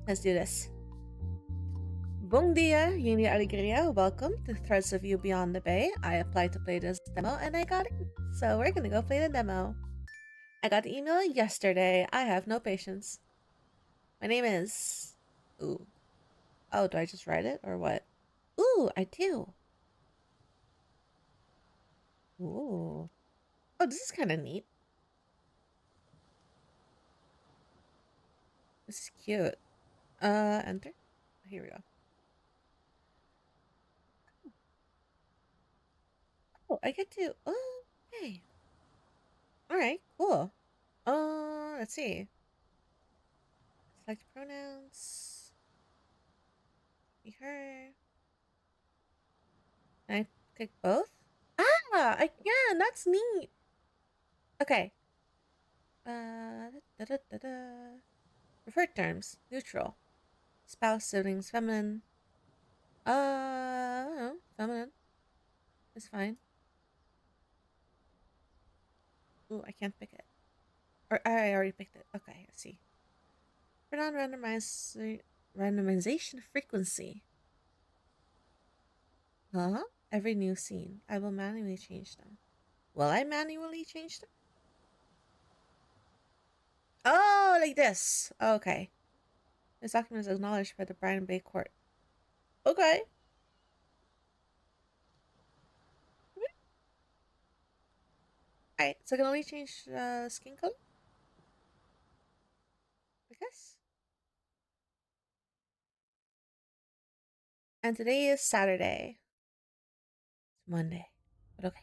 Let's do this. Bom dia, Yini Alegria. Welcome to Threads of You Beyond the Bay. I applied to play this demo and I got it. So we're gonna go play the demo. I got the email yesterday. I have no patience. My name is... Ooh. Oh, do I just write it or what? Ooh, I do. Ooh. Oh, this is kind of neat. This is cute. Enter. Here we go. Oh, I get to... Oh, hey. Alright, cool. Let's see. Select pronouns. Be her. Can I click both? Ah, I can. That's neat. Okay. Da, da, da, da. Preferred terms: neutral, spouse, siblings, feminine. I don't know. Feminine. It's fine. Ooh, I can't pick it. Or I already picked it. Okay, let's see. Pronoun randomization frequency. Huh? Every new scene. I will manually change them. Will I manually change them? Oh, like this. Okay. This document is acknowledged by the Brine Bay court. Okay. Alright, so I can only change skin color? I guess. And today is Saturday. It's Monday. But okay.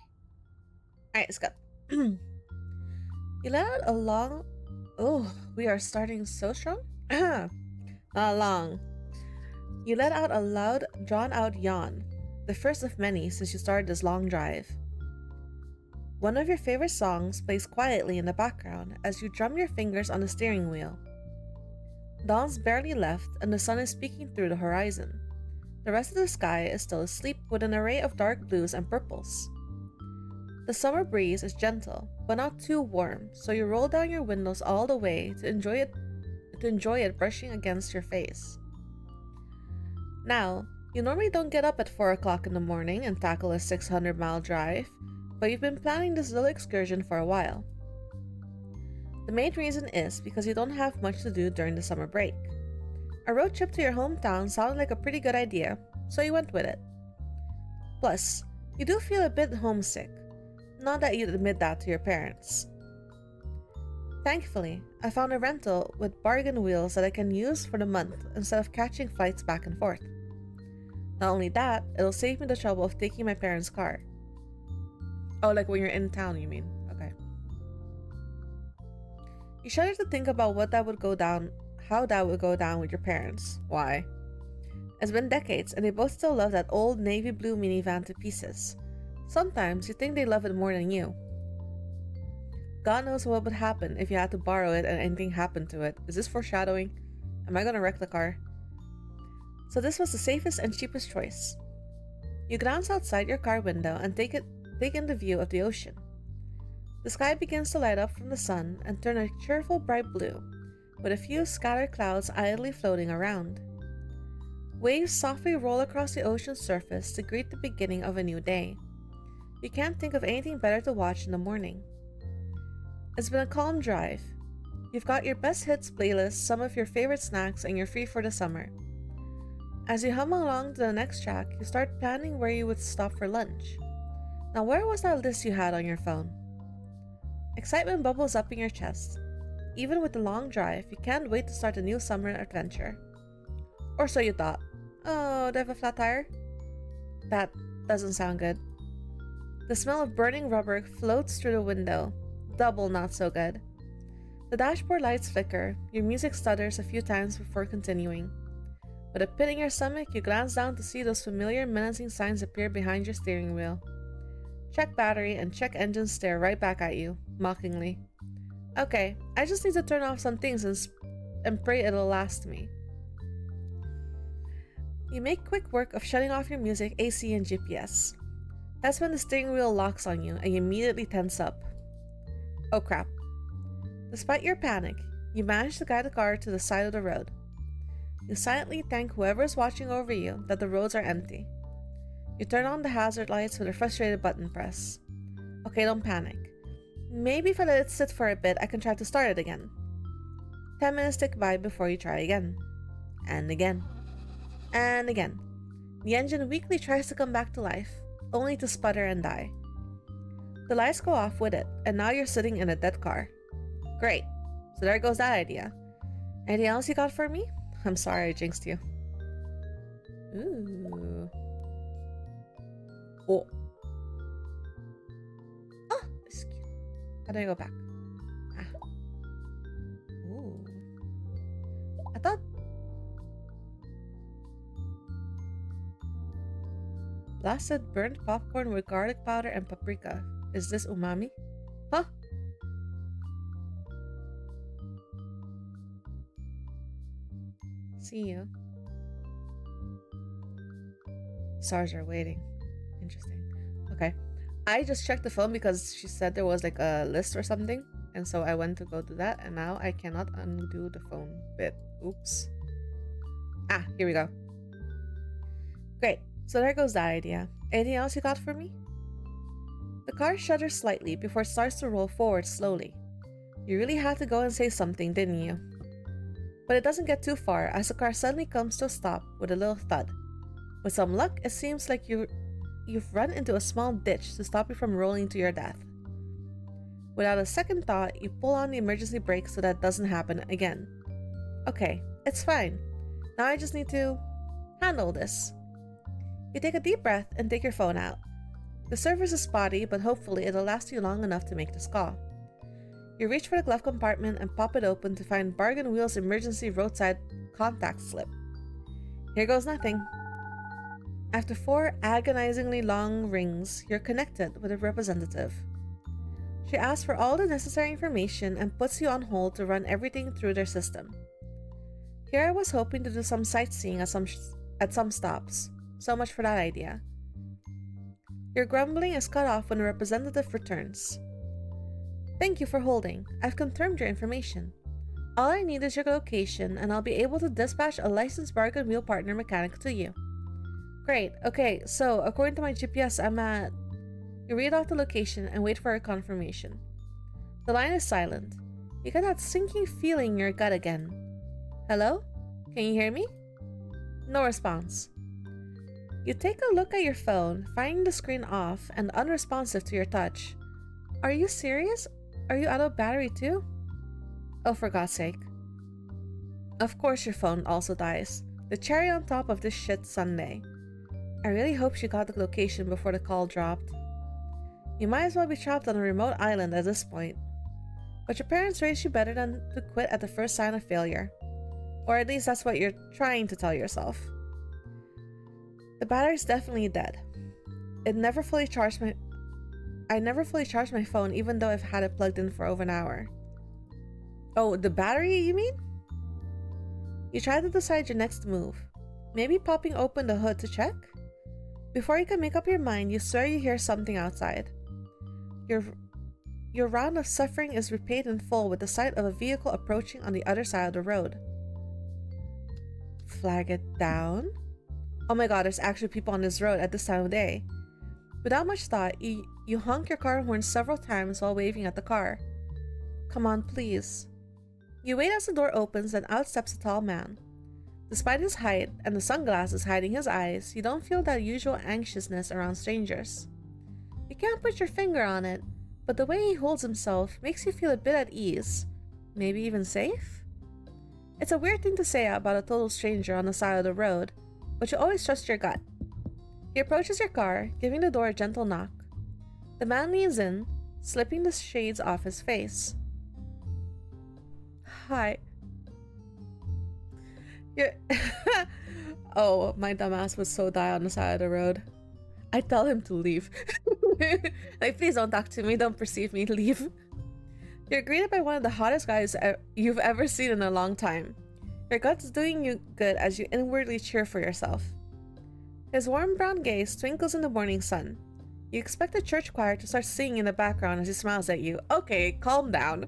Alright, let's go. You let out a long... Oh, we are starting so strong? Not long. You let out a loud, drawn-out yawn. The first of many since you started this long drive. One of your favorite songs plays quietly in the background as you drum your fingers on the steering wheel. Dawn's barely left and the sun is peeking through the horizon. The rest of the sky is still asleep with an array of dark blues and purples. The summer breeze is gentle, but not too warm, so you roll down your windows all the way to enjoy it brushing against your face. Now, you normally don't get up at 4 o'clock in the morning and tackle a 600-mile drive, but you've been planning this little excursion for a while. The main reason is because you don't have much to do during the summer break. A road trip to your hometown sounded like a pretty good idea, so you went with it. Plus, you do feel a bit homesick. Not that you'd admit that to your parents. Thankfully, I found a rental with bargain wheels that I can use for the month instead of catching flights back and forth. Not only that, it'll save me the trouble of taking my parents' car. Oh, like when you're in town, you mean? Okay. You shudder to think about how that would go down with your parents. Why? It's been decades and they both still love that old navy blue minivan to pieces. Sometimes you think they love it more than you. God knows what would happen if you had to borrow it and anything happened to it. Is this foreshadowing? Am I gonna wreck the car? So this was the safest and cheapest choice. You glance outside your car window and take in the view of the ocean. The sky begins to light up from the sun and turn a cheerful bright blue, with a few scattered clouds idly floating around. Waves softly roll across the ocean's surface to greet the beginning of a new day. You can't think of anything better to watch in the morning. It's been a calm drive. You've got your best hits playlist, some of your favorite snacks, and you're free for the summer. As you hum along to the next track, you start planning where you would stop for lunch. Now, where was that list you had on your phone? Excitement bubbles up in your chest. Even with the long drive, you can't wait to start a new summer adventure. Or so you thought. Oh, do I have a flat tire? That doesn't sound good. The smell of burning rubber floats through the window. Double not so good. The dashboard lights flicker. Your music stutters a few times before continuing. With a pit in your stomach, you glance down to see those familiar menacing signs appear behind your steering wheel. Check battery and check engine stare right back at you, mockingly. Okay, I just need to turn off some things and pray it'll last me. You make quick work of shutting off your music, AC, and GPS. That's when the steering wheel locks on you and you immediately tense up. Oh crap. Despite your panic, you manage to guide the car to the side of the road. You silently thank whoever's watching over you that the roads are empty. You turn on the hazard lights with a frustrated button press. Okay, don't panic. Maybe if I let it sit for a bit, I can try to start it again. 10 minutes tick by before you try again. And again. And again. The engine weakly tries to come back to life, only to sputter and die. The lights go off with it, and now you're sitting in a dead car. Great. So there goes that idea. Anything else you got for me? I'm sorry I jinxed you. Ooh. Oh. Oh, this is cute. How do I go back? Ah. Ooh. I thought... Blasted burnt popcorn with garlic powder and paprika. Is this umami? Huh? See you. Stars are waiting. Interesting. Okay. I just checked the phone because she said there was like a list or something. And so I went to go do that. And now I cannot undo the phone bit. Oops. Ah, here we go. Great. So there goes that idea. Anything else you got for me? The car shudders slightly before it starts to roll forward slowly. You really had to go and say something, didn't you? But it doesn't get too far as the car suddenly comes to a stop with a little thud. With some luck, it seems like you've run into a small ditch to stop you from rolling to your death. Without a second thought, you pull on the emergency brake so that doesn't happen again. Okay, it's fine. Now I just need to handle this. You take a deep breath and take your phone out. The service is spotty, but hopefully it'll last you long enough to make this call. You reach for the glove compartment and pop it open to find Bargain Wheel's emergency roadside contact slip. Here goes nothing. After 4 agonizingly long rings, you're connected with a representative. She asks for all the necessary information and puts you on hold to run everything through their system. Here I was hoping to do some sightseeing at some stops. So much for that idea. Your grumbling is cut off when the representative returns. Thank you for holding. I've confirmed your information. All I need is your location, and I'll be able to dispatch a licensed Bargain Wheel partner mechanic to you. Great. Okay, so according to my GPS, I'm at... You read off the location and wait for a confirmation. The line is silent. You get that sinking feeling in your gut again. Hello? Can you hear me? No response. You take a look at your phone, finding the screen off and unresponsive to your touch. Are you serious? Are you out of battery too? Oh, for God's sake. Of course your phone also dies. The cherry on top of this shit sundae. I really hope she got the location before the call dropped. You might as well be trapped on a remote island at this point. But your parents raised you better than to quit at the first sign of failure. Or at least that's what you're trying to tell yourself. The battery's definitely dead. I never fully charged my phone even though I've had it plugged in for over an hour. Oh, the battery, you mean? You try to decide your next move. Maybe popping open the hood to check? Before you can make up your mind, you swear you hear something outside. Your round of suffering is repaid in full with the sight of a vehicle approaching on the other side of the road. Flag it down? Oh my god, there's actually people on this road at this time of day. Without much thought, you honk your car horn several times while waving at the car. Come on, please. You wait as the door opens and out steps a tall man. Despite his height and the sunglasses hiding his eyes, you don't feel that usual anxiousness around strangers. You can't put your finger on it, but the way he holds himself makes you feel a bit at ease. Maybe even safe? It's a weird thing to say about a total stranger on the side of the road, but you always trust your gut. He approaches your car, giving the door a gentle knock. The man leans in, slipping the shades off his face. Hi. Oh, my dumbass would so die on the side of the road. I tell him to leave. Like, please don't talk to me, don't perceive me, leave. You're greeted by one of the hottest guys you've ever seen in a long time. Your gut's doing you good as you inwardly cheer for yourself. His warm brown gaze twinkles in the morning sun. You expect the church choir to start singing in the background as he smiles at you. Okay, calm down.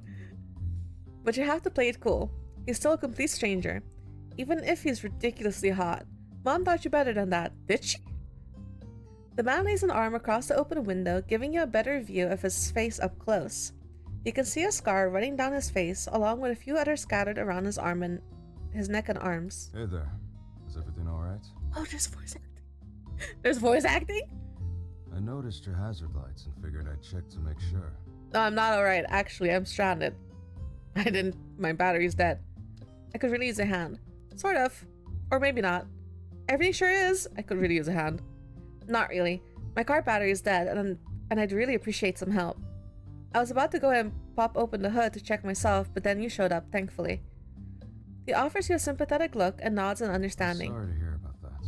But you have to play it cool. He's still a complete stranger. even if he's ridiculously hot. Mom thought you better than that, did she? The man lays an arm across the open window, giving you a better view of his face up close. You can see a scar running down his face, along with a few others scattered around his arm and his neck and arms. Hey there. Is everything alright? Oh, there's voice acting. There's voice acting? I noticed your hazard lights and figured I'd check to make sure. No, I'm not alright. Actually, I'm stranded. My battery's dead. I could really use a hand. Sort of. Or maybe not. Everything sure is. I could really use a hand. Not really. My car battery is dead, and I'd really appreciate some help. I was about to go and pop open the hood to check myself, but then you showed up, thankfully. He offers you a sympathetic look and nods in understanding. Sorry to hear about that.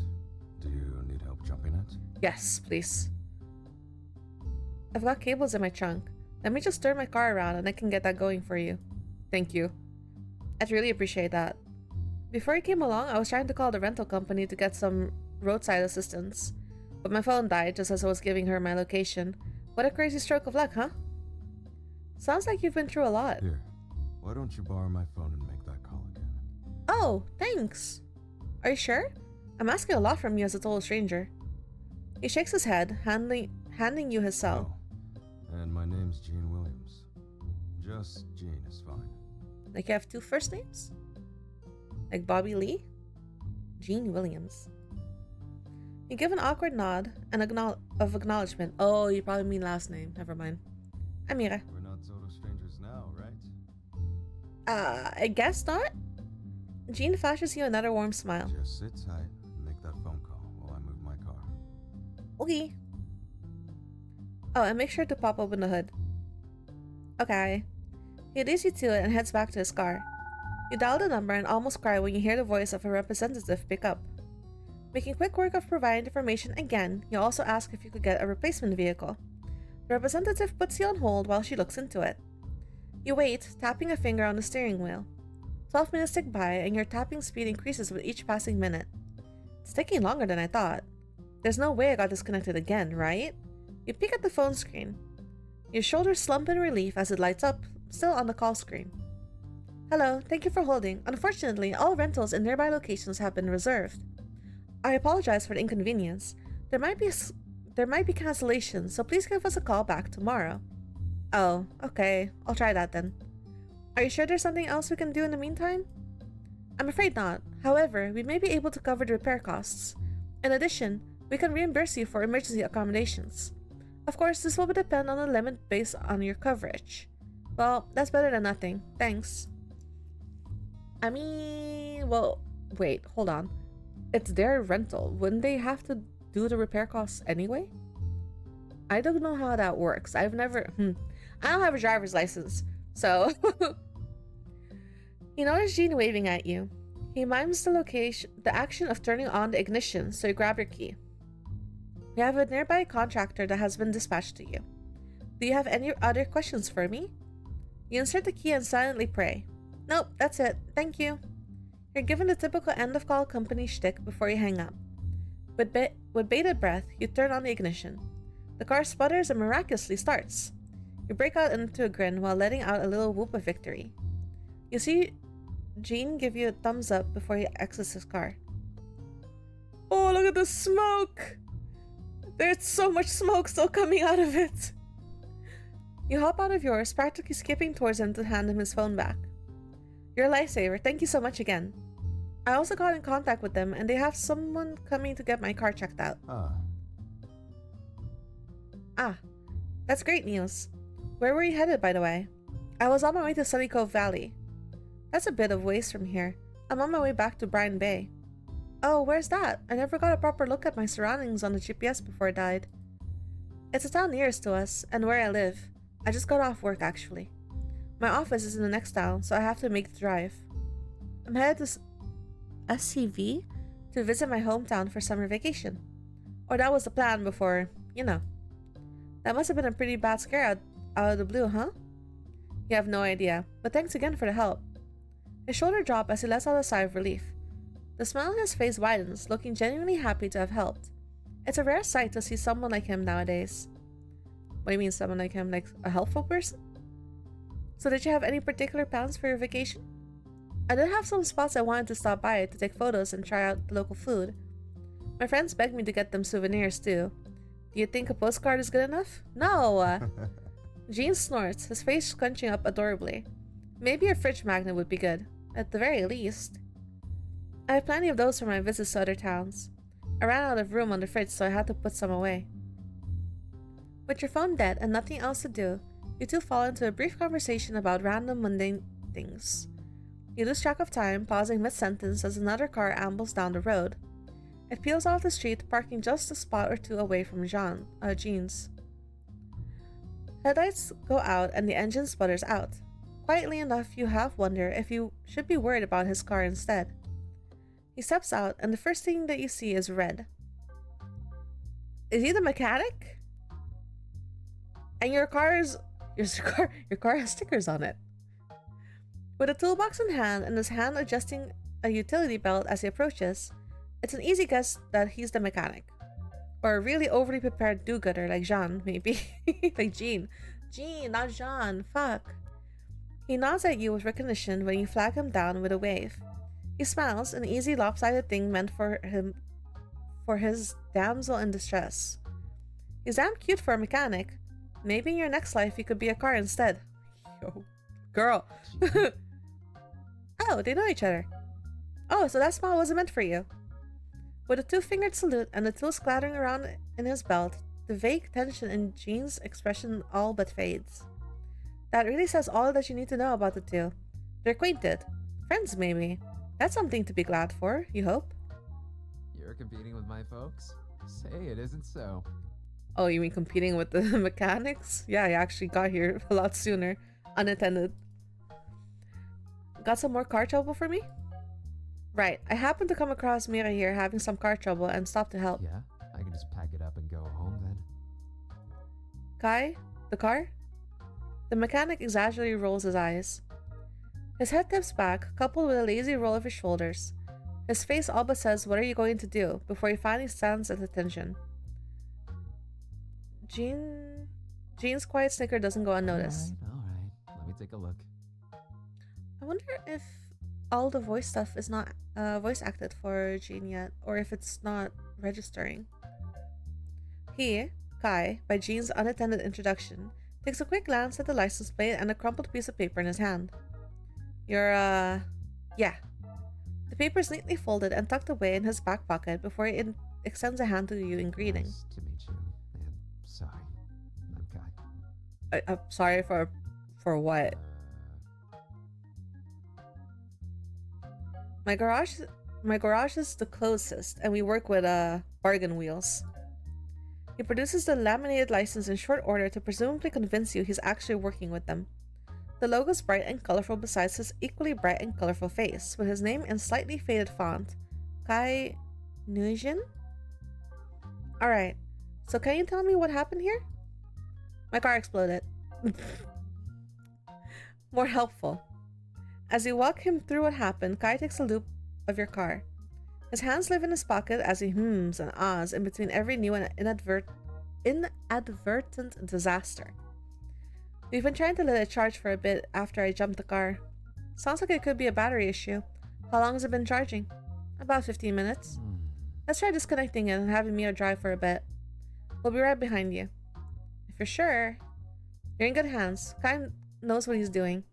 Do you need help jumping it? Yes, please. I've got cables in my trunk. Let me just turn my car around and I can get that going for you. Thank you. I'd really appreciate that. Before he came along, I was trying to call the rental company to get some roadside assistance. But my phone died just as I was giving her my location. What a crazy stroke of luck, huh? Sounds like you've been through a lot. Here, why don't you borrow my phone and make that call again? Oh, thanks. Are you sure? I'm asking a lot from you as a total stranger. He shakes his head, handing you his cell. Oh, and my name's Gene Williams. Just Gene is fine. Like you have two first names? Like Bobby Lee? Gene Williams. You give an awkward nod and of acknowledgement. Oh, you probably mean last name. Never mind. Amira. We're not total strangers now, right? I guess not. Gene flashes you another warm smile. Just sit tight and make that phone call while I move my car. Okay. Oh, and make sure to pop open the hood. Okay. He leads you to it and heads back to his car. You dial the number and almost cry when you hear the voice of a representative pick up. Making quick work of providing information again, you also ask if you could get a replacement vehicle. The representative puts you on hold while she looks into it. You wait, tapping a finger on the steering wheel. 12 minutes tick by and your tapping speed increases with each passing minute. It's taking longer than I thought. There's no way I got disconnected again, right? You peek at the phone screen. Your shoulders slump in relief as it lights up, still on the call screen. Hello, thank you for holding. Unfortunately, all rentals in nearby locations have been reserved. I apologize for the inconvenience. There might be cancellations, so please give us a call back tomorrow. Oh, okay. I'll try that then. Are you sure there's something else we can do in the meantime? I'm afraid not. However, we may be able to cover the repair costs. In addition, we can reimburse you for emergency accommodations. Of course, this will depend on the limit based on your coverage. Well, that's better than nothing. Thanks. I mean, well, wait, hold on. It's their rental. Wouldn't they have to do the repair costs anyway? I don't know how that works. I've never... I don't have a driver's license, so... You notice Gene waving at you. He mimes the action of turning on the ignition, so you grab your key. We have a nearby contractor that has been dispatched to you. Do you have any other questions for me? You insert the key and silently pray. Nope, that's it. Thank you. You're given the typical end-of-call company shtick before you hang up. With bated breath, you turn on the ignition. The car sputters and miraculously starts. You break out into a grin while letting out a little whoop of victory. You see Gene give you a thumbs up before he exits his car. Oh, look at the smoke! There's so much smoke still coming out of it. You hop out of yours, practically skipping towards him to hand him his phone back. You're a lifesaver. Thank you so much again. I also got in contact with them and they have someone coming to get my car checked out. Ah, that's great news. Where were you headed, by the way? I was on my way to Sunny Cove Valley. That's a bit of ways from here. I'm on my way back to Brine Bay. Oh, where's that? I never got a proper look at my surroundings on the GPS before it died. It's a town nearest to us, and where I live. I just got off work, actually. My office is in the next town, so I have to make the drive. I'm headed to SCV to visit my hometown for summer vacation. Or that was the plan before, you know. That must have been a pretty bad scare out of the blue, huh? You have no idea, but thanks again for the help. His shoulder drops as he lets out a sigh of relief. The smile on his face widens, looking genuinely happy to have helped. It's a rare sight to see someone like him nowadays. What do you mean, someone like him? Like a helpful person? So did you have any particular plans for your vacation? I did have some spots I wanted to stop by to take photos and try out the local food. My friends begged me to get them souvenirs too. Do you think a postcard is good enough? No! Gene snorts, his face scrunching up adorably. Maybe a fridge magnet would be good, at the very least. I have plenty of those for my visits to other towns. I ran out of room on the fridge, so I had to put some away. With your phone dead and nothing else to do, you two fall into a brief conversation about random mundane things. You lose track of time, pausing mid-sentence as another car ambles down the road. It peels off the street, parking just a spot or two away from Jean's. Headlights go out and the engine sputters out. Quietly enough, you half wonder if you should be worried about his car instead. He steps out, and the first thing that you see is red. Is he the mechanic? And your car has stickers on it. With a toolbox in hand and his hand adjusting a utility belt as he approaches, it's an easy guess that he's the mechanic. Or a really overly prepared do-gooder like Jean, maybe. Like Jean. Jean, not Jean. Fuck. He nods at you with recognition when you flag him down with a wave. He smiles, an easy lopsided thing meant for his damsel in distress. He's damn cute for a mechanic. Maybe in your next life you could be a car instead. Yo. Girl. Oh, they know each other. Oh, so that smile wasn't meant for you. With a two-fingered salute and the tools clattering around in his belt, the vague tension in Jean's expression all but fades. That really says all that you need to know about the two. They're acquainted. Friends, maybe. That's something to be glad for, you hope. You're competing with my folks? Say it isn't so. Oh, you mean competing with the mechanics? Yeah, I actually got here a lot sooner. Unattended. Got some more car trouble for me? Right, I happened to come across Mira here having some car trouble and stopped to help. Yeah, I can just pack it up and go home then. Kai? The car? The mechanic exaggeratedly rolls his eyes. His head tips back, coupled with a lazy roll of his shoulders. His face all but says, "What are you going to do?" before he finally stands at attention. Jean's quiet snicker doesn't go unnoticed. Alright. Let me take a look. I wonder if all the voice stuff is not voice acted for Jean yet, or if it's not registering. He, Kai, by Jean's unattended introduction, takes a quick glance at the license plate and a crumpled piece of paper in his hand. Yeah. The paper is neatly folded and tucked away in his back pocket before he extends a hand to you in greeting. Nice to meet you. And sorry. I'm Kai. I'm sorry for what? My garage is the closest, and we work with bargain wheels. He produces the laminated license in short order to presumably convince you he's actually working with them. The logo's bright and colorful besides his equally bright and colorful face, with his name in slightly faded font. Kai Nujin? Alright, so can you tell me what happened here? My car exploded. More helpful. As you walk him through what happened, Kai takes a loop of your car. His hands live in his pocket as he hums and ahs in between every new and inadvertent disaster. We've been trying to let it charge for a bit after I jumped the car. Sounds like it could be a battery issue. How long has it been charging? About 15 minutes. Let's try disconnecting it and having Mia drive for a bit. We'll be right behind you. If you're sure, you're in good hands. Kai knows what he's doing.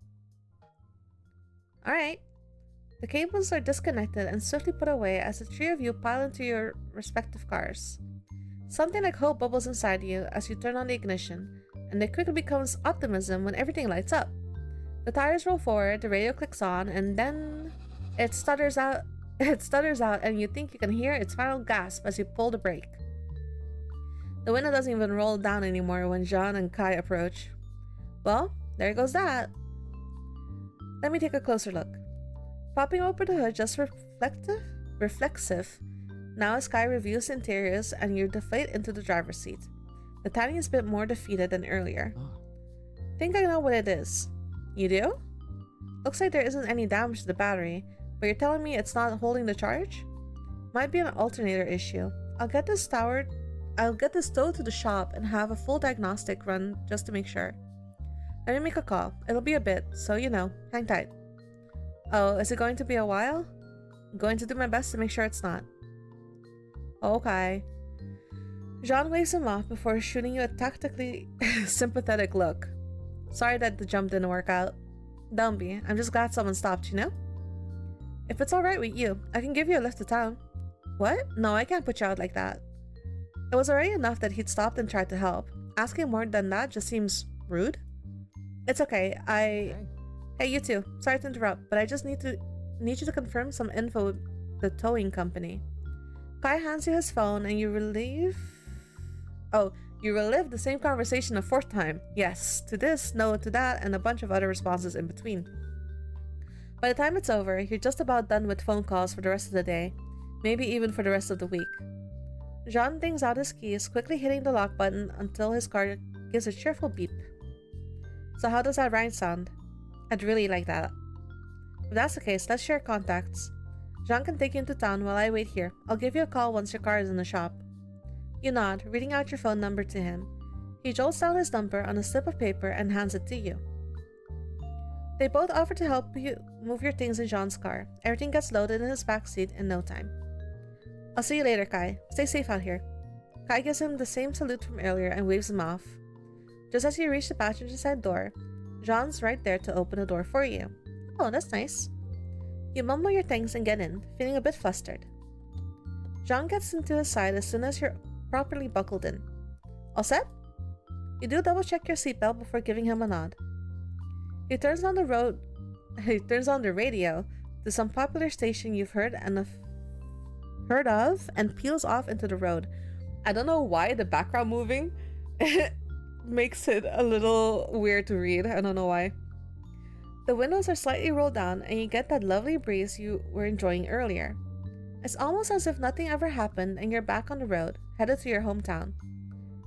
Alright. The cables are disconnected and swiftly put away as the three of you pile into your respective cars. Something like hope bubbles inside you as you turn on the ignition, and it quickly becomes optimism when everything lights up. The tires roll forward, the radio clicks on, and then it stutters out and you think you can hear its final gasp as you pull the brake. The window doesn't even roll down anymore when Jean and Kai approach. Well, there goes that. Let me take a closer look. Popping open the hood just reflexive. Now as Kai reviews the interiors and you deflate into the driver's seat. The tiniest bit more defeated than earlier. Think I know what it is. You do? Looks like there isn't any damage to the battery, but you're telling me it's not holding the charge? Might be an alternator issue. I'll get this towed to the shop and have a full diagnostic run just to make sure. Let me make a call. It'll be a bit, so hang tight. Oh, is it going to be a while? I'm going to do my best to make sure it's not. Okay. Jean waves him off before shooting you a tactically sympathetic look. Sorry that the jump didn't work out. Don't be. I'm just glad someone stopped, you know? If it's alright with you, I can give you a lift to town. What? No, I can't put you out like that. It was already enough that he'd stopped and tried to help. Asking more than that just seems rude. It's okay. Hey, you too. Sorry to interrupt, but I just need you to confirm some info with the towing company. Kai hands you his phone and you relive the same conversation a fourth time. Yes, to this, no to that, and a bunch of other responses in between. By the time it's over, you're just about done with phone calls for the rest of the day, maybe even for the rest of the week. Jean dings out his keys, quickly hitting the lock button until his car gives a cheerful beep. So how does that rhyme sound? I'd really like that. If that's the case, let's share contacts. Jean can take you into town while I wait here. I'll give you a call once your car is in the shop. You nod, reading out your phone number to him. He jolts down his number on a slip of paper and hands it to you. They both offer to help you move your things in Jean's car. Everything gets loaded in his backseat in no time. I'll see you later, Kai. Stay safe out here. Kai gives him the same salute from earlier and waves him off. Just as you reach the passenger side door, Jean's right there to open the door for you. Oh, that's nice. You mumble your thanks and get in, feeling a bit flustered. Jean gets into his side as soon as you're properly buckled in. All set? You do double check your seatbelt before giving him a nod. He turns on the radio to some popular station you've heard of and peels off into the road. I don't know why the background moving makes it a little weird to read. I don't know why. The windows are slightly rolled down and you get that lovely breeze you were enjoying earlier. It's almost as if nothing ever happened and you're back on the road, headed to your hometown.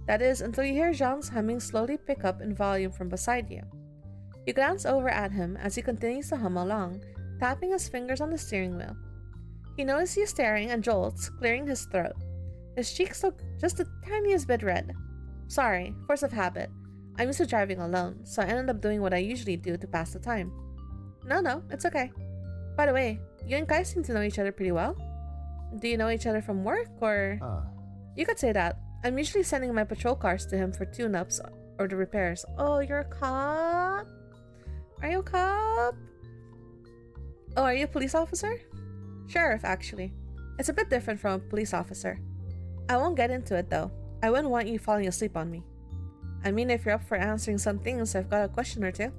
That is, until you hear Jean's humming slowly pick up in volume from beside you. You glance over at him as he continues to hum along, tapping his fingers on the steering wheel. He notices you staring and jolts, clearing his throat. His cheeks look just the tiniest bit red. Sorry, force of habit. I'm used to driving alone, so I ended up doing what I usually do to pass the time. No, it's okay. By the way, you and Kai seem to know each other pretty well. Do you know each other from work, or...? You could say that. I'm usually sending my patrol cars to him for tune-ups or the repairs. Oh, you're a cop? Are you a cop? Oh, are you a police officer? Sheriff, actually. It's a bit different from a police officer. I won't get into it, though. I wouldn't want you falling asleep on me. I mean, if you're up for answering some things, I've got a question or two.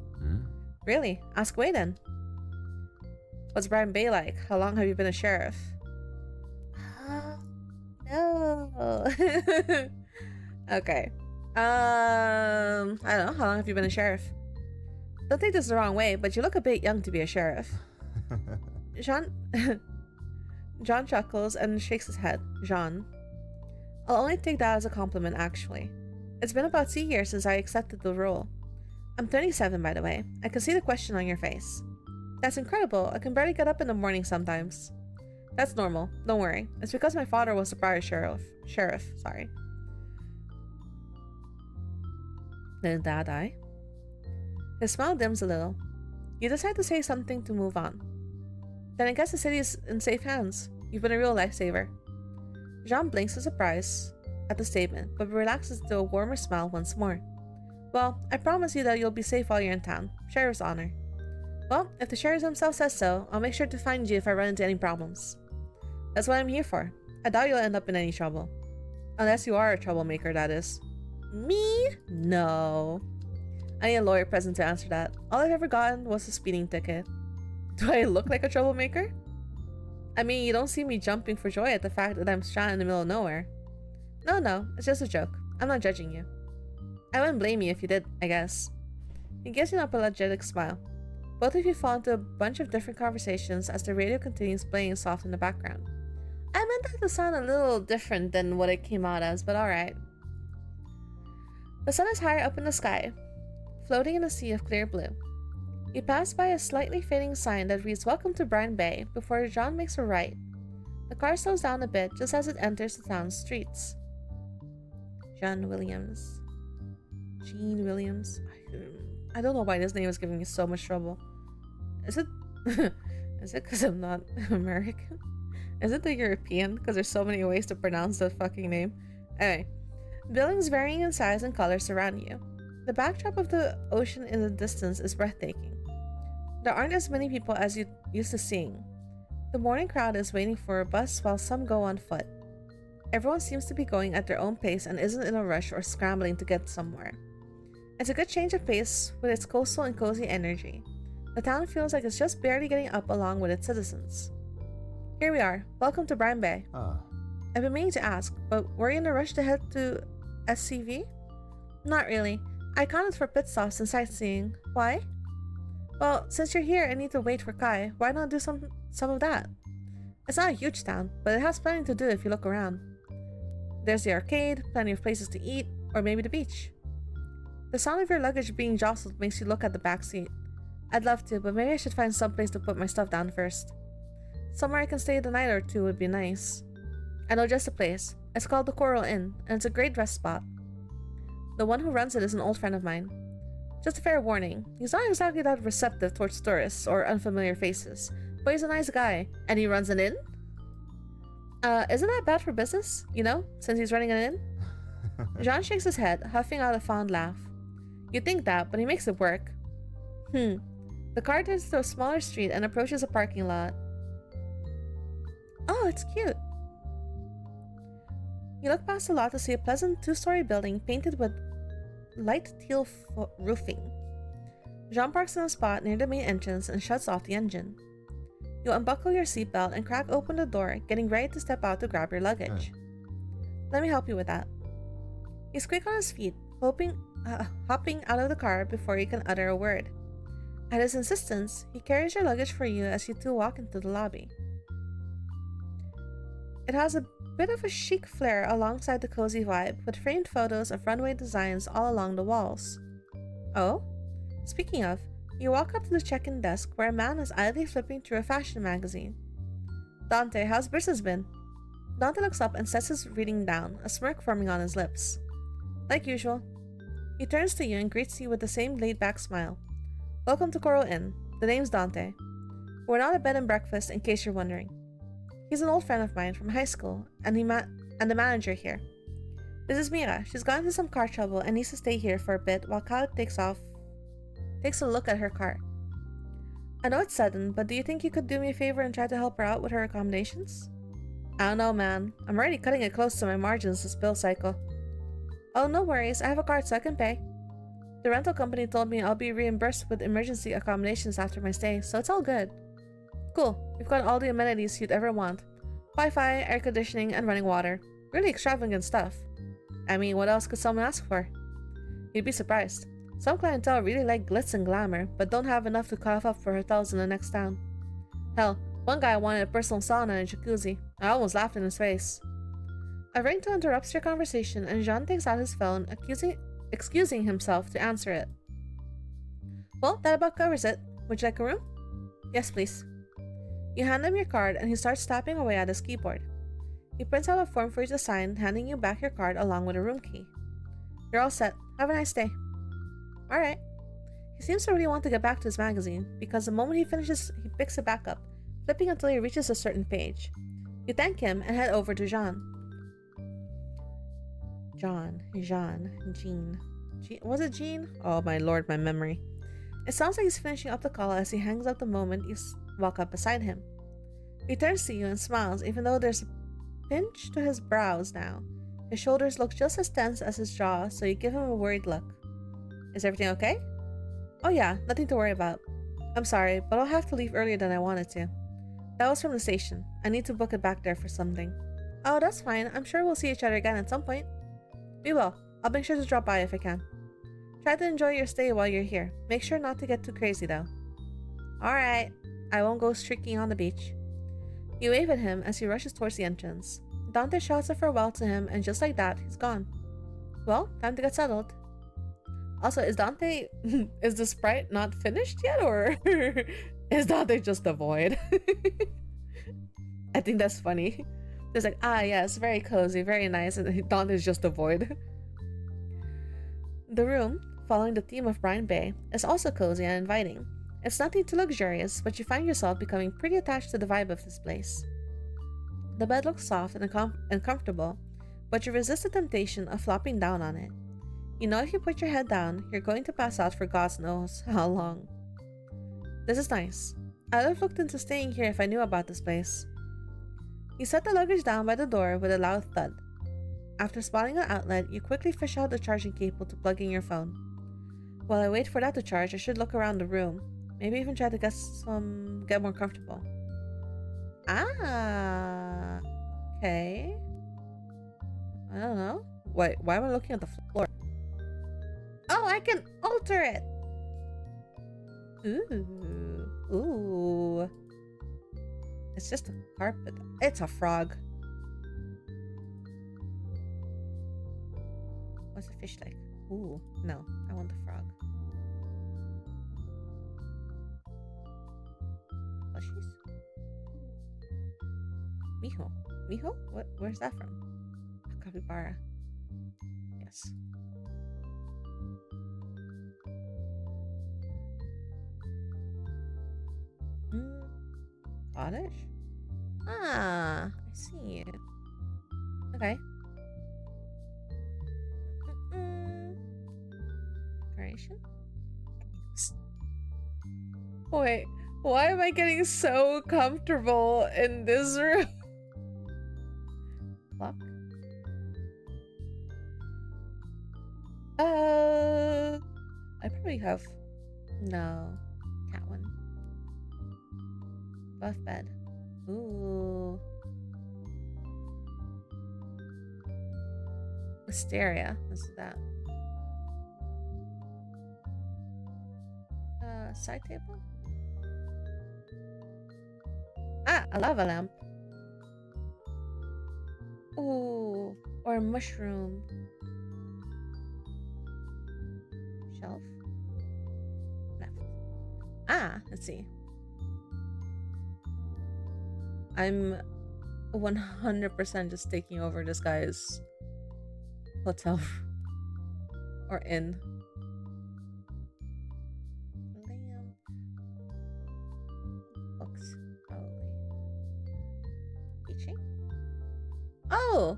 Really? Ask away then. What's Brine Bay like? How long have you been a sheriff? No. Okay. I don't know. How long have you been a sheriff? Don't take this the wrong way, but you look a bit young to be a sheriff. John chuckles and shakes his head. Jean. I'll only take that as a compliment, actually. It's been about 2 years since I accepted the role. I'm 27, by the way. I can see the question on your face. That's incredible. I can barely get up in the morning sometimes. That's normal. Don't worry. It's because my father was the prior sheriff. Sorry. Didn't Dad die? His smile dims a little. You decide to say something to move on. Then I guess the city is in safe hands. You've been a real lifesaver. Jean blinks in surprise at the statement, but relaxes to a warmer smile once more. Well, I promise you that you'll be safe while you're in town. Sheriff's honor. Well, if the sheriff himself says so, I'll make sure to find you if I run into any problems. That's what I'm here for. I doubt you'll end up in any trouble. Unless you are a troublemaker, that is. Me? No. I need a lawyer present to answer that. All I've ever gotten was a speeding ticket. Do I look like a troublemaker? I mean, you don't see me jumping for joy at the fact that I'm stranded in the middle of nowhere. No, it's just a joke. I'm not judging you. I wouldn't blame you if you did, I guess. He gives you an apologetic smile. Both of you fall into a bunch of different conversations as the radio continues playing soft in the background. I meant that to sound a little different than what it came out as, but alright. The sun is higher up in the sky, floating in a sea of clear blue. You pass by a slightly fading sign that reads "Welcome to Brine Bay" before John makes a right. The car slows down a bit just as it enters the town's streets. Gene Williams. I don't know why this name is giving me so much trouble. Is it? Is it because I'm not American? Is it the European? Because there's so many ways to pronounce that fucking name. Anyway, buildings varying in size and color surround you. The backdrop of the ocean in the distance is breathtaking. There aren't as many people as you used to seeing. The morning crowd is waiting for a bus while some go on foot. Everyone seems to be going at their own pace and isn't in a rush or scrambling to get somewhere. It's a good change of pace with its coastal and cozy energy. The town feels like it's just barely getting up along with its citizens. Here we are. Welcome to Brine Bay. I've been meaning to ask, but were you in a rush to head to SCV? Not really. I accounted for pit stops and sightseeing. Why? Well, since you're here and need to wait for Kai, why not do some of that? It's not a huge town, but it has plenty to do if you look around. There's the arcade, plenty of places to eat, or maybe the beach. The sound of your luggage being jostled makes you look at the back seat. I'd love to, but maybe I should find some place to put my stuff down first. Somewhere I can stay the night or two would be nice. I know just a place. It's called the Coral Inn, and it's a great rest spot. The one who runs it is an old friend of mine. Just a fair warning, he's not exactly that receptive towards tourists or unfamiliar faces, but he's a nice guy, and he runs an inn? Isn't that bad for business, since he's running an inn? Jean shakes his head, huffing out a fond laugh. You'd think that, but he makes it work. The car turns to a smaller street and approaches a parking lot. Oh, it's cute. You look past the lot to see a pleasant two-story building painted with light teal roofing. Jean parks in a spot near the main entrance and shuts off the engine. You unbuckle your seatbelt and crack open the door, getting ready to step out to grab your luggage. Let me help you with that. He's quick on his feet, hopping out of the car before he can utter a word. At his insistence, he carries your luggage for you as you two walk into the lobby. It has a bit of a chic flair alongside the cozy vibe, with framed photos of runway designs all along the walls. Oh? Speaking of, you walk up to the check-in desk where a man is idly flipping through a fashion magazine. Dante, how's business been? Dante looks up and sets his reading down, a smirk forming on his lips. Like usual. He turns to you and greets you with the same laid-back smile. Welcome to Coral Inn. The name's Dante. We're not a bed and breakfast, in case you're wondering. He's an old friend of mine from high school, and the manager here. This is Mira. She's gone into some car trouble and needs to stay here for a bit while Kyle takes a look at her car. I know it's sudden, but do you think you could do me a favor and try to help her out with her accommodations? I don't know, man. I'm already cutting it close to my margins this bill cycle. Oh, no worries. I have a card so I can pay. The rental company told me I'll be reimbursed with emergency accommodations after my stay, so it's all good. Cool. We've got all the amenities you'd ever want. Wi-Fi, air conditioning, and running water. Really extravagant stuff. I mean, what else could someone ask for? You'd be surprised. Some clientele really like glitz and glamour, but don't have enough to cough up for hotels in the next town. Hell, one guy wanted a personal sauna and jacuzzi. I almost laughed in his face. A ringtone interrupts your conversation, and Jean takes out his phone, excusing himself to answer it. Well, that about covers it. Would you like a room? Yes, please. You hand him your card, and he starts tapping away at his keyboard. He prints out a form for you to sign, handing you back your card along with a room key. You're all set. Have a nice day. Alright. He seems to really want to get back to his magazine, because the moment he finishes, he picks it back up, flipping until he reaches a certain page. You thank him and head over to Jean. Jean. Was it Jean? Oh my lord, my memory. It sounds like he's finishing up the call as he hangs up the moment you walk up beside him. He turns to you and smiles, even though there's a pinch to his brows now. His shoulders look just as tense as his jaw, so you give him a worried look. Is everything okay? Oh yeah, nothing to worry about. I'm sorry, but I'll have to leave earlier than I wanted to. That was from the station. I need to book it back there for something. Oh, that's fine. I'm sure we'll see each other again at some point. We will. I'll make sure to drop by if I can. Try to enjoy your stay while you're here. Make sure not to get too crazy though. Alright. I won't go streaking on the beach. You wave at him as he rushes towards the entrance. Dante shouts a farewell to him, and just like that, he's gone. Well, time to get settled. Also, is the sprite not finished yet, or is Dante just a void? I think that's funny. There's like, yes, very cozy, very nice, and Dante's just a void. The room, following the theme of Brine Bay, is also cozy and inviting. It's nothing too luxurious, but you find yourself becoming pretty attached to the vibe of this place. The bed looks soft and comfortable, but you resist the temptation of flopping down on it. You know if you put your head down, you're going to pass out for God knows how long. This is nice. I'd have looked into staying here if I knew about this place. You set the luggage down by the door with a loud thud. After spotting an outlet, you quickly fish out the charging cable to plug in your phone. While I wait for that to charge, I should look around the room. Maybe even try to get more comfortable. Ah, okay. I don't know. Wait, why am I looking at the floor? Oh, I can alter it! Ooh. It's just a carpet. It's a frog. What's a fish like? Ooh, no. I want the frog. Plushies? Miho. Miho? Where's that from? A capybara. Yes. Cottage? Ah, I see. Okay. Decoration? Wait, why am I getting so comfortable in this room? Clock? I probably have... No. Cat one. Buff bed. Ooh. Wisteria. What's that? Side table? Ah, a lava lamp. Ooh. Or a mushroom. Shelf. Left. Ah, let's see. I'm 100% just taking over this guy's hotel or inn. Lamp. Books, probably. Teaching? Oh!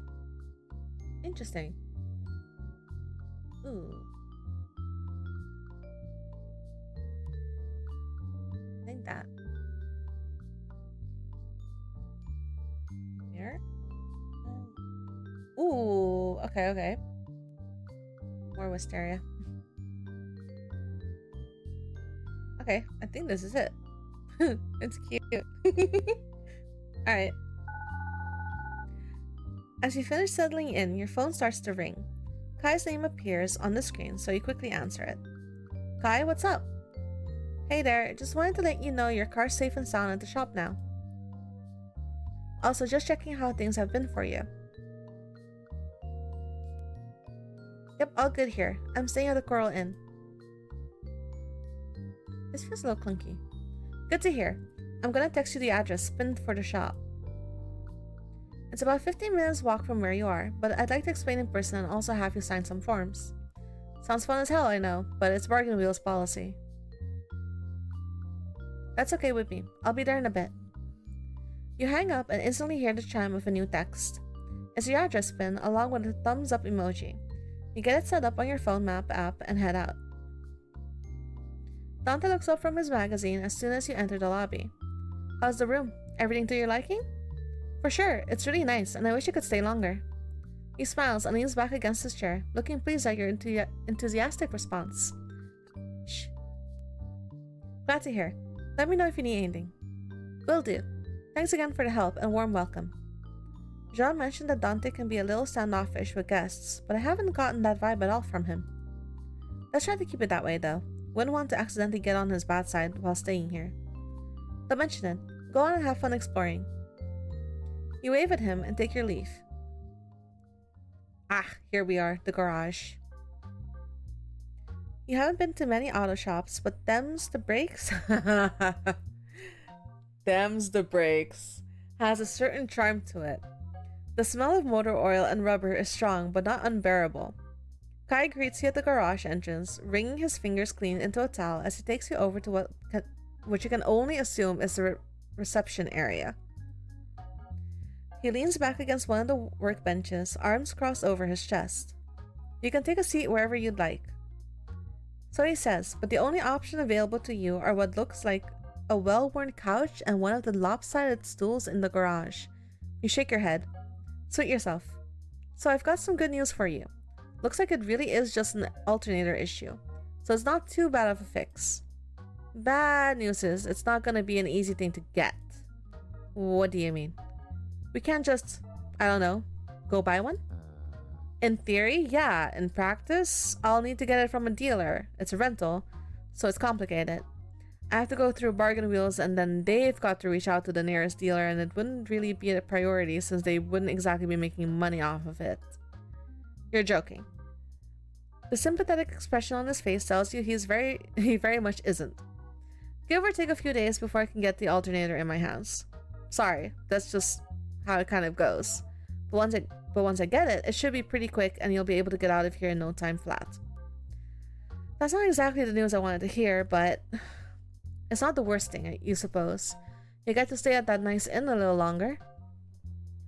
Interesting. Ooh. I think that. Ooh, okay. More wisteria. Okay, I think this is it. It's cute. Alright. As you finish settling in, your phone starts to ring. Kai's name appears on the screen, so you quickly answer it. Kai, what's up? Hey there, just wanted to let you know your car's safe and sound at the shop now. Also, just checking how things have been for you. Yep, all good here. I'm staying at the Coral Inn. This feels a little clunky. Good to hear. I'm gonna text you the address pinned for the shop. It's about 15 minutes walk from where you are, but I'd like to explain in person and also have you sign some forms. Sounds fun as hell, I know, but it's Bargain Wheel's policy. That's okay with me. I'll be there in a bit. You hang up and instantly hear the chime of a new text. It's your address pin along with a thumbs up emoji. You get it set up on your phone map app and head out. Dante looks up from his magazine as soon as you enter the lobby. How's the room? Everything to your liking? For sure, it's really nice and I wish you could stay longer. He smiles and leans back against his chair, looking pleased at your enthusiastic response. Shh. Glad to hear. Let me know if you need anything. Will do. Thanks again for the help and warm welcome. Jean mentioned that Dante can be a little standoffish with guests, but I haven't gotten that vibe at all from him. Let's try to keep it that way though. Wouldn't want to accidentally get on his bad side while staying here. Don't mention it. Go on and have fun exploring. You wave at him and take your leave. Ah, here we are, the garage. You haven't been to many auto shops, but them's the brakes. Them's the brakes has a certain charm to it. The smell of motor oil and rubber is strong but not unbearable. Kai greets you at the garage entrance, wringing his fingers clean into a towel as he takes you over to what you can only assume is the reception area. He leans back against one of the workbenches, arms crossed over his chest. You can take a seat wherever you'd like. So he says, but the only option available to you are what looks like a well-worn couch and one of the lopsided stools in the garage. You shake your head. Suit yourself. So I've got some good news for you. Looks like it really is just an alternator issue, so it's not too bad of a fix. Bad news is, it's not gonna be an easy thing to get. What do you mean? We can't just, I don't know, go buy one? In theory, yeah. In practice, I'll need to get it from a dealer. It's a rental, so it's complicated. I have to go through bargain wheels, and then they've got to reach out to the nearest dealer, and it wouldn't really be a priority since they wouldn't exactly be making money off of it. You're joking. The sympathetic expression on his face tells you he very much isn't. Give or take a few days before I can get the alternator in my hands. Sorry, that's just how it kind of goes. But once I get it, it should be pretty quick and you'll be able to get out of here in no time flat. That's not exactly the news I wanted to hear, but it's not the worst thing, you suppose. You get to stay at that nice inn a little longer.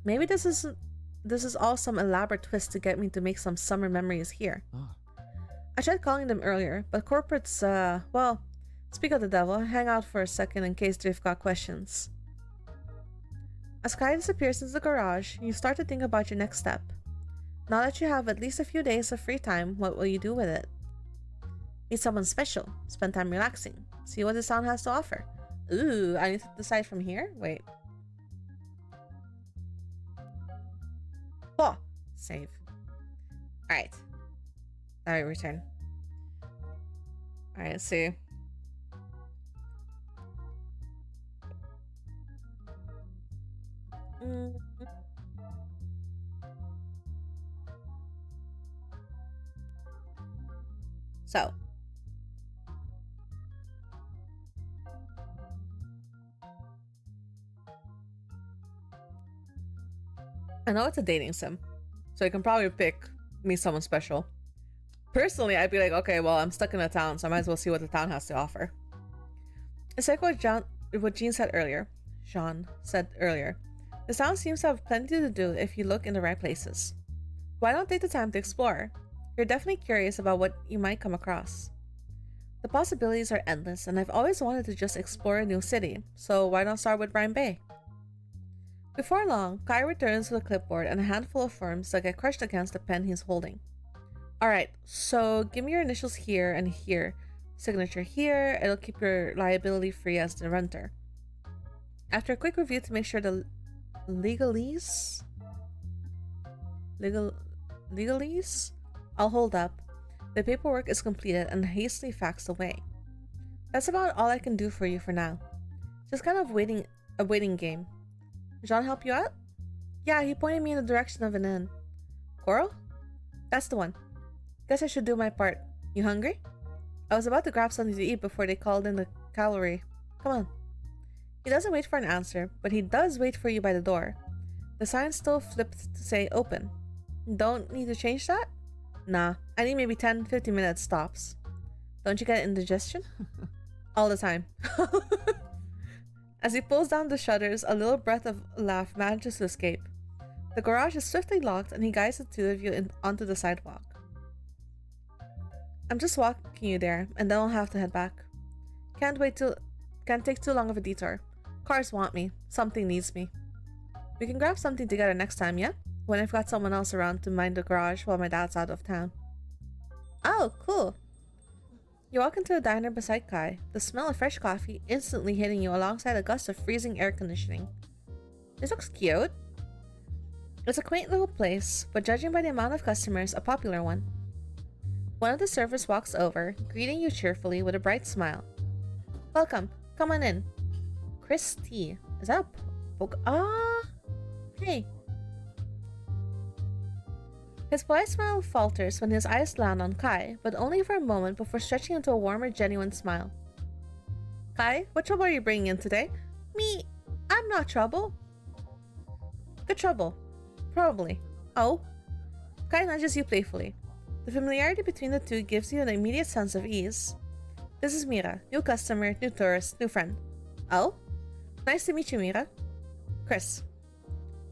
Maybe this is all some elaborate twist to get me to make some summer memories here. Oh. I tried calling them earlier, but corporates, well, speak of the devil, hang out for a second in case they've got questions. As Kai disappears into the garage, you start to think about your next step. Now that you have at least a few days of free time, what will you do with it? Meet someone special, spend time relaxing, see what this town has to offer. Ooh, I need to decide from here? Wait. Oh, save. Alright. Now we return. Alright, let's see. So. I know it's a dating sim, so you can probably pick me someone special. Personally, I'd be like, okay, well, I'm stuck in a town, so I might as well see what the town has to offer. It's like what Jean said earlier. Jean said earlier. The town seems to have plenty to do if you look in the right places. Why not take the time to explore? You're definitely curious about what you might come across. The possibilities are endless, and I've always wanted to just explore a new city, so why not start with Brine Bay? Before long, Kai returns with a clipboard and a handful of forms that get crushed against the pen he's holding. Alright, so give me your initials here and here. Signature here, it'll keep your liability free as the renter. After a quick review to make sure the legalese I'll hold up. The paperwork is completed and hastily faxed away. That's about all I can do for you for now. Just kind of a waiting game. John help you out? Yeah, he pointed me in the direction of an inn. Coral? That's the one. Guess I should do my part. You hungry? I was about to grab something to eat before they called in the cavalry. Come on. He doesn't wait for an answer, but he does wait for you by the door. The sign still flipped to say open. Don't need to change that? Nah, I need maybe 10-15 minutes tops. Don't you get indigestion? All the time. As he pulls down the shutters, a little breath of laugh manages to escape. The garage is swiftly locked and he guides the two of you onto the sidewalk. I'm just walking you there, and then I'll have to head back. Can't take too long of a detour. Cars want me. Something needs me. We can grab something together next time, yeah? When I've got someone else around to mind the garage while my dad's out of town. Oh, cool. You walk into a diner beside Kai, the smell of fresh coffee instantly hitting you alongside a gust of freezing air conditioning. This looks cute. It's a quaint little place, but judging by the amount of customers, a popular one. One of the servers walks over, greeting you cheerfully with a bright smile. Welcome. Come on in. Chris T. Is that a hey. His polite smile falters when his eyes land on Kai, but only for a moment before stretching into a warmer, genuine smile. Kai, what trouble are you bringing in today? Me? I'm not trouble. Good trouble. Probably. Oh? Kai nudges you playfully. The familiarity between the two gives you an immediate sense of ease. This is Mira, new customer, new tourist, new friend. Oh? Nice to meet you, Mira. Chris.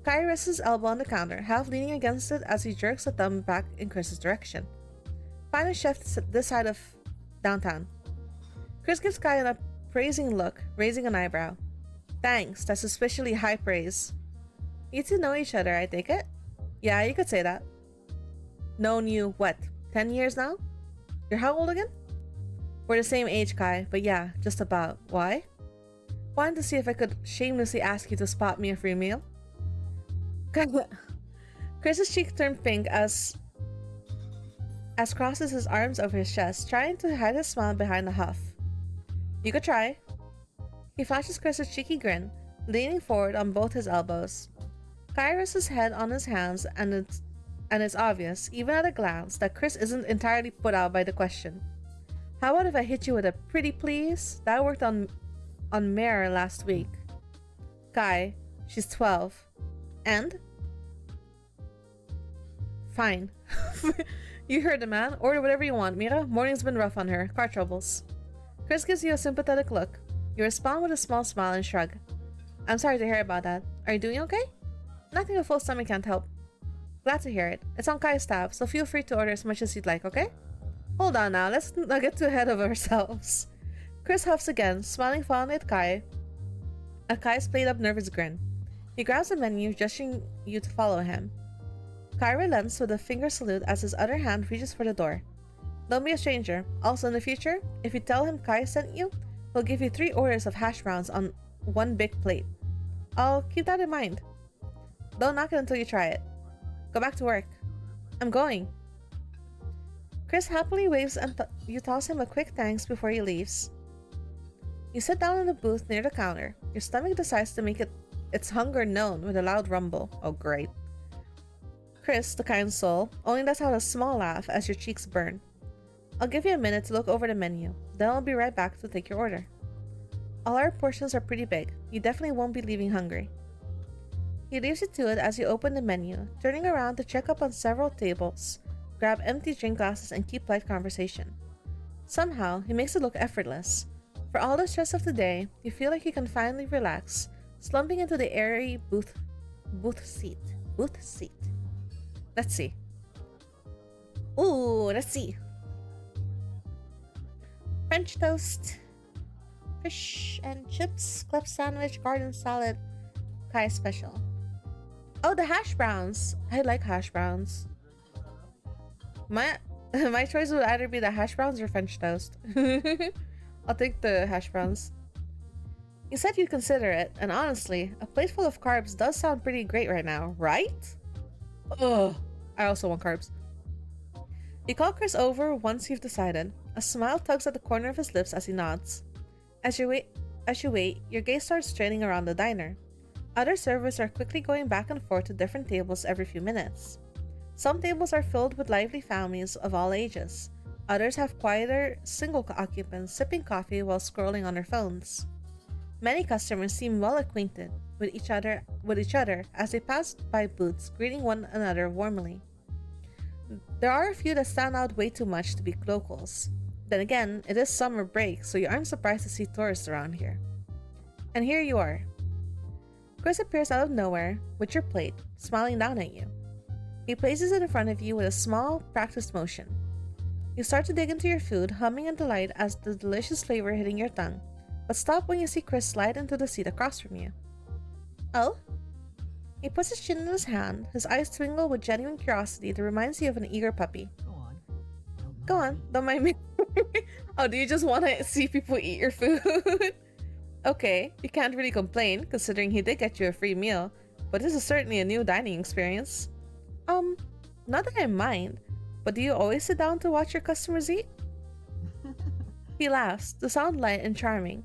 Kai rests his elbow on the counter, half leaning against it as he jerks a thumb back in Chris's direction. Find a chef this side of downtown. Chris gives Kai an appraising look, raising an eyebrow. Thanks, that's suspiciously high praise. You two know each other, I take it? Yeah, you could say that. Known you, what, 10 years now? You're how old again? We're the same age, Kai, but yeah, just about. Why? Wanted to see if I could shamelessly ask you to spot me a free meal. Chris's cheek turned pink as crosses his arms over his chest, trying to hide his smile behind a huff. You could try. He flashes Chris's cheeky grin, leaning forward on both his elbows. Kai rests his head on his hands, and it's obvious, even at a glance, that Chris isn't entirely put out by the question. How about if I hit you with a pretty please? That worked on Mare last week. Kai, she's 12. And? Fine. You heard the man. Order whatever you want, Mira. Morning's been rough on her. Car troubles. Chris gives you a sympathetic look. You respond with a small smile and shrug. I'm sorry to hear about that. Are you doing okay? Nothing a full stomach can't help. Glad to hear it. It's on Kai's tab, so feel free to order as much as you'd like, okay? Hold on now, let's not get too ahead of ourselves. Chris huffs again, smiling fondly at Kai. At Kai's played-up nervous grin. He grabs the menu, gesturing you to follow him. Kai relents with a finger salute as his other hand reaches for the door. Don't be a stranger. Also in the future, if you tell him Kai sent you, he'll give you 3 orders of hash browns on one big plate. I'll keep that in mind. Don't knock it until you try it. Go back to work. I'm going. Chris happily waves and you toss him a quick thanks before he leaves. You sit down in the booth near the counter. Your stomach decides to make its hunger known with a loud rumble. Oh, great. Chris, the kind soul, only lets out a small laugh as your cheeks burn. I'll give you a minute to look over the menu, then I'll be right back to take your order. All our portions are pretty big. You definitely won't be leaving hungry. He leaves you to it as you open the menu, turning around to check up on several tables, grab empty drink glasses, and keep light conversation. Somehow, he makes it look effortless. For all the stress of the day, you feel like you can finally relax, slumping into the airy booth seat. Let's see. Ooh, let's see. French toast, fish and chips, club sandwich, garden salad, Kai special. Oh, the hash browns. I like hash browns. My choice would either be the hash browns or French toast. I'll take the hash browns. You said you'd consider it, and honestly, a plate full of carbs does sound pretty great right now, right? Ugh, I also want carbs. You call Chris over once you've decided. A smile tugs at the corner of his lips as he nods. As you wait, your gaze starts straining around the diner. Other servers are quickly going back and forth to different tables every few minutes. Some tables are filled with lively families of all ages. Others have quieter, single occupants sipping coffee while scrolling on their phones. Many customers seem well acquainted with each other as they pass by booths, greeting one another warmly. There are a few that stand out way too much to be locals. Then again, it is summer break, so you aren't surprised to see tourists around here. And here you are. Chris appears out of nowhere with your plate, smiling down at you. He places it in front of you with a small, practiced motion. You start to dig into your food, humming in delight as the delicious flavor hitting your tongue, but stop when you see Chris slide into the seat across from you. Oh? He puts his chin in his hand, his eyes twinkle with genuine curiosity that reminds you of an eager puppy. Go on, don't mind me. Oh, do you just want to see people eat your food? Okay, you can't really complain, considering he did get you a free meal, but this is certainly a new dining experience. Not that I mind, but do you always sit down to watch your customers eat? He laughs, the sound light and charming.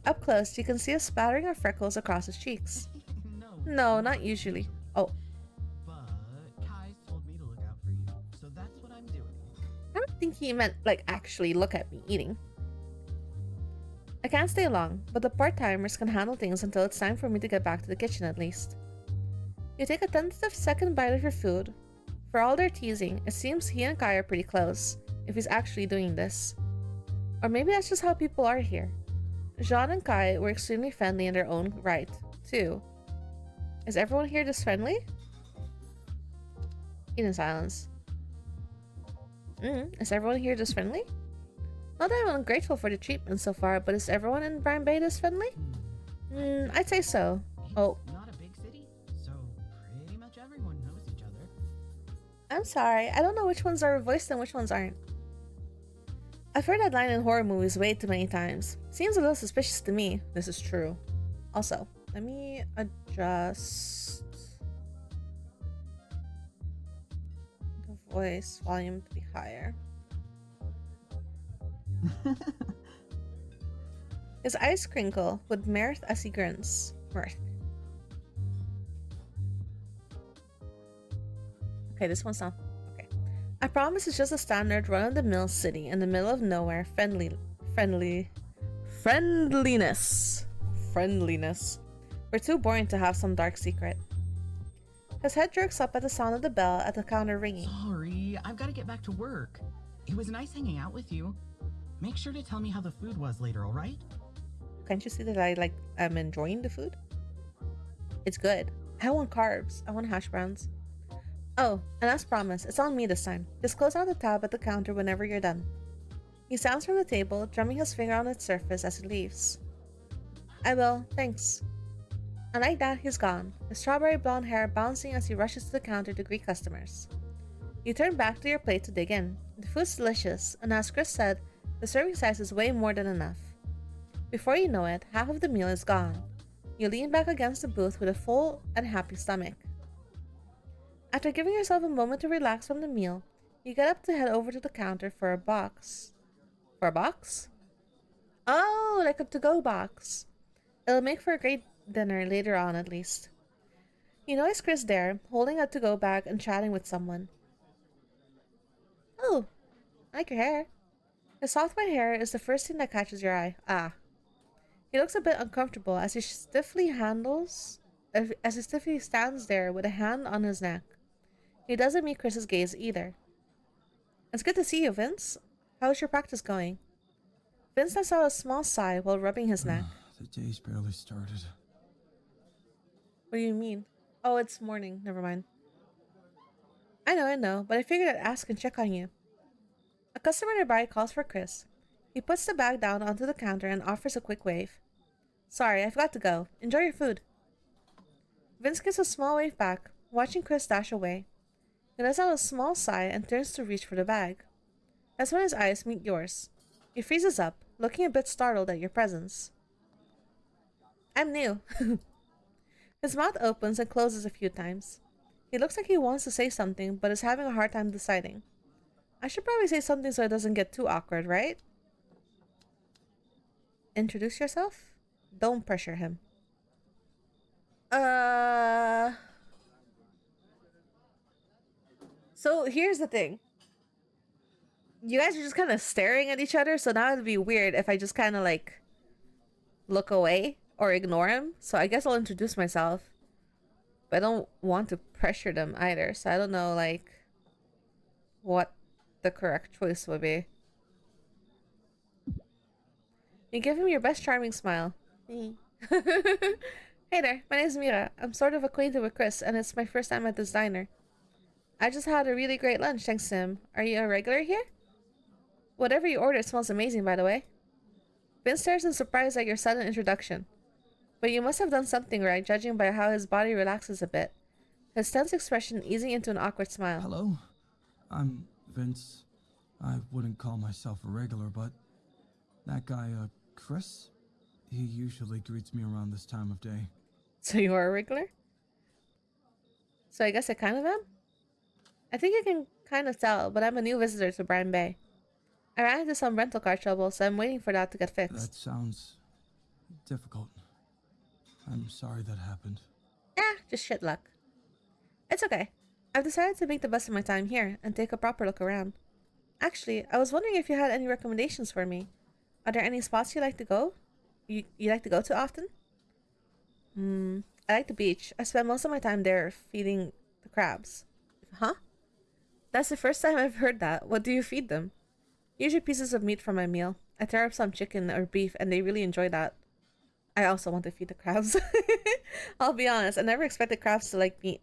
Up close, you can see a spattering of freckles across his cheeks. No, not usually. Oh. But Kai told me to look out for you, so that's what I'm doing. I don't think he meant, like, actually look at me eating. I can't stay long, but the part-timers can handle things until it's time for me to get back to the kitchen at least. You take a tentative second bite of your food, For all their teasing, it seems he and Kai are pretty close, if he's actually doing this. Or maybe that's just how people are here. Jean and Kai were extremely friendly in their own right, too. Is everyone here this friendly? Eat in silence. Is everyone here this friendly? Not that I'm ungrateful for the treatment so far, but is everyone in Brine Bay this friendly? I'd say so. Oh. Not a big city, so pretty much everyone knows each other. I'm sorry, I don't know which ones are voiced and which ones aren't. I've heard that line in horror movies way too many times. Seems a little suspicious to me. This is true. Also, let me adjust the voice volume to be higher. His eyes crinkle with mirth as he grins. Mirth. Okay, this one's not. Okay. I promise it's just a standard run-of-the-mill city in the middle of nowhere. Friendliness. We're too boring to have some dark secret. His head jerks up at the sound of the bell at the counter ringing. Sorry, I've got to get back to work. It was nice hanging out with you. Make sure to tell me how the food was later, alright? Can't you see that I'm enjoying the food? It's good. I want carbs. I want hash browns. Oh, and as promised, it's on me this time. Just close out the tab at the counter whenever you're done. He stands from the table, drumming his finger on its surface as he leaves. I will, thanks. And like that, he's gone, his strawberry blonde hair bouncing as he rushes to the counter to greet customers. You turn back to your plate to dig in. The food's delicious, and as Chris said, the serving size is way more than enough. Before you know it, half of the meal is gone. You lean back against the booth with a full and happy stomach. After giving yourself a moment to relax from the meal, you get up to head over to the counter for a box. For a box? Oh, like a to-go box. It'll make for a great dinner later on, at least. You notice Chris there, holding a to-go bag and chatting with someone. Oh, I like your hair. His soft white hair is the first thing that catches your eye. Ah. He looks a bit uncomfortable as he stiffly stands there with a hand on his neck. He doesn't meet Chris's gaze either. It's good to see you, Vince. How's your practice going? Vince lets out a small sigh while rubbing his neck. The day's barely started. What do you mean? Oh, it's morning. Never mind. I know, but I figured I'd ask and check on you. A customer nearby calls for Chris. He puts the bag down onto the counter and offers a quick wave. Sorry, I've got to go. Enjoy your food. Vince gives a small wave back, watching Chris dash away. He lets out a small sigh and turns to reach for the bag. That's when his eyes meet yours. He freezes up, looking a bit startled at your presence. I'm new. His mouth opens and closes a few times. He looks like he wants to say something, but is having a hard time deciding. I should probably say something so it doesn't get too awkward, right? Introduce yourself? Don't pressure him. So here's the thing. You guys are just kind of staring at each other, so now it'd be weird if I just kind of like look away or ignore him. So I guess I'll introduce myself. But I don't want to pressure them either, so I don't know like what the correct choice would be. You give him your best charming smile. Hey there, my name's Mira. I'm sort of acquainted with Chris, and it's my first time at this diner. I just had a really great lunch thanks to him. Are you a regular here? Whatever you ordered smells amazing, by the way. Vince stares in surprise at your sudden introduction. But you must have done something right, judging by how his body relaxes a bit. His tense expression easing into an awkward smile. Hello, I'm Vince. I wouldn't call myself a regular, but that guy, Chris, he usually greets me around this time of day. So you are a regular? So I guess I kind of am? I think you can kind of tell, but I'm a new visitor to Brine Bay. I ran into some rental car trouble, so I'm waiting for that to get fixed. That sounds difficult. I'm sorry that happened. Just shit luck. It's okay. I've decided to make the best of my time here and take a proper look around. Actually, I was wondering if you had any recommendations for me. Are there any spots you like to go? You like to go to often? I like the beach. I spend most of my time there feeding the crabs. Huh? That's the first time I've heard that. What do you feed them? Usually pieces of meat for my meal. I tear up some chicken or beef and they really enjoy that. I also want to feed the crabs. I'll be honest, I never expected crabs to like meat.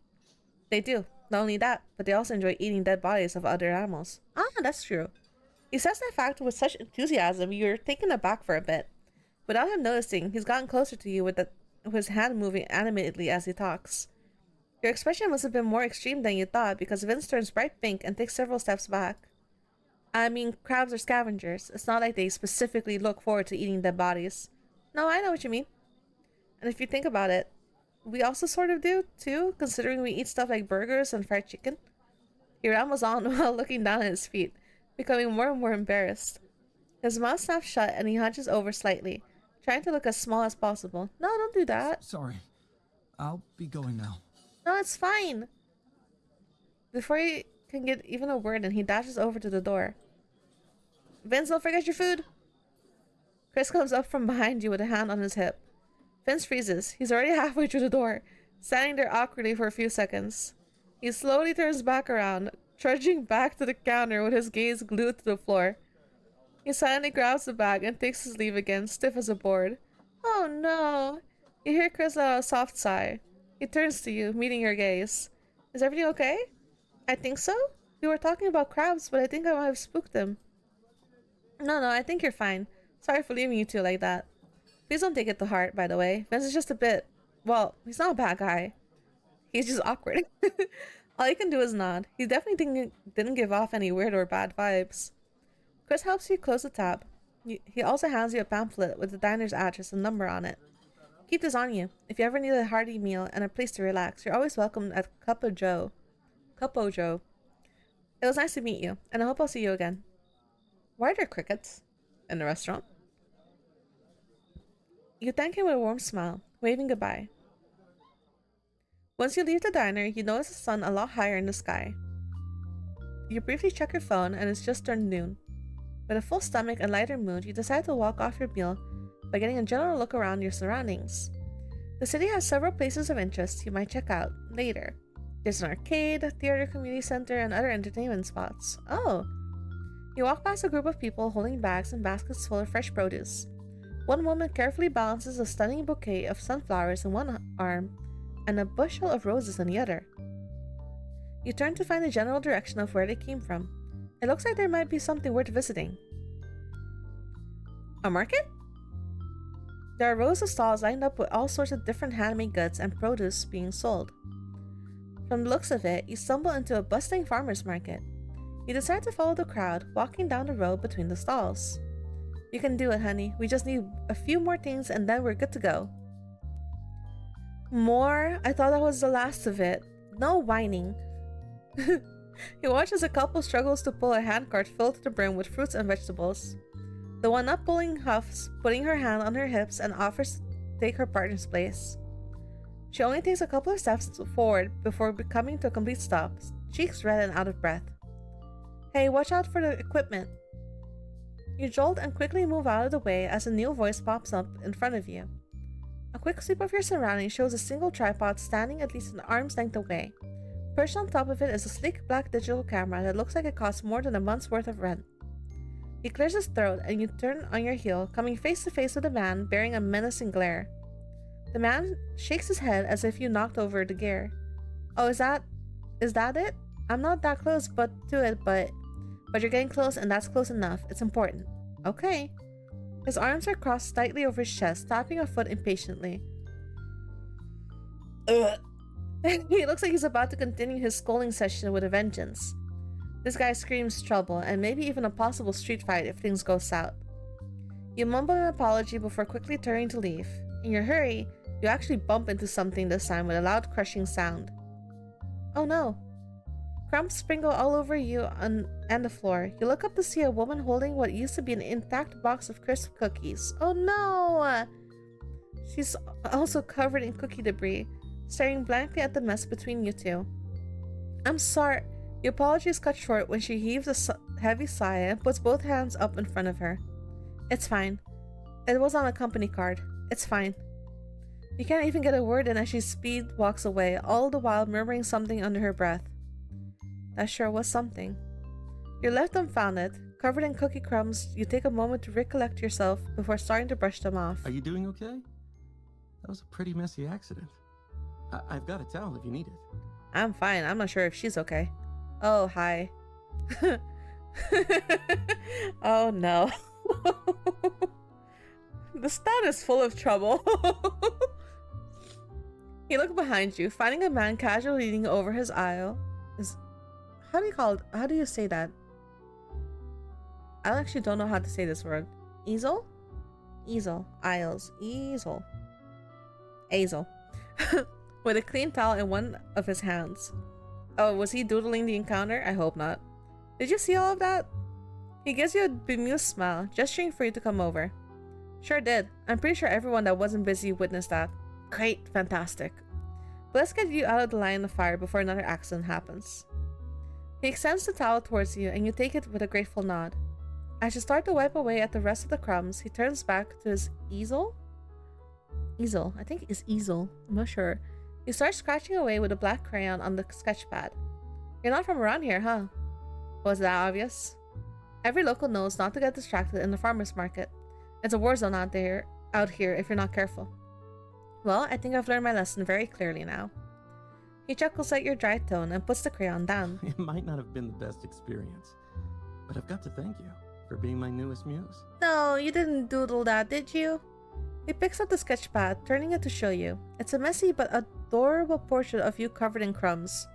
They do. Not only that, but they also enjoy eating dead bodies of other animals. Ah, that's true. He says that fact with such enthusiasm you're taken aback for a bit. Without him noticing, he's gotten closer to you with his hand moving animatedly as he talks. Your expression must have been more extreme than you thought because Vince turns bright pink and takes several steps back. I mean, crabs are scavengers. It's not like they specifically look forward to eating dead bodies. No, I know what you mean. And if you think about it, we also sort of do, too, considering we eat stuff like burgers and fried chicken. He rambles on while looking down at his feet, becoming more and more embarrassed. His mouth snaps shut and he hunches over slightly, trying to look as small as possible. No, don't do that. Sorry. I'll be going now. No, it's fine. Before he can get even a word in, he dashes over to the door. Vince, don't forget your food. Chris comes up from behind you with a hand on his hip. Vince freezes. He's already halfway through the door, standing there awkwardly for a few seconds. He slowly turns back around, trudging back to the counter with his gaze glued to the floor. He silently grabs the bag and takes his leave again, stiff as a board. Oh no. You hear Chris let out a soft sigh. He turns to you, meeting your gaze. Is everything okay? I think so. We were talking about crabs, but I think I might have spooked them. No, I think you're fine. Sorry for leaving you two like that. Please don't take it to heart, by the way. Vince is just a bit... Well, he's not a bad guy. He's just awkward. All you can do is nod. He definitely didn't give off any weird or bad vibes. Chris helps you close the tab. He also hands you a pamphlet with the diner's address and number on it. Keep this on you. If you ever need a hearty meal and a place to relax, you're always welcome at Cup o' Joe. It was nice to meet you, and I hope I'll see you again. Why are there crickets in the restaurant? You thank him with a warm smile, waving goodbye. Once you leave the diner, you notice the sun a lot higher in the sky. You briefly check your phone and it's just turned noon. With a full stomach and lighter mood, you decide to walk off your meal by getting a general look around your surroundings. The city has several places of interest you might check out later. There's an arcade, a theater, community center, and other entertainment spots. Oh! You walk past a group of people holding bags and baskets full of fresh produce. One woman carefully balances a stunning bouquet of sunflowers in one arm and a bushel of roses in the other. You turn to find the general direction of where they came from. It looks like there might be something worth visiting. A market? There are rows of stalls lined up with all sorts of different handmade goods and produce being sold. From the looks of it, you stumble into a bustling farmer's market. You decide to follow the crowd, walking down the road between the stalls. You can do it, honey. We just need a few more things and then we're good to go. More? I thought that was the last of it. No whining. You watch as a couple struggles to pull a handcart filled to the brim with fruits and vegetables. The one up pulling huffs, putting her hand on her hips and offers to take her partner's place. She only takes a couple of steps forward before coming to a complete stop, cheeks red and out of breath. Hey, watch out for the equipment. You jolt and quickly move out of the way as a new voice pops up in front of you. A quick sweep of your surroundings shows a single tripod standing at least an arm's length away. Perched on top of it is a sleek black digital camera that looks like it costs more than a month's worth of rent. He clears his throat and you turn on your heel, coming face to face with a man bearing a menacing glare. The man shakes his head as if you knocked over the gear. Oh, is that it? I'm not that close but you're getting close and that's close enough. It's important. Okay. His arms are crossed slightly over his chest, tapping a foot impatiently. Ugh. He looks like he's about to continue his scolding session with a vengeance. This guy screams trouble and maybe even a possible street fight if things go south. You mumble an apology before quickly turning to leave. In your hurry, you actually bump into something this time with a loud crushing sound. Oh no. Crumbs sprinkle all over you and the floor. You look up to see a woman holding what used to be an intact box of crisp cookies. Oh no! She's also covered in cookie debris, staring blankly at the mess between you two. I'm sorry. Your apology is cut short when she heaves a heavy sigh and puts both hands up in front of her. It's fine. It was on a company card. It's fine. You can't even get a word in as she walks away, all the while murmuring something under her breath. That sure was something. You're left dumbfounded, covered in cookie crumbs. You take a moment to recollect yourself before starting to brush them off. Are you doing okay? That was a pretty messy accident. I've got a towel if you need it. I'm fine. I'm not sure if she's okay. Oh, hi. Oh no. The stand is full of trouble. You look behind you, finding a man casually leaning over his aisle. How do you say that? I actually don't know how to say this word. Easel? Easel. Aisles. Easel. Aisle. With a clean towel in one of his hands. Oh, was he doodling the encounter? I hope not. Did you see all of that? He gives you a bemused smile, gesturing for you to come over. Sure did. I'm pretty sure everyone that wasn't busy witnessed that. Great. Fantastic. But let's get you out of the line of fire before another accident happens. He extends the towel towards you and you take it with a grateful nod. As you start to wipe away at the rest of the crumbs, he turns back to his easel? Easel. I think it's easel. I'm not sure. He starts scratching away with a black crayon on the sketch pad. You're not from around here, huh? Was that obvious? Every local knows not to get distracted in the farmer's market. It's a war zone out here if you're not careful. Well, I think I've learned my lesson very clearly now. He chuckles at your dry tone and puts the crayon down. It might not have been the best experience, but I've got to thank you for being my newest muse. No, you didn't doodle that, did you? He picks up the sketch pad, turning it to show you. It's a messy but adorable portrait of you covered in crumbs.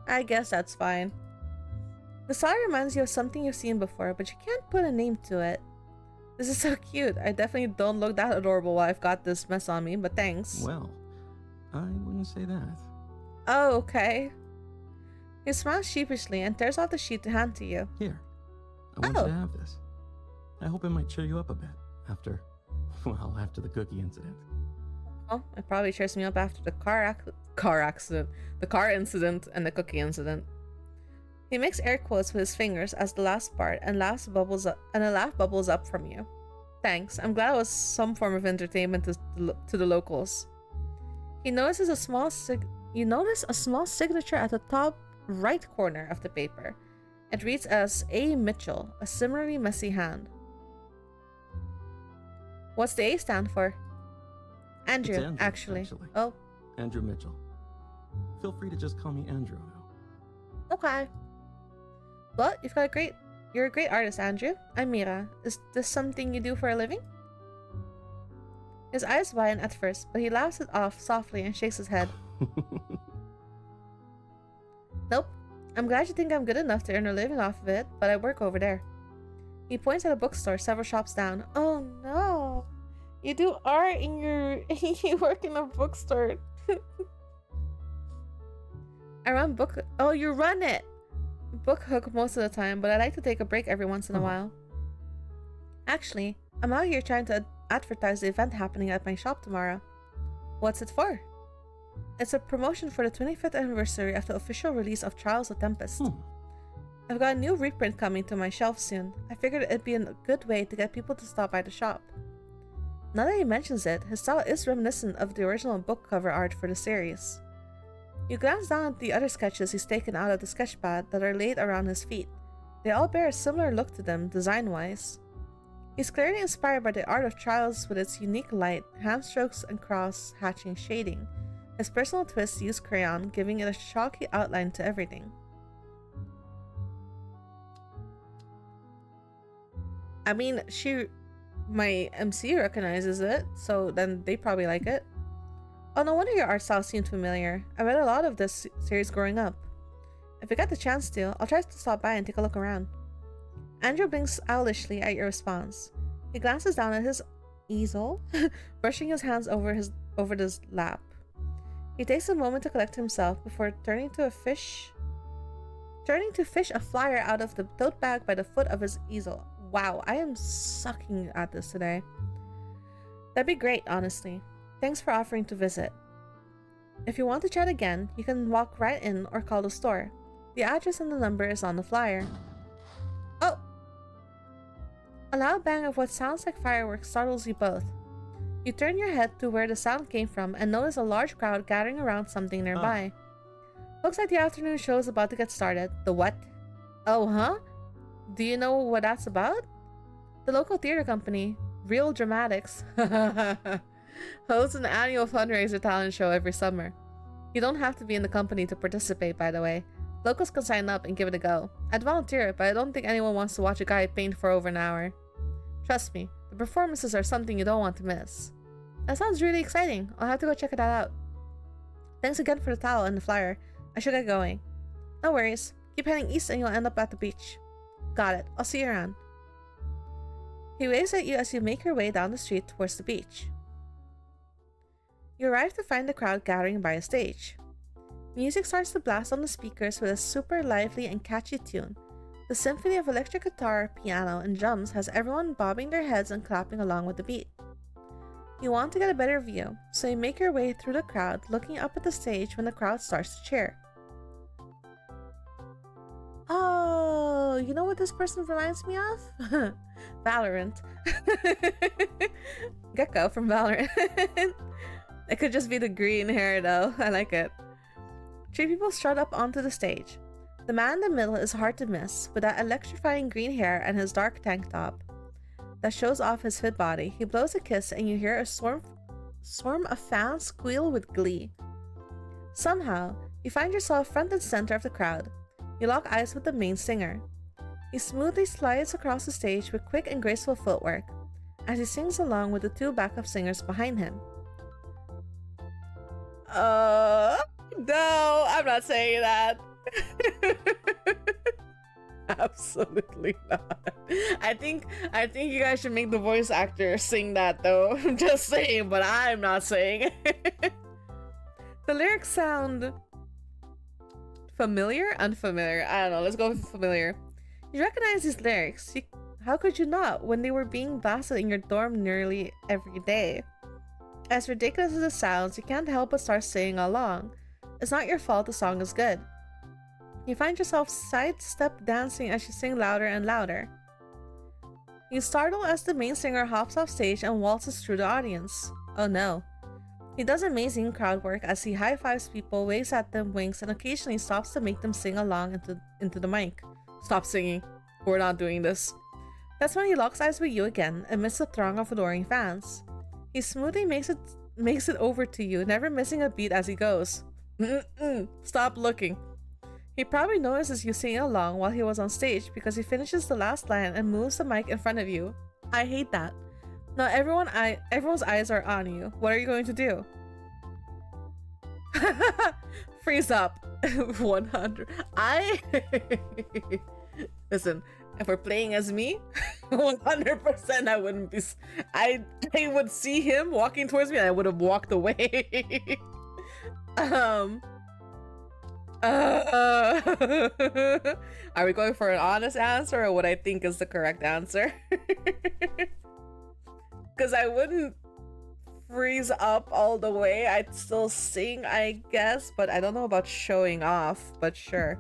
I guess that's fine. The style reminds you of something you've seen before, but you can't put a name to it. This is so cute. I definitely don't look that adorable while I've got this mess on me, but thanks. Well, I wouldn't say that. Oh, okay. He smiles sheepishly and tears off the sheet to hand to you. Here, I want you to have this. I hope it might cheer you up a bit after the cookie incident. Well, it probably cheers me up after the the car incident and the cookie incident. He makes air quotes with his fingers as the last part and a laugh bubbles up from you. Thanks. I'm glad it was some form of entertainment to the locals. You notice a small signature at the top right corner of the paper. It reads as A. Mitchell, a similarly messy hand. What's the A stand for? Andrew, actually. Oh. Andrew Mitchell. Feel free to just call me Andrew now. Okay. Well, you're a great artist, Andrew. I'm Mira. Is this something you do for a living? His eyes widen at first, but he laughs it off softly and shakes his head. Nope. I'm glad you think I'm good enough to earn a living off of it, but I work over there. He points at a bookstore several shops down. Oh no. You do art and you work in a bookstore. You run it. Book hook most of the time, but I like to take a break every once in a while. Actually, I'm out here trying to advertise the event happening at my shop tomorrow. What's it for? It's a promotion for the 25th anniversary of the official release of Trials of Tempest. I've got a new reprint coming to my shelf soon. I figured it'd be a good way to get people to stop by the shop. Now that he mentions it, his style is reminiscent of the original book cover art for the series. You glance down at the other sketches he's taken out of the sketchpad that are laid around his feet. They all bear a similar look to them, design-wise. He's clearly inspired by the art of Trials with its unique light, handstrokes, and cross-hatching shading. His personal twist used crayon, giving it a chalky outline to everything. I mean, my MC recognizes it, so then they probably like it. Oh, no wonder your art style seemed familiar. I read a lot of this series growing up. If I get the chance to, I'll try to stop by and take a look around. Andrew blinks owlishly at your response. He glances down at his easel, brushing his hands over his lap. He takes a moment to collect himself before turning to fish a flyer out of the tote bag by the foot of his easel. Wow, I am sucking at this today. That'd be great, honestly. Thanks for offering to visit. If you want to chat again, you can walk right in or call the store. The address and the number is on the flyer. Oh! A loud bang of what sounds like fireworks startles you both. You turn your head to where the sound came from and notice a large crowd gathering around something nearby. Looks like the afternoon show is about to get started. The what? Oh, huh? Do you know what that's about? The local theater company, Real Dramatics, hosts an annual fundraiser talent show every summer. You don't have to be in the company to participate, by the way. Locals can sign up and give it a go. I'd volunteer, but I don't think anyone wants to watch a guy paint for over an hour. Trust me, the performances are something you don't want to miss. That sounds really exciting. I'll have to go check that out. Thanks again for the towel and the flyer. I should get going. No worries. Keep heading east and you'll end up at the beach. Got it. I'll see you around. He waves at you as you make your way down the street towards the beach. You arrive to find the crowd gathering by a stage. Music starts to blast on the speakers with a super lively and catchy tune. The symphony of electric guitar, piano, and drums has everyone bobbing their heads and clapping along with the beat. You want to get a better view, so you make your way through the crowd, looking up at the stage when the crowd starts to cheer. Oh, you know what this person reminds me of? Valorant. Gecko from Valorant. It could just be the green hair though. I like it. 3 people strut up onto the stage. The man in the middle is hard to miss, with that electrifying green hair and his dark tank top that shows off his fit body. He blows a kiss and you hear a swarm of fans squeal with glee. Somehow, you find yourself front and center of the crowd. You lock eyes with the main singer. He smoothly slides across the stage with quick and graceful footwork as he sings along with the 2 backup singers behind him. No, I'm not saying that. Absolutely not. I think you guys should make the voice actor sing that though. I'm just saying, but I'm not saying it. The lyrics sound familiar? Unfamiliar? I don't know. Let's go with familiar. You recognize these lyrics. How could you not when they were being blasted in your dorm nearly every day? As ridiculous as it sounds, you can't help but start singing along. It's not your fault the song is good. You find yourself sidestep dancing as you sing louder and louder. You startle as the main singer hops off stage and waltzes through the audience. Oh no. He does amazing crowd work as he high-fives people, waves at them, winks, and occasionally stops to make them sing along into the mic. Stop singing. We're not doing this. That's when he locks eyes with you again amidst a throng of adoring fans. He smoothly makes it over to you, never missing a beat as he goes. Stop looking. He probably notices you singing along while he was on stage because he finishes the last line and moves the mic in front of you. I hate that. Now everyone's eyes are on you. What are you going to do? Freeze up. 100. Listen, if we're playing as me, 100% I wouldn't be. I would see him walking towards me and I would have walked away. Are we going for an honest answer or what I think is the correct answer? Because I wouldn't freeze up all the way. I'd still sing, I guess, but I don't know about showing off, but sure.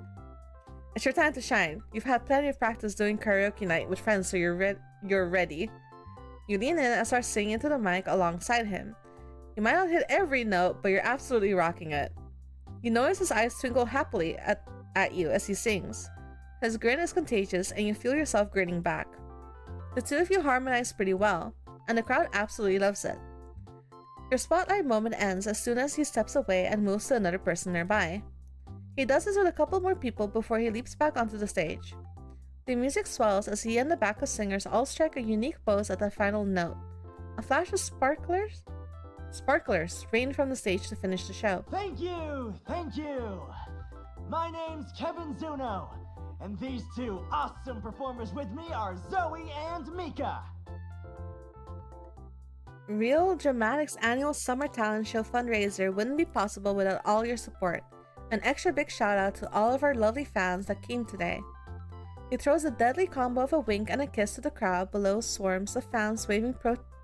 It's your time to shine. You've had plenty of practice doing karaoke night with friends, so you're ready. You lean in and start singing into the mic alongside him. You might not hit every note, but you're absolutely rocking it. You notice his eyes twinkle happily at you as he sings. His grin is contagious, and you feel yourself grinning back. The 2 of you harmonize pretty well, and the crowd absolutely loves it. Your spotlight moment ends as soon as he steps away and moves to another person nearby. He does this with a couple more people before he leaps back onto the stage. The music swells as he and the backup singers all strike a unique pose at the final note. A flash of sparklers rain from the stage to finish the show. Thank you! Thank you! My name's Kevin Zuno, and these 2 awesome performers with me are Zoe and Mika. Real Dramatics annual summer talent show fundraiser wouldn't be possible without all your support. An extra big shout out to all of our lovely fans that came today. He throws a deadly combo of a wink and a kiss to the crowd below. Swarms of fans waving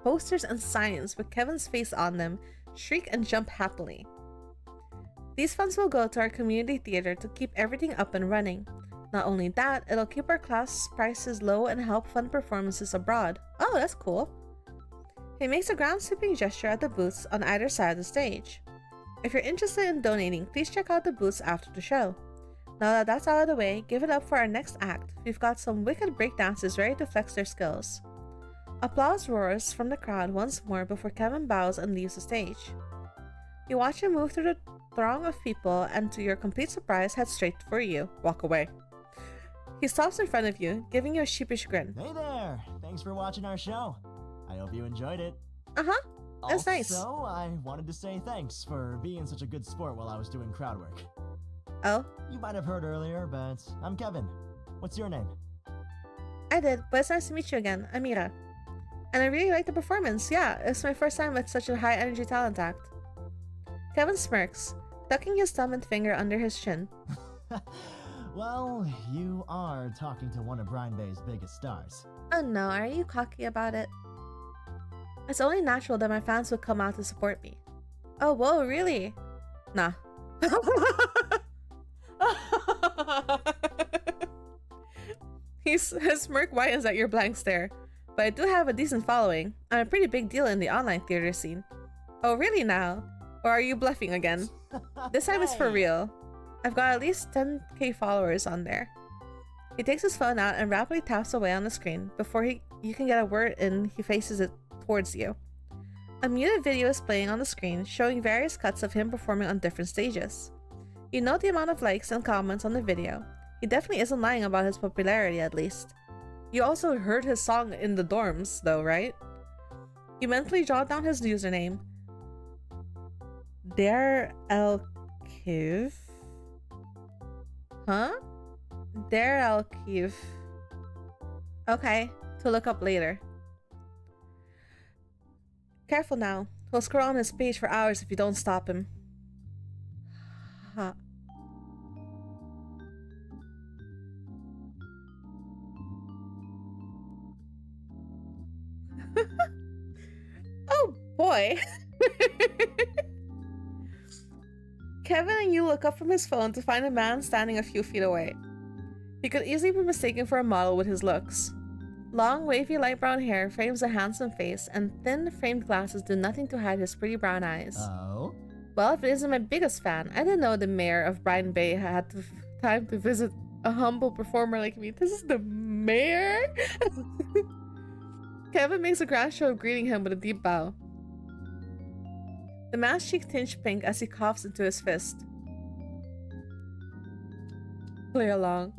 posters and signs with Kevin's face on them shriek and jump happily. These funds will go to our community theater to keep everything up and running. Not only that, it'll keep our class prices low and help fund performances abroad. Oh, that's cool. He makes a ground sweeping gesture at the booths on either side of the stage. If you're interested in donating, please check out the booths after the show. Now that that's out of the way, give it up for our next act. We've got some wicked breakdancers ready to flex their skills. Applause roars from the crowd once more before Kevin bows and leaves the stage. You watch him move through the throng of people and, to your complete surprise, head straight for you. Walk away. He stops in front of you, giving you a sheepish grin. Hey there! Thanks for watching our show. I hope you enjoyed it. Uh-huh. That's nice. Also, I wanted to say thanks for being such a good sport while I was doing crowd work. Oh? You might have heard earlier, but I'm Kevin. What's your name? I did, but it's nice to meet you again. I'm Mira. And I really liked the performance. Yeah, it's my first time with such a high-energy talent act. Kevin smirks, tucking his thumb and finger under his chin. Well, you are talking to one of Brine Bay's biggest stars. Oh no, are you cocky about it? It's only natural that my fans would come out to support me. Oh, whoa, really? Nah. His smirk widens at your blank stare. But I do have a decent following. I'm a pretty big deal in the online theater scene. Oh, really now? Or are you bluffing again? This time it's for real. I've got at least 10k followers on there. He takes his phone out and rapidly taps away on the screen. Before you can get a word in, he faces it towards you. A muted video is playing on the screen, showing various cuts of him performing on different stages. You note the amount of likes and comments on the video. He definitely isn't lying about his popularity, at least. You also heard his song in the dorms, though, right? You mentally jot down his username. Dare El Kiv? Huh? Dare El Kiv. Okay, to look up later. Careful now. He'll scroll on his page for hours if you don't stop him. Huh. Oh boy. Kevin and you look up from his phone to find a man standing a few feet away. He could easily be mistaken for a model with his looks. Long, wavy light brown hair frames a handsome face, and thin, framed glasses do nothing to hide his pretty brown eyes. Oh? Well, if it isn't my biggest fan, I didn't know the mayor of Brine Bay had time to visit a humble performer like me. This is the mayor? Kevin makes a grand show of greeting him with a deep bow. The man's cheek tinged pink as he coughs into his fist. Play along.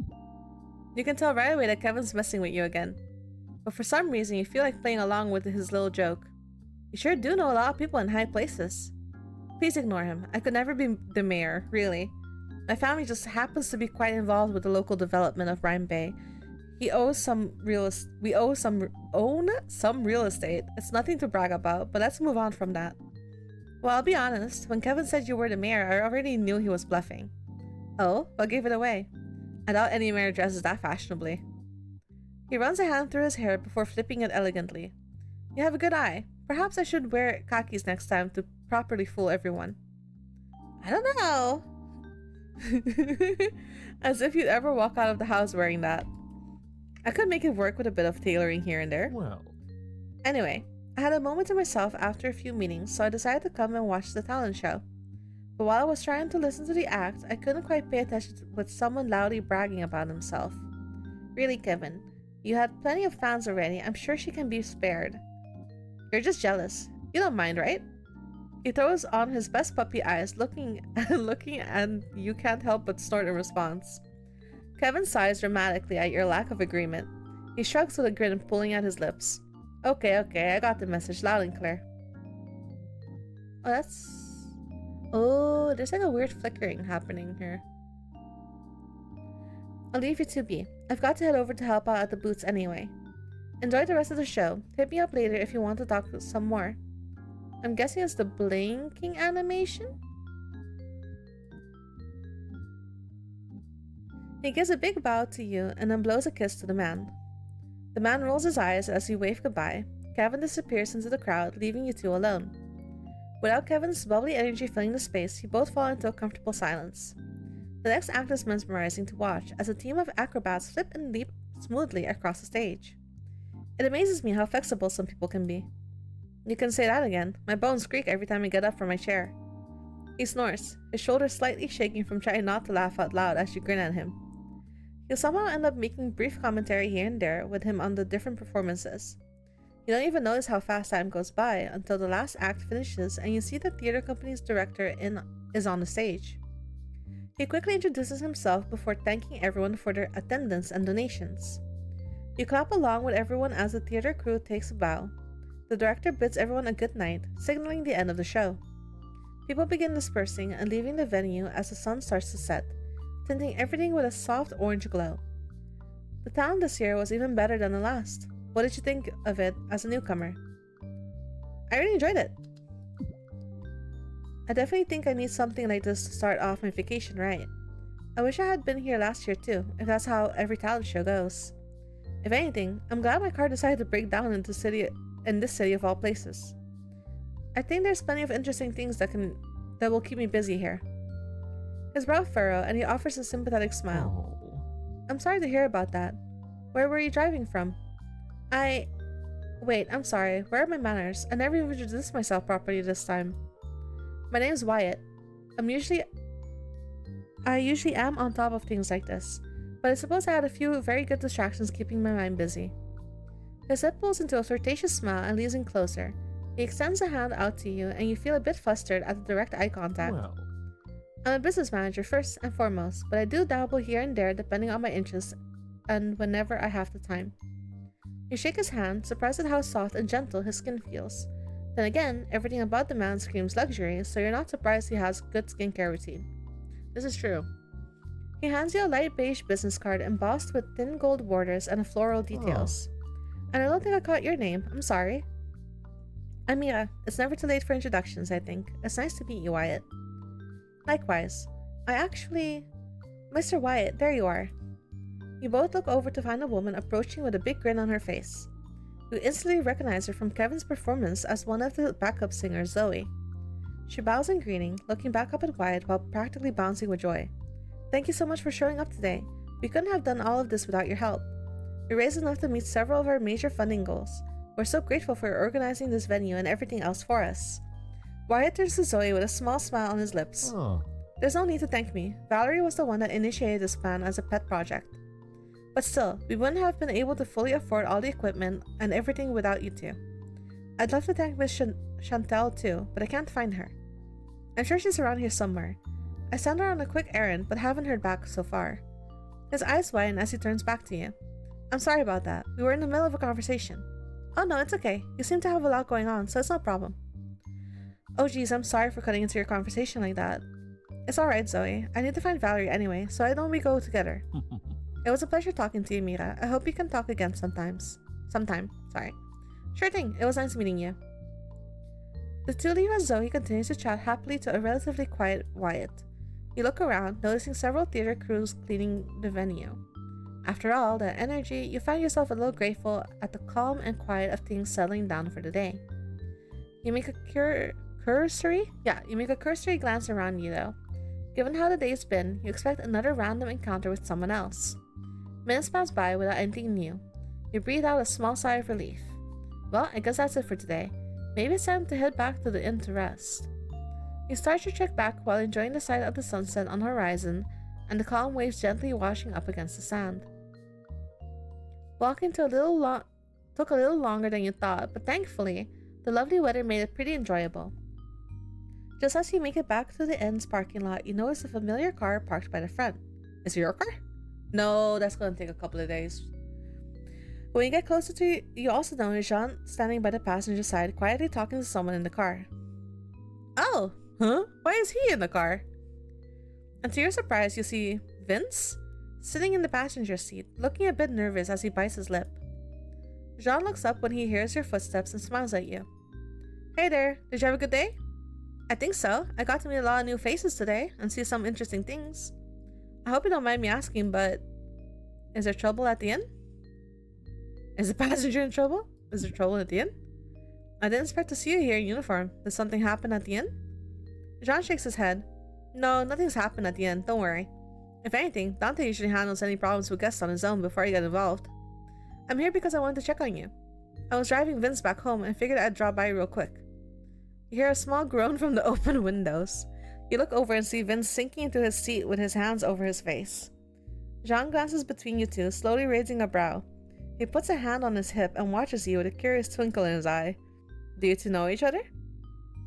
You can tell right away that Kevin's messing with you again. But for some reason, you feel like playing along with his little joke. You sure do know a lot of people in high places. Please ignore him. I could never be the mayor, really. My family just happens to be quite involved with the local development of Brine Bay. We own some real estate. It's nothing to brag about, but let's move on from that. Well, I'll be honest. When Kevin said you were the mayor, I already knew he was bluffing. Oh? What gave it away? I doubt any mayor dresses that fashionably. He runs a hand through his hair before flipping it elegantly. You have a good eye. Perhaps I should wear khakis next time to properly fool everyone. I don't know. As if you'd ever walk out of the house wearing that. I could make it work with a bit of tailoring here and there. Well. Anyway, I had a moment to myself after a few meetings, so I decided to come and watch the talent show. But while I was trying to listen to the act, I couldn't quite pay attention with someone loudly bragging about himself. Really, Kevin, you had plenty of fans already. I'm sure she can be spared. You're just jealous. You don't mind, right? He throws on his best puppy eyes, looking, and you can't help but snort in response. Kevin sighs dramatically at your lack of agreement. He shrugs with a grin, pulling at his lips. Okay, I got the message loud and clear. Oh, there's like a weird flickering happening here. I'll leave you to be. I've got to head over to help out at the booths anyway. Enjoy the rest of the show. Hit me up later if you want to talk some more. I'm guessing it's the blinking animation? He gives a big bow to you and then blows a kiss to the man. The man rolls his eyes as you wave goodbye. Kevin disappears into the crowd, leaving you two alone. Without Kevin's bubbly energy filling the space, you both fall into a comfortable silence. The next act is mesmerizing to watch as a team of acrobats flip and leap smoothly across the stage. It amazes me how flexible some people can be. You can say that again. My bones creak every time I get up from my chair. He snores, his shoulders slightly shaking from trying not to laugh out loud as you grin at him. You'll somehow end up making brief commentary here and there with him on the different performances. You don't even notice how fast time goes by until the last act finishes and you see the theater company's director is on the stage. He quickly introduces himself before thanking everyone for their attendance and donations. You clap along with everyone as the theater crew takes a bow. The director bids everyone a good night, signaling the end of the show. People begin dispersing and leaving the venue as the sun starts to set, tinting everything with a soft orange glow. The town this year was even better than the last. What did you think of it as a newcomer? I really enjoyed it. I definitely think I need something like this to start off my vacation right. I wish I had been here last year too, if that's how every talent show goes. If anything, I'm glad my car decided to break down in this city of all places. I think there's plenty of interesting things that will keep me busy here. His brow furrow and he offers a sympathetic smile. Oh. I'm sorry to hear about that. Where were you driving from? Wait, I'm sorry. Where are my manners? I never even introduced myself properly this time. My name's Wyatt. I usually am on top of things like this, but I suppose I had a few very good distractions keeping my mind busy. His lip pulls into a flirtatious smile and leans in closer. He extends a hand out to you and you feel a bit flustered at the direct eye contact. Well. I'm a business manager first and foremost, but I do dabble here and there depending on my interests and whenever I have the time. You shake his hand, surprised at how soft and gentle his skin feels. Then again, everything about the man screams luxury, so you're not surprised he has good skincare routine. This is true. He hands you a light beige business card embossed with thin gold borders and floral details. And I don't think I caught your name. I'm sorry. I'm Mira. It's never too late for introductions, I think. It's nice to meet you, Wyatt. Likewise. Mr. Wyatt, there you are. You both look over to find a woman approaching with a big grin on her face. You instantly recognize her from Kevin's performance as one of the backup singers, Zoe. She bows in greeting, looking back up at Wyatt while practically bouncing with joy. Thank you so much for showing up today. We couldn't have done all of this without your help. We raised enough to meet several of our major funding goals. We're so grateful for organizing this venue and everything else for us. Wyatt turns to Zoe with a small smile on his lips. Oh. There's no need to thank me. Valerie was the one that initiated this plan as a pet project. But still, we wouldn't have been able to fully afford all the equipment and everything without you two. I'd love to thank Miss Chantel too, but I can't find her. I'm sure she's around here somewhere. I sent her on a quick errand, but haven't heard back so far. His eyes widen as he turns back to you. I'm sorry about that. We were in the middle of a conversation. Oh no, it's okay. You seem to have a lot going on, so it's no problem. Oh geez, I'm sorry for cutting into your conversation like that. It's alright, Zoe. I need to find Valerie anyway, so I know we go together. It was a pleasure talking to you, Mira. I hope we can talk again sometime. Sorry. Sure thing. It was nice meeting you. The two leave as Zoe continues to chat happily to a relatively quiet Wyatt. You look around, noticing several theater crews cleaning the venue. After all that energy, you find yourself a little grateful at the calm and quiet of things settling down for the day. You make a cursory glance around you though. Given how the day's been, you expect another random encounter with someone else. Minutes pass by without anything new. You breathe out a small sigh of relief. Well, I guess that's it for today. Maybe it's time to head back to the inn to rest. You start your trek back while enjoying the sight of the sunset on the horizon and the calm waves gently washing up against the sand. Walking took a little longer than you thought, but thankfully, the lovely weather made it pretty enjoyable. Just as you make it back to the inn's parking lot, you notice a familiar car parked by the front. Is it your car? No, that's gonna take a couple of days. When you get closer to you, you also notice Jean standing by the passenger side, quietly talking to someone in the car. Oh, huh? Why is he in the car? And to your surprise, you see Vince sitting in the passenger seat, looking a bit nervous as he bites his lip. Jean looks up when he hears your footsteps and smiles at you. Hey there, did you have a good day? I think so. I got to meet a lot of new faces today and see some interesting things. I hope you don't mind me asking, but is there trouble at the inn? Is the passenger in trouble? Is there trouble at the inn? I didn't expect to see you here in uniform. Did something happen at the inn? Jean shakes his head. No, nothing's happened at the inn, don't worry. If anything, Dante usually handles any problems with guests on his own before I get involved. I'm here because I wanted to check on you. I was driving Vince back home and figured I'd drop by real quick. You hear a small groan from the open windows. You look over and see Vince sinking into his seat with his hands over his face. Jean glances between you two, slowly raising a brow. He puts a hand on his hip and watches you with a curious twinkle in his eye. Do you two know each other?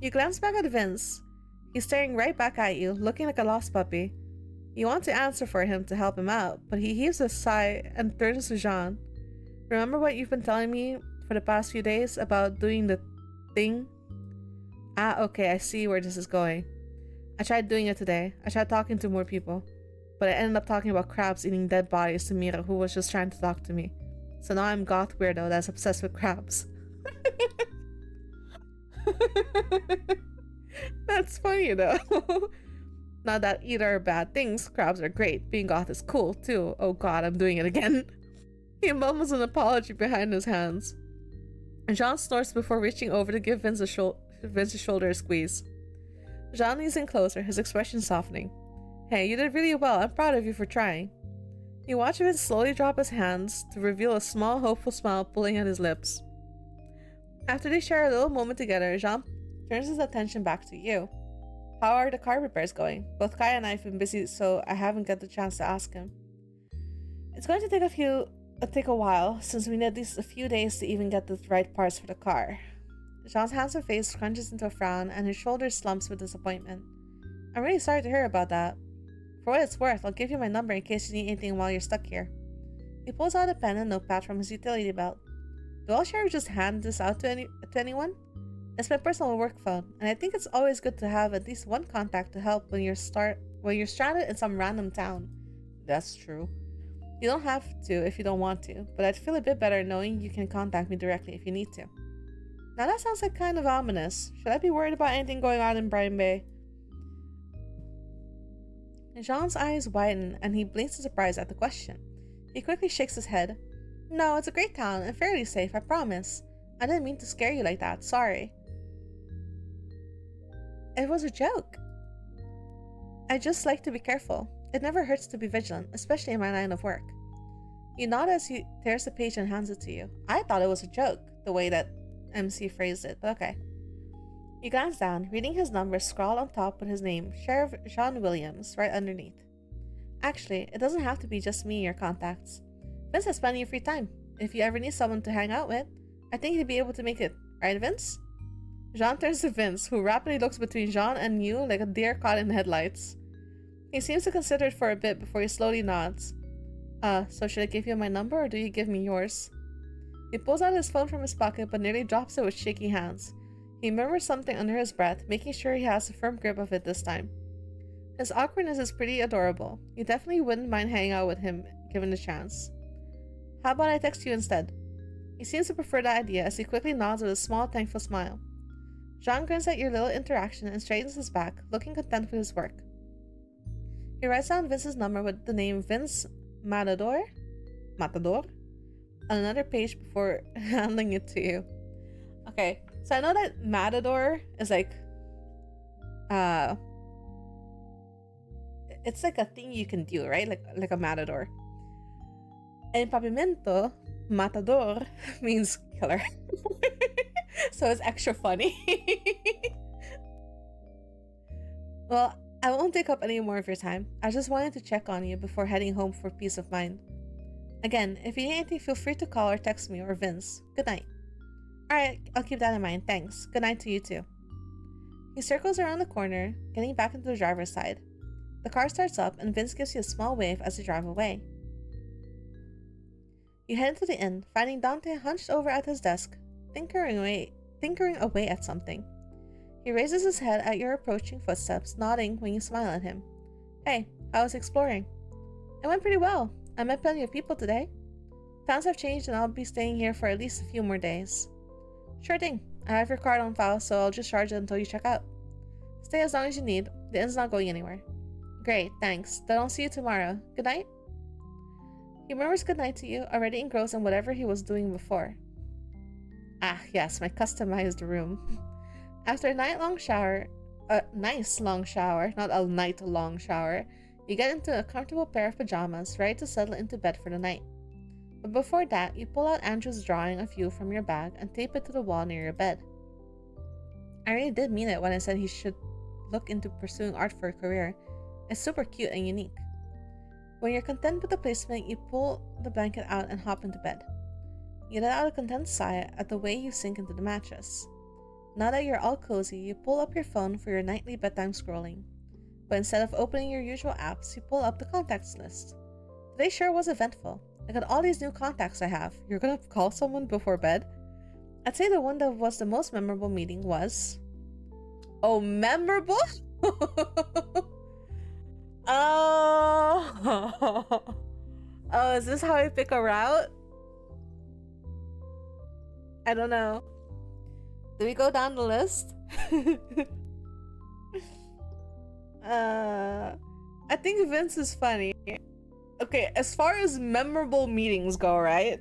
You glance back at Vince. He's staring right back at you, looking like a lost puppy. You want to answer for him to help him out, but he heaves a sigh and turns to Jean. Remember what you've been telling me for the past few days about doing the thing? Ah, okay, I see where this is going. I tried doing it today. I tried talking to more people. But I ended up talking about crabs eating dead bodies to Mira, who was just trying to talk to me. So now I'm goth weirdo that's obsessed with crabs. That's funny though. Not that either are bad things. Crabs are great. Being goth is cool too. Oh god, I'm doing it again. He mumbles an apology behind his hands. And Jean snorts before reaching over to give Vince's shoulder a squeeze. Jean leans in closer, his expression softening. Hey, you did really well. I'm proud of you for trying. You watch Vince slowly drop his hands to reveal a small, hopeful smile pulling at his lips. After they share a little moment together, Jean turns his attention back to you. How are the car repairs going? Both Kai and I have been busy, so I haven't got the chance to ask him. It's going to take a while, since we need at least a few days to even get the right parts for the car. Jean's handsome face crunches into a frown, and his shoulders slumps with disappointment. I'm really sorry to hear about that. For what it's worth, I'll give you my number in case you need anything while you're stuck here. He pulls out a pen and notepad from his utility belt. Do all sharers just hand this out to anyone? It's my personal work phone, and I think it's always good to have at least one contact to help when you're stranded in some random town. That's true. You don't have to if you don't want to, but I'd feel a bit better knowing you can contact me directly if you need to. Now that sounds like kind of ominous. Should I be worried about anything going on in Brine Bay? Jean's eyes widen and he blinks in surprise at the question. He quickly shakes his head. No, it's a great town and fairly safe, I promise. I didn't mean to scare you like that, sorry. It was a joke. I just like to be careful. It never hurts to be vigilant, especially in my line of work. You nod as he tears the page and hands it to you. I thought it was a joke, the way that MC phrased it, but okay. You glance down, reading his number scrawled on top with his name, Sheriff Sean Williams, right underneath. Actually, it doesn't have to be just me in your contacts. Vince has plenty of free time. If you ever need someone to hang out with, I think he'd be able to make it. Right, Vince? Jean turns to Vince, who rapidly looks between Jean and you like a deer caught in the headlights. He seems to consider it for a bit before he slowly nods. So should I give you my number or do you give me yours? He pulls out his phone from his pocket but nearly drops it with shaky hands. He murmurs something under his breath, making sure he has a firm grip of it this time. His awkwardness is pretty adorable. You definitely wouldn't mind hanging out with him given the chance. How about I text you instead? He seems to prefer that idea as he quickly nods with a small, thankful smile. Jean grins at your little interaction and straightens his back, looking content with his work. He writes down Vince's number with the name Vince Matador on another page before handing it to you. Okay, so I know that Matador is like, it's like a thing you can do, right? Like a matador. En Pavimento, matador means killer. So it's extra funny. Well, I won't take up any more of your time. I just wanted to check on you before heading home for peace of mind. Again, if you need anything, feel free to call or text me or Vince. Good night. Alright, I'll keep that in mind. Thanks. Good night to you too. He circles around the corner, getting back into the driver's side. The car starts up and Vince gives you a small wave as you drive away. You head into the inn, finding Dante hunched over at his desk, tinkering away at something. He raises his head at your approaching footsteps, nodding when you smile at him. Hey, how was exploring? It went pretty well. I met plenty of people today. Plans have changed and I'll be staying here for at least a few more days. Sure thing. I have your card on file, so I'll just charge it until you check out. Stay as long as you need. The inn's not going anywhere. Great, thanks. Then I'll see you tomorrow. Good night. He murmurs good night to you, already engrossed in whatever he was doing before. Ah, yes, my customized room. After a nice long shower, not a night-long shower, you get into a comfortable pair of pajamas, ready to settle into bed for the night. But before that, you pull out Andrew's drawing of you from your bag and tape it to the wall near your bed. I really did mean it when I said he should look into pursuing art for a career is super cute and unique. When you're content with the placement, you pull the blanket out and hop into bed. You let out a content sigh at the way you sink into the mattress. Now that you're all cozy, you pull up your phone for your nightly bedtime scrolling. But instead of opening your usual apps, you pull up the contacts list. Today sure was eventful. Look at all these new contacts I have. You're gonna call someone before bed? I'd say the one that was the most memorable meeting was... Oh, memorable? Oh. Oh, is this how I pick a route? I don't know. Do we go down the list? I think Vince is funny. Okay, as far as memorable meetings go, right?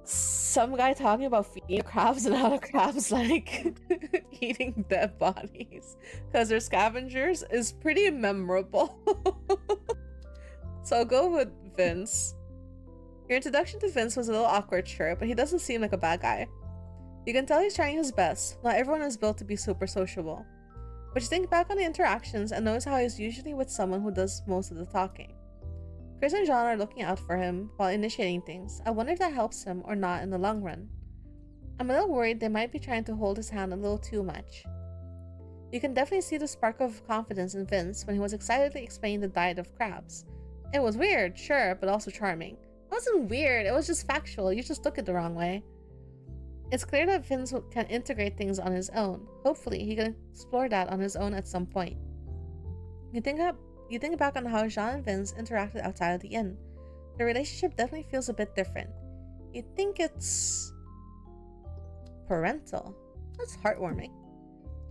Some guy talking about feeding crabs and how the crabs like eating dead bodies because they're scavengers is pretty memorable. So I'll go with Vince. Your introduction to Vince was a little awkward, sure, but he doesn't seem like a bad guy. You can tell he's trying his best. Not everyone is built to be super sociable. But you think back on the interactions and notice how he's usually with someone who does most of the talking. Chris and John are looking out for him while initiating things. I wonder if that helps him or not in the long run. I'm a little worried they might be trying to hold his hand a little too much. You can definitely see the spark of confidence in Vince when he was excitedly explaining the diet of crabs. It was weird, sure, but also charming. It wasn't weird, it was just factual. You just took it the wrong way. It's clear that Vince can integrate things on his own. Hopefully, he can explore that on his own at some point. You think back on how Jean and Vince interacted outside of the inn. Their relationship definitely feels a bit different. You think it's... parental. That's heartwarming.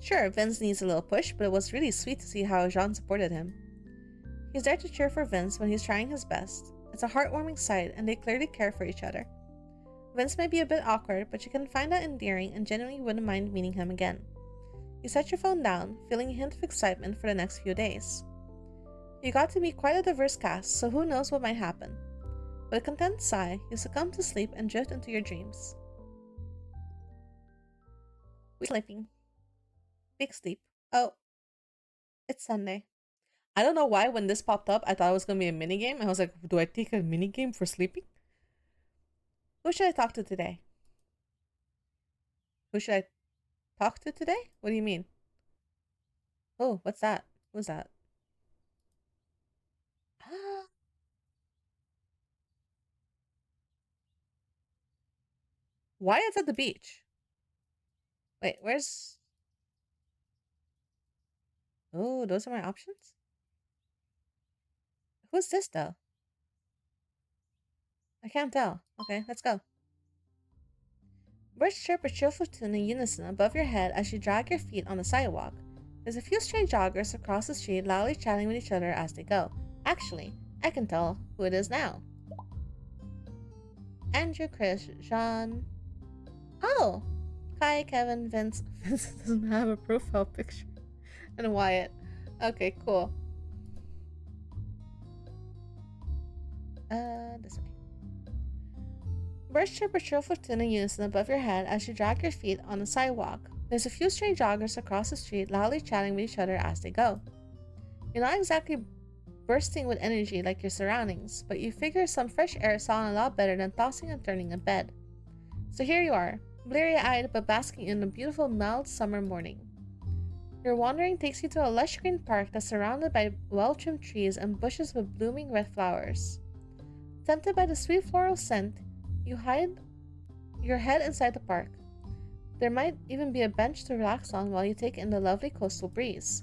Sure, Vince needs a little push, but it was really sweet to see how Jean supported him. He's there to cheer for Vince when he's trying his best. It's a heartwarming sight, and they clearly care for each other. Vince may be a bit awkward, but you can find that endearing and genuinely wouldn't mind meeting him again. You set your phone down, feeling a hint of excitement for the next few days. You got to meet quite a diverse cast, so who knows what might happen. With a content sigh, you succumb to sleep and drift into your dreams. Sleeping. Big sleep. Oh, it's Sunday. I don't know why when this popped up, I thought it was going to be a minigame. I was like, do I take a minigame for sleeping? Who should I talk to today? Who should I talk to today? What do you mean? Oh, what's that? Who's that? Wyatt's at the beach. Wait, where's... Oh, those are my options? Who's this, though? I can't tell. Okay, let's go. Birds chirp a cheerful tune in unison above your head as you drag your feet on the sidewalk. There's a few stray joggers across the street loudly chatting with each other as they go. Actually, I can tell who it is now. Andrew, Chris, Jean... Oh! Kai, Kevin, Vince... Vince doesn't have a profile picture. And Wyatt. Okay, cool. This way. Birds chirp a cheerful tune in unison above your head as you drag your feet on the sidewalk. There's a few stray joggers across the street loudly chatting with each other as they go. You're not exactly bursting with energy like your surroundings, but you figure some fresh air sound a lot better than tossing and turning in bed. So here you are, bleary-eyed but basking in a beautiful mild summer morning. Your wandering takes you to a lush green park that's surrounded by well-trimmed trees and bushes with blooming red flowers. Tempted by the sweet floral scent, you hide your head inside the park. There might even be a bench to relax on while you take in the lovely coastal breeze.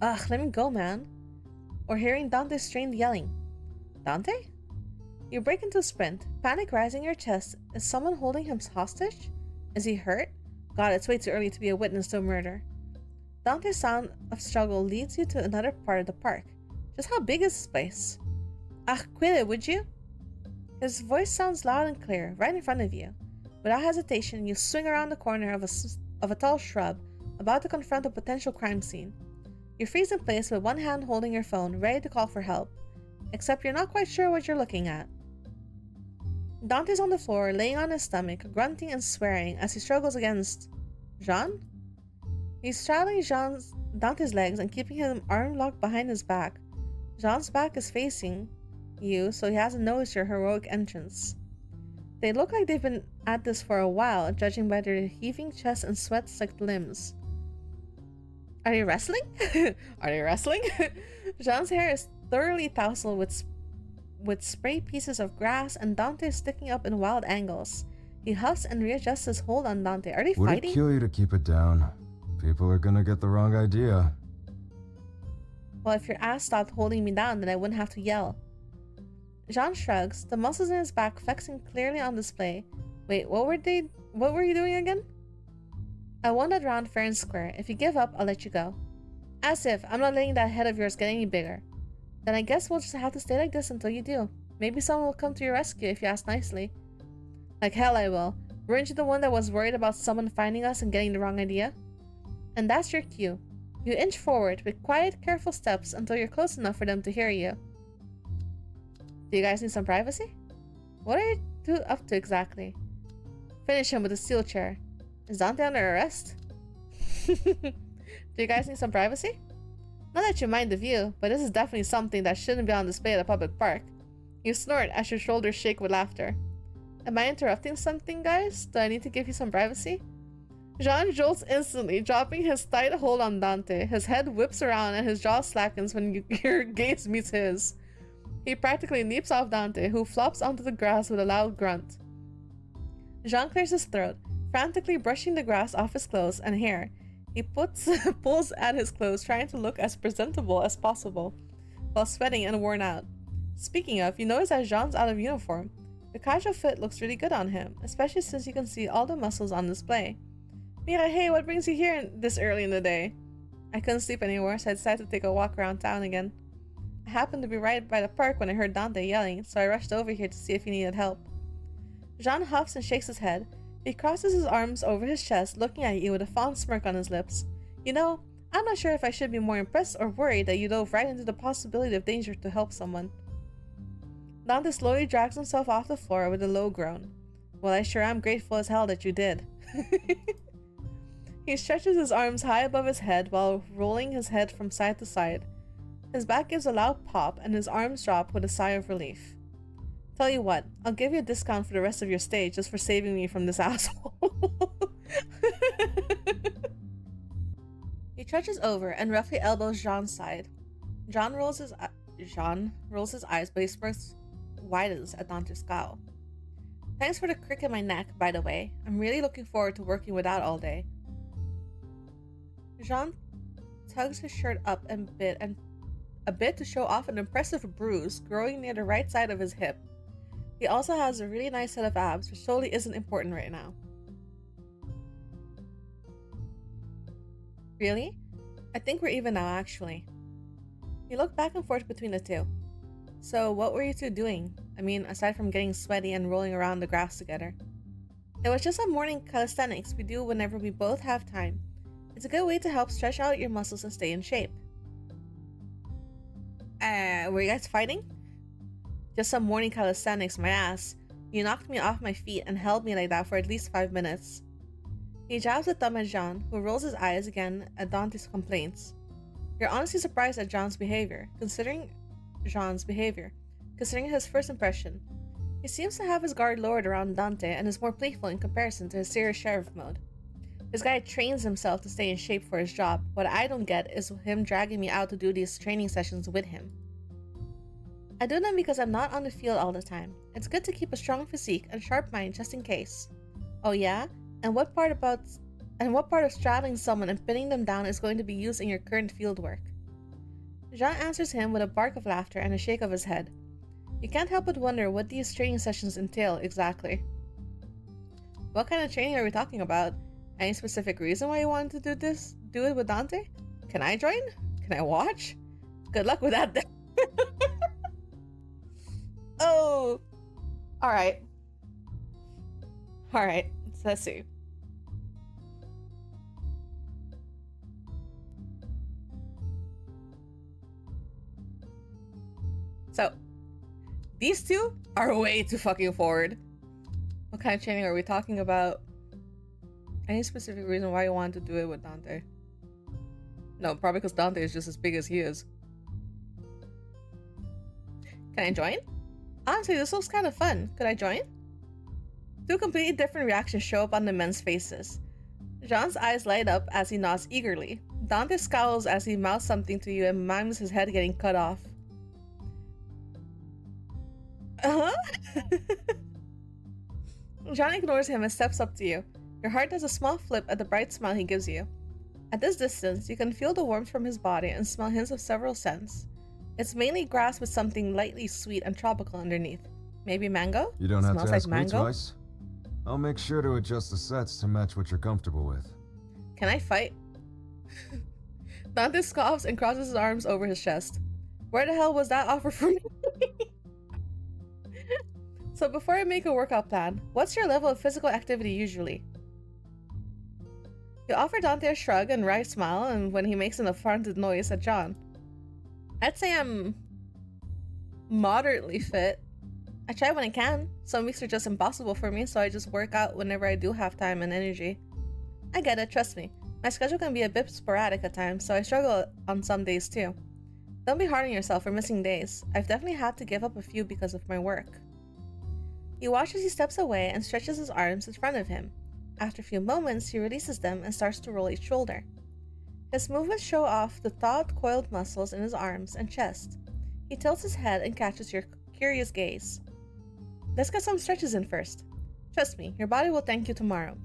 Ugh, let me go, man. Or hearing Dante's strained yelling. Dante? You break into a sprint, panic rising your chest. Is someone holding him hostage? Is he hurt? God, it's way too early to be a witness to a murder. Dante's sound of struggle leads you to another part of the park. Just how big is this place? Ah, quit it, would you? His voice sounds loud and clear, right in front of you. Without hesitation, you swing around the corner of a tall shrub, about to confront a potential crime scene. You freeze in place with one hand holding your phone, ready to call for help. Except you're not quite sure what you're looking at. Dante's on the floor, laying on his stomach, grunting and swearing as he struggles against Jean? He's straddling Dante's legs and keeping him arm locked behind his back. Jean's back is facing you, so he hasn't noticed your heroic entrance. They look like they've been at this for a while, judging by their heaving chest and sweat-soaked limbs. Are they wrestling? Are they wrestling? Jean's hair is thoroughly tousled with spray pieces of grass, and Dante is sticking up in wild angles. He huffs and readjusts his hold on Dante. Are they Would fighting? it kill you to keep it down? People are gonna get the wrong idea. Well, if your ass stopped holding me down, then I wouldn't have to yell. Jean shrugs, the muscles in his back flexing clearly on display. Wait, what were you doing again? I won that round fair and square. If you give up, I'll let you go. As if, I'm not letting that head of yours get any bigger. Then I guess we'll just have to stay like this until you do. Maybe someone will come to your rescue if you ask nicely. Like hell I will. Weren't you the one that was worried about someone finding us and getting the wrong idea? And that's your cue. You inch forward with quiet, careful steps until you're close enough for them to hear you. Do you guys need some privacy? What are you two up to exactly? Finish him with a steel chair. Is Dante under arrest? Do you guys need some privacy? Not that you mind the view, but this is definitely something that shouldn't be on display at a public park. You snort as your shoulders shake with laughter. Am I interrupting something, guys? Do I need to give you some privacy? Jean jolts instantly, dropping his tight hold on Dante. His head whips around and his jaw slackens when your gaze meets his. He practically leaps off Dante, who flops onto the grass with a loud grunt. Jean clears his throat, frantically brushing the grass off his clothes and hair. He pulls at his clothes, trying to look as presentable as possible, while sweating and worn out. Speaking of, you notice that Jean's out of uniform. The casual fit looks really good on him, especially since you can see all the muscles on display. Mira, hey, what brings you here this early in the day? I couldn't sleep anymore, so I decided to take a walk around town again. I happened to be right by the park when I heard Dante yelling, so I rushed over here to see if he needed help. Jean huffs and shakes his head. He crosses his arms over his chest, looking at you with a fond smirk on his lips. You know, I'm not sure if I should be more impressed or worried that you dove right into the possibility of danger to help someone. Dante slowly drags himself off the floor with a low groan. Well, I sure am grateful as hell that you did. He stretches his arms high above his head while rolling his head from side to side. His back gives a loud pop and his arms drop with a sigh of relief. Tell you what, I'll give you a discount for the rest of your stay just for saving me from this asshole. He trudges over and roughly elbows Jean's side. Jean rolls his eyes, but his smirks widens at Dante's scowl. Thanks for the crick in my neck, by the way. I'm really looking forward to working with that all day. Jean tugs his shirt up a bit to show off an impressive bruise growing near the right side of his hip. He also has a really nice set of abs, which totally isn't important right now. Really? I think we're even now, actually. You look back and forth between the two. So, what were you two doing? I mean, aside from getting sweaty and rolling around the grass together. It was just some morning calisthenics we do whenever we both have time. It's a good way to help stretch out your muscles and stay in shape. Were you guys fighting? Just some morning calisthenics, my ass. You knocked me off my feet and held me like that for at least 5 minutes. He jabs a thumb at Jean, who rolls his eyes again at Dante's complaints. You're honestly surprised at Jean's behavior, considering his first impression. He seems to have his guard lowered around Dante and is more playful in comparison to his serious sheriff mode. This guy trains himself to stay in shape for his job. What I don't get is him dragging me out to do these training sessions with him. I do them because I'm not on the field all the time. It's good to keep a strong physique and sharp mind just in case. Oh yeah? And what part of straddling someone and pinning them down is going to be used in your current field work? Jean answers him with a bark of laughter and a shake of his head. You can't help but wonder what these training sessions entail exactly. What kind of training are we talking about? Any specific reason why you wanted to do it with Dante? Can I join? Can I watch? Good luck with that then. Oh! Alright. Alright, so let's see. So, these two are way too fucking forward. What kind of training are we talking about? Any specific reason why you want to do it with Dante? No, probably because Dante is just as big as he is. Can I join? Honestly, this looks kind of fun. Could I join? Two completely different reactions show up on the men's faces. Jean's eyes light up as he nods eagerly. Dante scowls as he mouths something to you and mimes his head getting cut off. Jean ignores him and steps up to you. Your heart does a small flip at the bright smile he gives you. At this distance, you can feel the warmth from his body and smell hints of several scents. It's mainly grass with something lightly sweet and tropical underneath. Maybe mango? You don't have Smells to like ask me mango? twice. I'll make sure to adjust the sets to match what you're comfortable with. Can I fight? Dante scoffs and crosses his arms over his chest. Where the hell was that offer for me? So before I make a workout plan, what's your level of physical activity usually? You offer Dante a shrug and wry smile, and when he makes an affronted noise at John. I'd say I'm moderately fit. I try when I can. Some weeks are just impossible for me, so I just work out whenever I do have time and energy. I get it, trust me. My schedule can be a bit sporadic at times, so I struggle on some days too. Don't be hard on yourself for missing days. I've definitely had to give up a few because of my work. You watch as he steps away and stretches his arms in front of him. After a few moments, he releases them and starts to roll each shoulder. His movements show off the taut, coiled muscles in his arms and chest. He tilts his head and catches your curious gaze. Let's get some stretches in first. Trust me, your body will thank you tomorrow.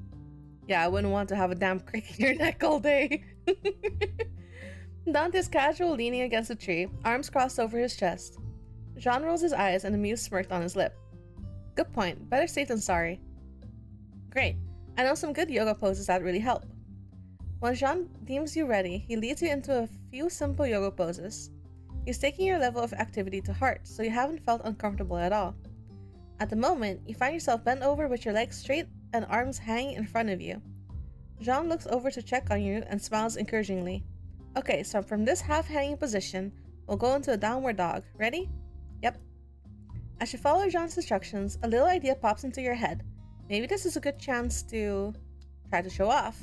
Yeah, I wouldn't want to have a damn crick in your neck all day. Dante's casual leaning against a tree, arms crossed over his chest. Jean rolls his eyes and a amused smirk on his lip. Good point. Better safe than sorry. Great. I know some good yoga poses that really help. When Jean deems you ready, he leads you into a few simple yoga poses. He's taking your level of activity to heart, so you haven't felt uncomfortable at all. At the moment, you find yourself bent over with your legs straight and arms hanging in front of you. Jean looks over to check on you and smiles encouragingly. Okay, so from this half-hanging position, we'll go into a downward dog. Ready? Yep. As you follow Jean's instructions, a little idea pops into your head. Maybe this is a good chance to try to show off.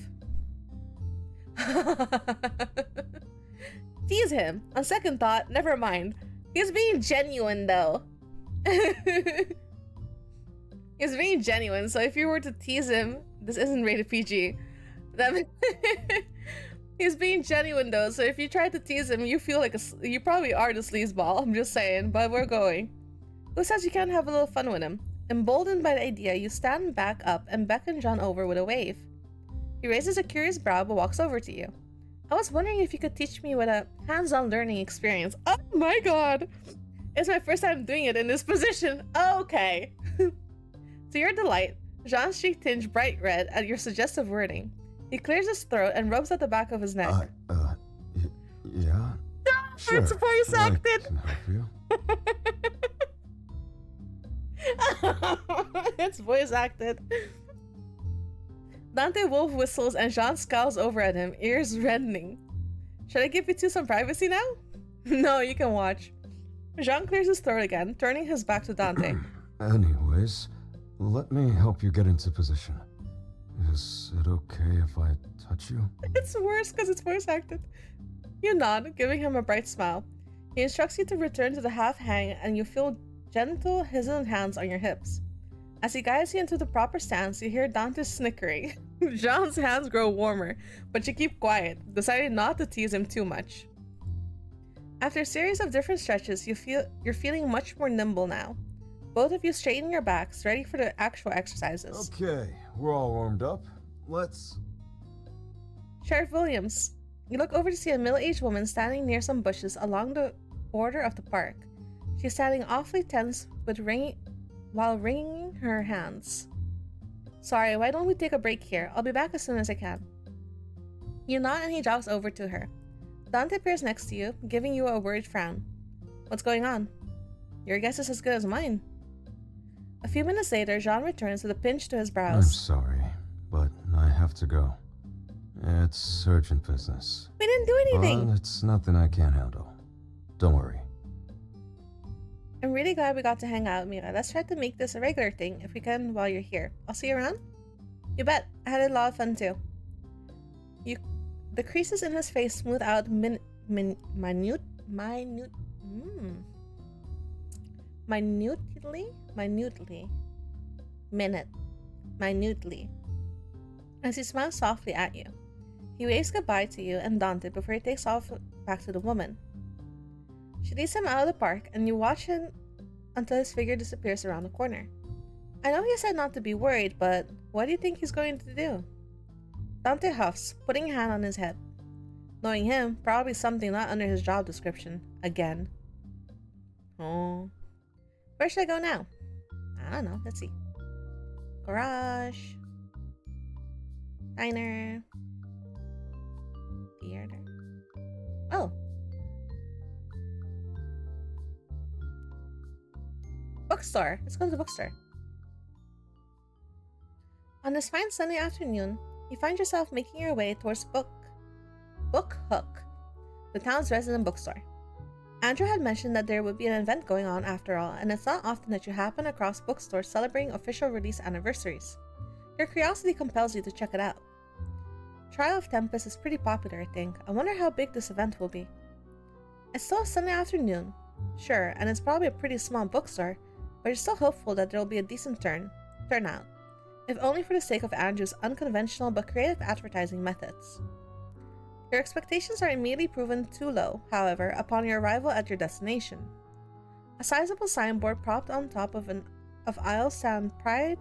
Tease him. On second thought, never mind. He's being genuine though. He's being genuine, so if you were to tease him, this isn't rated PG. He's being genuine though, so if you try to tease him, you feel like you probably are the sleazeball. I'm just saying, but we're going. Who says you can't have a little fun with him? Emboldened by the idea, you stand back up and beckon John over with a wave. He raises a curious brow but walks over to you. I was wondering if you could teach me with a hands-on learning experience. Oh my god! It's my first time doing it in this position. Okay. To your delight, Jean's cheek tinged bright red at your suggestive wording. He clears his throat and rubs at the back of his neck. Yeah? Sure. It's voice acted! I can help you. It's voice acted. Dante Wolf whistles and Jean scowls over at him, ears reddening. Should I give you two some privacy now? No, you can watch. Jean clears his throat again, turning his back to Dante. Anyways, let me help you get into position. Is it okay if I touch you? It's worse because it's voice acted. You nod, giving him a bright smile. He instructs you to return to the half hang and you feel gentle, hesitant hands on your hips. As he guides you into the proper stance, you hear Dante snickering. Jean's hands grow warmer, but you keep quiet, deciding not to tease him too much. After a series of different stretches, you're feeling much more nimble now. Both of you straighten your backs, ready for the actual exercises. Okay, we're all warmed up. Let's... Sheriff Williams. You look over to see a middle-aged woman standing near some bushes along the border of the park. She's standing awfully tense while wringing her hands. Sorry, why don't we take a break here? I'll be back as soon as I can. You nod and he jogs over to her. Dante appears next to you, giving you a worried frown. What's going on? Your guess is as good as mine. A few minutes later, Jean returns with a pinch to his brows. I'm sorry, but I have to go. It's urgent business. We didn't do anything! But it's nothing I can't handle. Don't worry. I'm really glad we got to hang out, Mira. Let's try to make this a regular thing if we can while you're here. I'll see you around? You bet. I had a lot of fun too. The creases in his face smooth out minutely. As he smiles softly at you. He waves goodbye to you and Dante before he takes off back to the woman. She leads him out of the park, and you watch him until his figure disappears around the corner. I know he said not to be worried, but what do you think he's going to do? Dante huffs, putting a hand on his head. Knowing him, probably something not under his job description. Again. Oh. Where should I go now? I don't know. Let's see. Garage. Diner. Theater. Oh. Bookstore. Let's go to the bookstore. On this fine sunny afternoon, you find yourself making your way towards Book Hook, the town's resident bookstore. Andrew had mentioned that there would be an event going on after all, and it's not often that you happen across bookstores celebrating official release anniversaries. Your curiosity compels you to check it out. Trial of Tempest is pretty popular, I think. I wonder how big this event will be. It's still a sunny afternoon, sure, and it's probably a pretty small bookstore, but you're still hopeful that there will be a decent turnout, if only for the sake of Andrew's unconventional but creative advertising methods. Your expectations are immediately proven too low, however, upon your arrival at your destination. A sizable signboard propped on top of aisle stands pride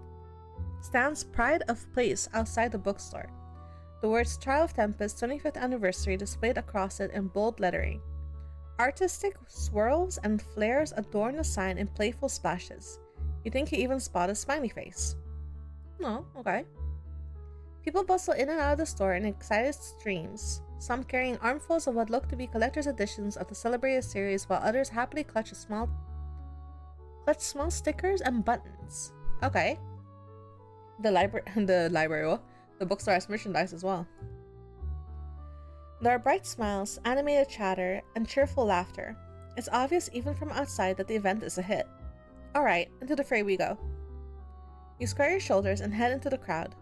of place outside the bookstore. The words Trial of Tempest 25th Anniversary displayed across it in bold lettering. Artistic swirls and flares adorn the sign in playful splashes. You think you even spot a smiley face. No, okay. People bustle in and out of the store in excited streams, some carrying armfuls of what look to be collector's editions of the celebrated series, while others happily clutch small stickers and buttons. Okay. The bookstore has merchandise as well. There are bright smiles, animated chatter, and cheerful laughter. It's obvious even from outside that the event is a hit. Alright, into the fray we go. You square your shoulders and head into the crowd.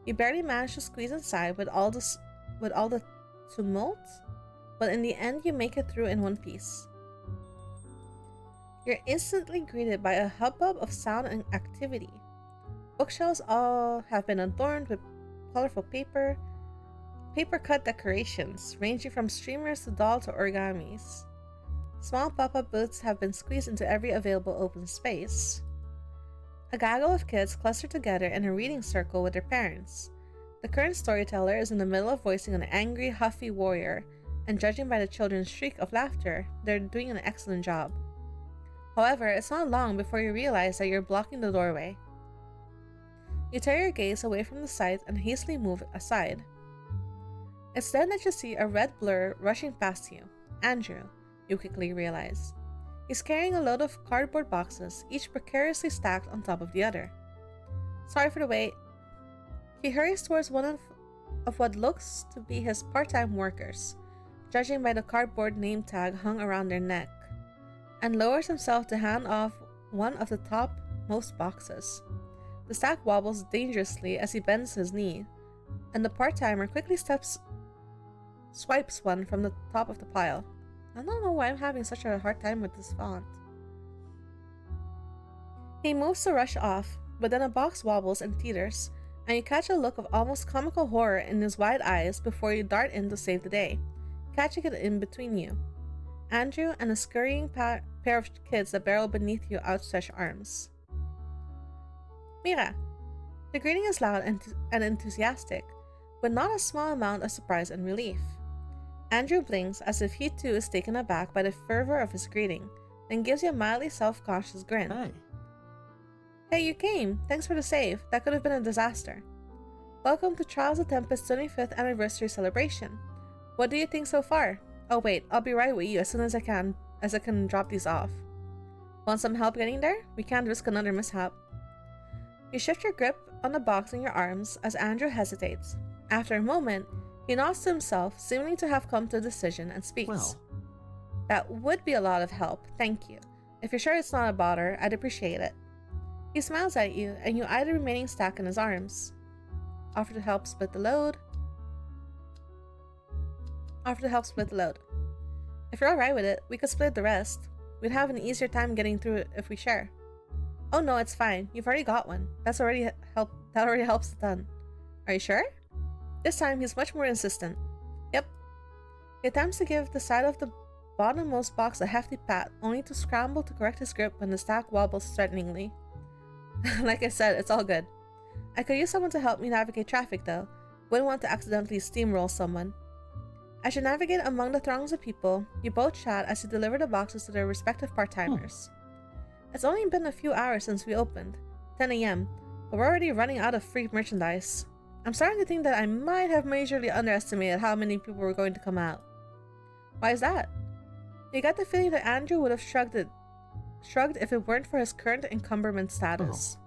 You barely manage to squeeze inside with all the tumult, but in the end you make it through in one piece. You're instantly greeted by a hubbub of sound and activity. Bookshelves all have been adorned with colorful paper cut decorations, ranging from streamers to doll to origamis. Small pop-up booths have been squeezed into every available open space. A gaggle of kids cluster together in a reading circle with their parents. The current storyteller is in the middle of voicing an angry, huffy warrior, and judging by the children's shriek of laughter, they're doing an excellent job. However, it's not long before you realize that you're blocking the doorway. You tear your gaze away from the sight and hastily move aside. It's then that you see a red blur rushing past you. Andrew, you quickly realize. He's carrying a load of cardboard boxes, each precariously stacked on top of the other. Sorry for the wait. He hurries towards one of what looks to be his part-time workers, judging by the cardboard name tag hung around their neck, and lowers himself to hand off one of the topmost boxes. The stack wobbles dangerously as he bends his knee, and the part-timer quickly swipes one from the top of the pile. I don't know why I'm having such a hard time with this font. He moves to rush off, but then a box wobbles and teeters, and you catch a look of almost comical horror in his wide eyes before you dart in to save the day, catching it in between you, Andrew, and a scurrying pair of kids that barrel beneath your outstretched arms. Mira! The greeting is loud and enthusiastic, with not a small amount of surprise and relief. Andrew blinks as if he too is taken aback by the fervor of his greeting, then gives you a mildly self-conscious grin. Hey. Hey, you came! Thanks for the save. That could have been a disaster. Welcome to Trials of Tempest 25th Anniversary Celebration. What do you think so far? Oh wait, I'll be right with you as soon as I can drop these off. Want some help getting there? We can't risk another mishap. You shift your grip on the box in your arms as Andrew hesitates. After a moment, he nods to himself, seeming to have come to a decision, and speaks. Well. That would be a lot of help, thank you. If you're sure it's not a bother, I'd appreciate it. He smiles at you, and you eye the remaining stack in his arms. Offer to help split the load. Offer to help split the load. If you're alright with it, we could split the rest. We'd have an easier time getting through it if we share. Oh no, it's fine. You've already got one. That already helps a ton. Are you sure? This time he's much more insistent. Yep. He attempts to give the side of the bottommost box a hefty pat, only to scramble to correct his grip when the stack wobbles threateningly. Like I said, it's all good. I could use someone to help me navigate traffic though. Wouldn't want to accidentally steamroll someone. As you navigate among the throngs of people, you both chat as you deliver the boxes to their respective part-timers. It's only been a few hours since we opened, 10 a.m., but we're already running out of free merchandise. I'm starting to think that I might have majorly underestimated how many people were going to come out. Why is that? You got the feeling that Andrew would have shrugged if it weren't for his current encumberment status.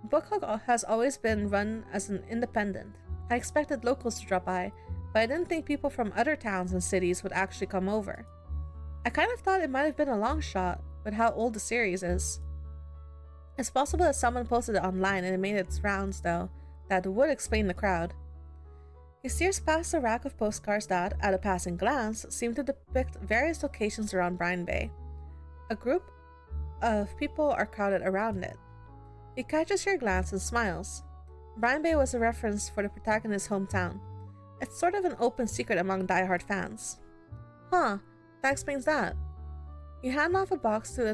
Bookhook has always been run as an independent. I expected locals to drop by, but I didn't think people from other towns and cities would actually come over. I kind of thought it might have been a long shot with how old the series is. It's possible that someone posted it online and it made its rounds though. That would explain the crowd. He steers past a rack of postcards that, at a passing glance, seem to depict various locations around Brine Bay. A group of people are crowded around it. He catches your glance and smiles. Brine Bay was a reference for the protagonist's hometown. It's sort of an open secret among diehard fans. Huh, that explains that. You hand off a box to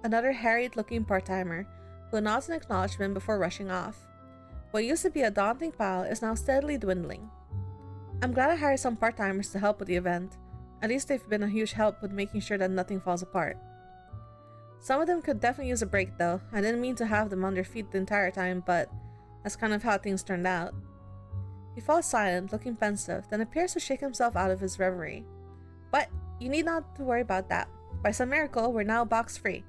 another harried-looking part-timer, who nods in acknowledgement before rushing off. What used to be a daunting pile is now steadily dwindling. I'm glad I hired some part-timers to help with the event. At least they've been a huge help with making sure that nothing falls apart. Some of them could definitely use a break though. I didn't mean to have them on their feet the entire time, but that's kind of how things turned out. He falls silent, looking pensive, then appears to shake himself out of his reverie. But you need not to worry about that. By some miracle, we're now box free.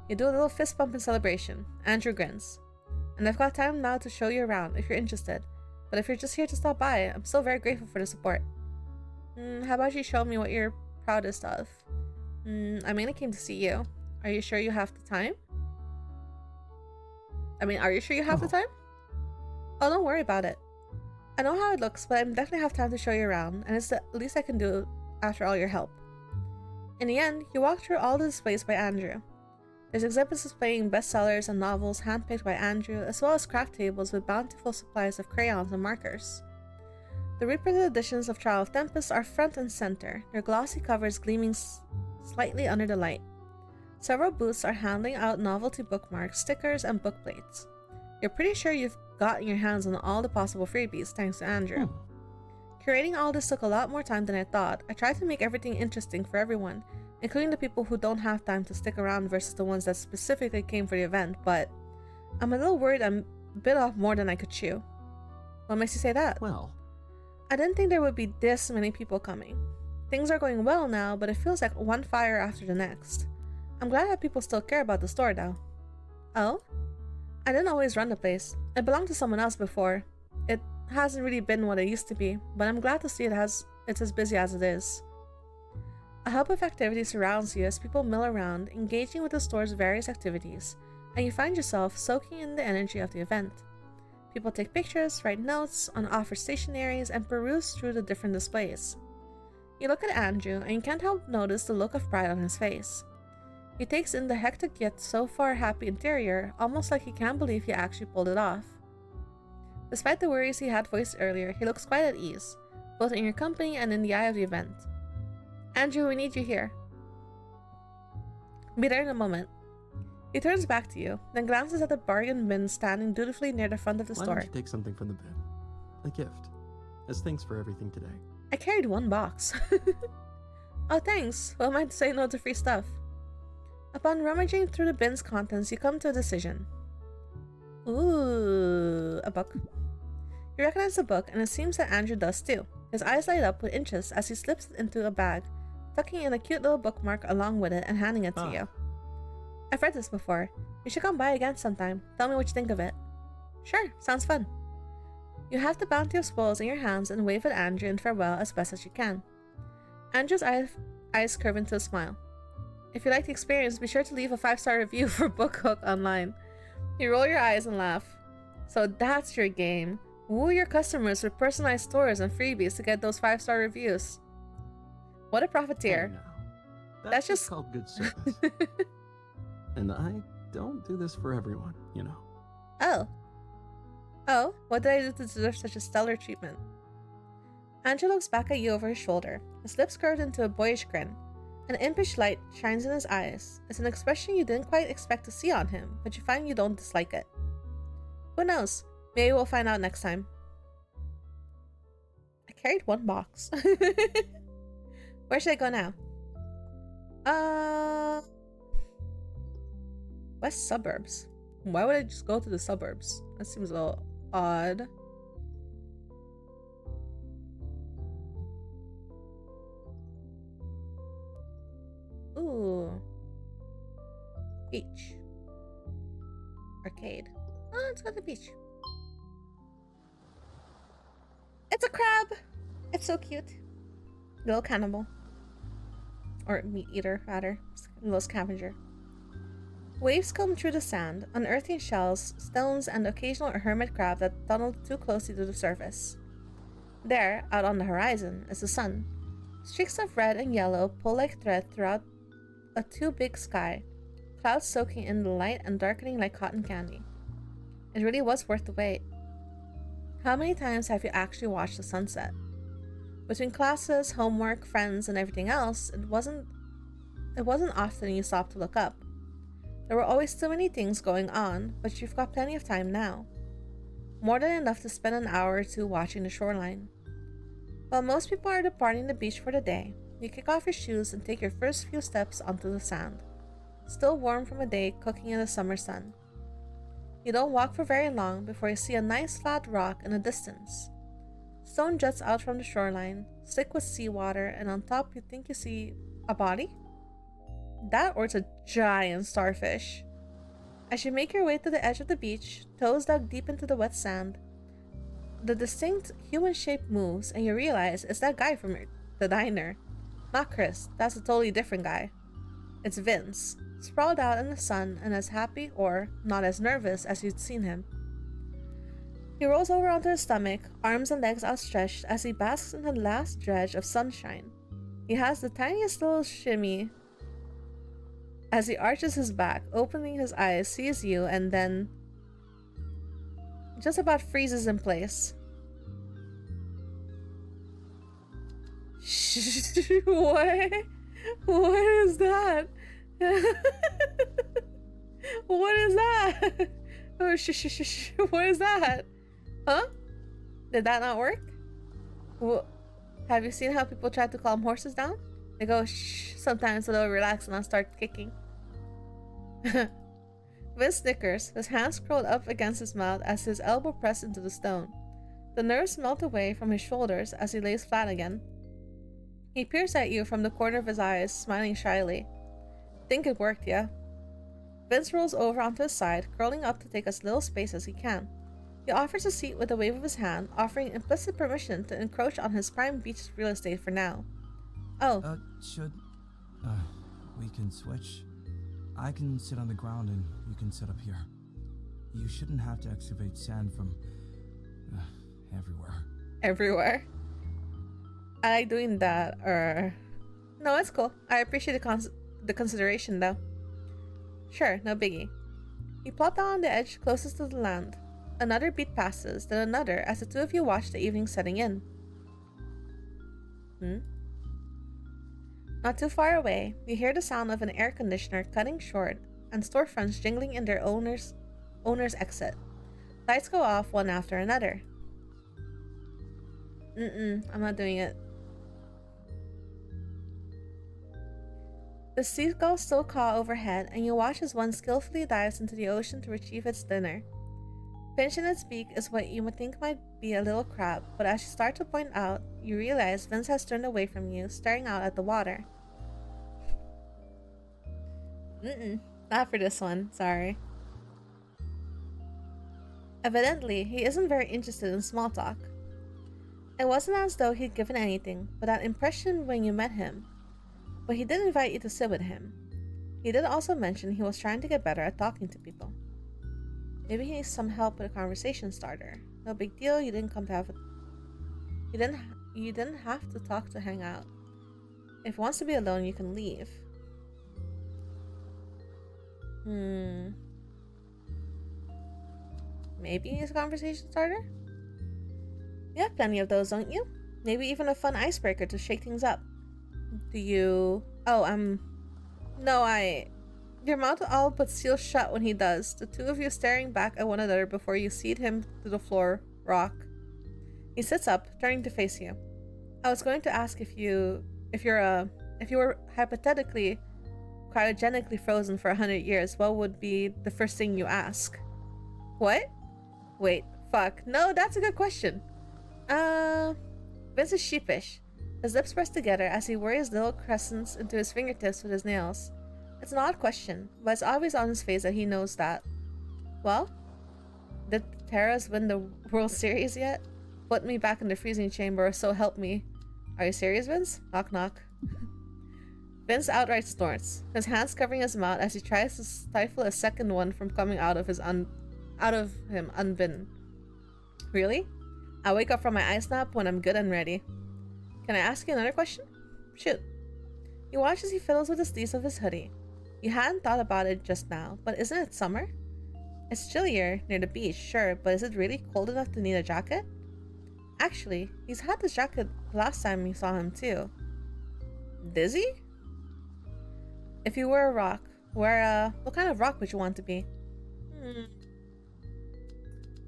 You do a little fist bump in celebration. Andrew grins. And I've got time now to show you around if you're interested. But if you're just here to stop by, I'm still very grateful for the support. How about you show me what you're proudest of? I mainly came to see you. Are you sure you have the time? Are you sure you have the time? Oh, don't worry about it. I know how it looks, but I definitely have time to show you around, and it's the least I can do after all your help. In the end, you walk through all the displays by Andrew. There's exhibits displaying bestsellers and novels handpicked by Andrew, as well as craft tables with bountiful supplies of crayons and markers. The reprinted editions of Trial of Tempest are front and center, their glossy covers gleaming slightly under the light. Several booths are handing out novelty bookmarks, stickers, and bookplates. You're pretty sure you've gotten your hands on all the possible freebies, thanks to Andrew. Curating all this took a lot more time than I thought. I tried to make everything interesting for everyone, including the people who don't have time to stick around versus the ones that specifically came for the event, but I'm a little worried I'm bit off more than I could chew. What makes you say that? Well, I didn't think there would be this many people coming. Things are going well now, but it feels like one fire after the next. I'm glad that people still care about the store though. Oh? I didn't always run the place. It belonged to someone else before. It hasn't really been what it used to be, but I'm glad to see it's as busy as it is. A hub of activity surrounds you as people mill around, engaging with the store's various activities, and you find yourself soaking in the energy of the event. People take pictures, write notes on offer stationaries, and peruse through the different displays. You look at Andrew, and you can't help notice the look of pride on his face. He takes in the hectic yet so far happy interior, almost like he can't believe he actually pulled it off. Despite the worries he had voiced earlier, he looks quite at ease, both in your company and in the eye of the event. Andrew, we need you here. Be there in a moment. He turns back to you, then glances at the bargain bin standing dutifully near the front of the why store. don't you take something from the bin? A gift. As thanks for everything today. I carried one box. Oh, thanks. Who am I to say no to free stuff? Upon rummaging through the bin's contents, you come to a decision. Ooh, a book. You recognize the book, and it seems that Andrew does too. His eyes light up with interest as he slips it into a bag, tucking in a cute little bookmark along with it and handing it to you. I've read this before. You should come by again sometime. Tell me what you think of it. Sure, sounds fun. You have the bounty of spoils in your hands and wave at Andrew in farewell as best as you can. Andrew's eyes curve into a smile. If you like the experience, be sure to leave a 5-star review for Bookhook online. You roll your eyes and laugh. So that's your game. Woo your customers with personalized stores and freebies to get those 5-star reviews. What a Hey, profiteer. now. That's That's just- just called good service. And I don't do this for everyone, you know. Oh. Oh, what did I do to deserve such a stellar treatment? Angelo looks back at you over his shoulder, his lips curved into a boyish grin. An impish light shines in his eyes. It's an expression you didn't quite expect to see on him, but you find you don't dislike it. Who knows? Maybe we'll find out next time. I carried 1 box. Where should I go now? West suburbs. Why would I just go to the suburbs? That seems a little odd. Ooh. Beach. Arcade. Oh, let's go to the beach. It's a crab! It's so cute. Little cannibal. Or meat eater, rather. Little scavenger. Waves comb through the sand, unearthing shells, stones, and the occasional hermit crab that tunneled too closely to the surface. There, out on the horizon, is the sun. Streaks of red and yellow pull like thread throughout a too big sky, clouds soaking in the light and darkening like cotton candy. It really was worth the wait. How many times have you actually watched the sunset? Between classes, homework, friends, and everything else, it wasn't often you stopped to look up. There were always so many things going on, but you've got plenty of time now. More than enough to spend an hour or 2 watching the shoreline. While most people are departing the beach for the day, you kick off your shoes and take your first few steps onto the sand, still warm from a day cooking in the summer sun. You don't walk for very long before you see a nice flat rock in the distance. Stone juts out from the shoreline, slick with seawater, and on top you think you see a body? That or it's a giant starfish. As you make your way to the edge of the beach, toes dug deep into the wet sand, the distinct human shape moves and you realize it's that guy from the diner. Not Chris, that's a totally different guy. It's Vince, sprawled out in the sun and as happy or not as nervous as you'd seen him. He rolls over onto his stomach, arms and legs outstretched as he basks in the last dredge of sunshine. He has the tiniest little shimmy as he arches his back, opening his eyes, sees you, and then just about freezes in place. What? What is that? What is that? Oh, what is that? Huh? Did that not work? Well, have you seen how people try to calm horses down? They go shh sometimes so they'll relax and not start kicking. Vince snickers, his hands curled up against his mouth as his elbow pressed into the stone. The nerves melt away from his shoulders as he lays flat again. He peers at you from the corner of his eyes, smiling shyly. Think it worked, yeah? Vince rolls over onto his side, curling up to take as little space as he can. He offers a seat with a wave of his hand, offering implicit permission to encroach on his prime beach real estate for now. Oh. We can switch? I can sit on the ground and you can sit up here. You shouldn't have to excavate sand from everywhere. Everywhere? I like doing that, or... No, it's cool. I appreciate the consideration, though. Sure, no biggie. You plop down on the edge closest to the land. Another beat passes, then another, as the two of you watch the evening setting in. Not too far away, you hear the sound of an air conditioner cutting short and storefronts jingling in their owner's exit. Lights go off one after another. I'm not doing it. The seagulls still caw overhead, and you watch as one skillfully dives into the ocean to retrieve its dinner. Pinched in its beak is what you would think might be a little crab, but as you start to point out, you realize Vince has turned away from you, staring out at the water. Not for this one, sorry. Evidently, he isn't very interested in small talk. It wasn't as though he'd given anything, but that impression when you met him. But he did invite you to sit with him. He did also mention he was trying to get better at talking to people. Maybe he needs some help with a conversation starter. No big deal, you didn't come to have a... You didn't have to talk to hang out. If he wants to be alone, you can leave. Maybe he's a conversation starter? You have plenty of those, don't you? Maybe even a fun icebreaker to shake things up. Do you... Oh, No, Your mouth all but seals shut when he does, the two of you staring back at one another before you cede him to the floor, rock. He sits up, turning to face you. I was going to ask if you were hypothetically cryogenically frozen for 100 years, what would be the first thing you ask? What? Wait, fuck. No, that's a good question. Vince is sheepish, his lips pressed together as he worries little crescents into his fingertips with his nails. It's an odd question, but it's obvious on his face that he knows that. Well? Did the Terras win the World Series yet? Put me back in the freezing chamber, so help me. Are you serious, Vince? Knock knock. Vince outright snorts, his hands covering his mouth as he tries to stifle a second one from coming out of him unbidden. Really? I wake up from my ice nap when I'm good and ready. Can I ask you another question? Shoot. You watch as he fiddles with the sleeves of his hoodie. You hadn't thought about it just now, but isn't it summer? It's chillier near the beach, sure, but is it really cold enough to need a jacket? Actually, he's had this jacket the last time you saw him too. Dizzy? If you were a rock, what kind of rock would you want to be?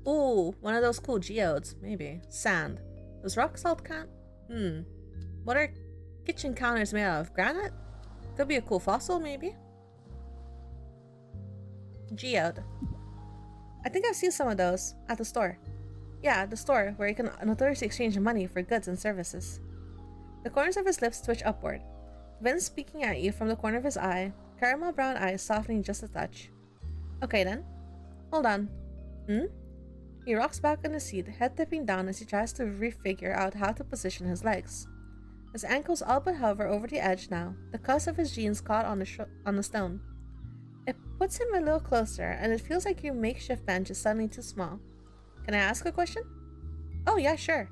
Ooh, one of those cool geodes, maybe. Sand. Does rock salt count? What are kitchen counters made out of? Granite? Could be a cool fossil, maybe. Geode. I think I've seen some of those at the store. Yeah, the store, where you can notoriously exchange money for goods and services. The corners of his lips twitch upward. Vince speaking at you from the corner of his eye, caramel brown eyes softening just a touch. Okay then. Hold on. He rocks back in his seat, head tipping down as he tries to refigure out how to position his legs. His ankles all but hover over the edge now, the cuffs of his jeans caught on the stone. It puts him a little closer, and it feels like your makeshift bench is suddenly too small. Can I ask a question? Oh yeah, sure.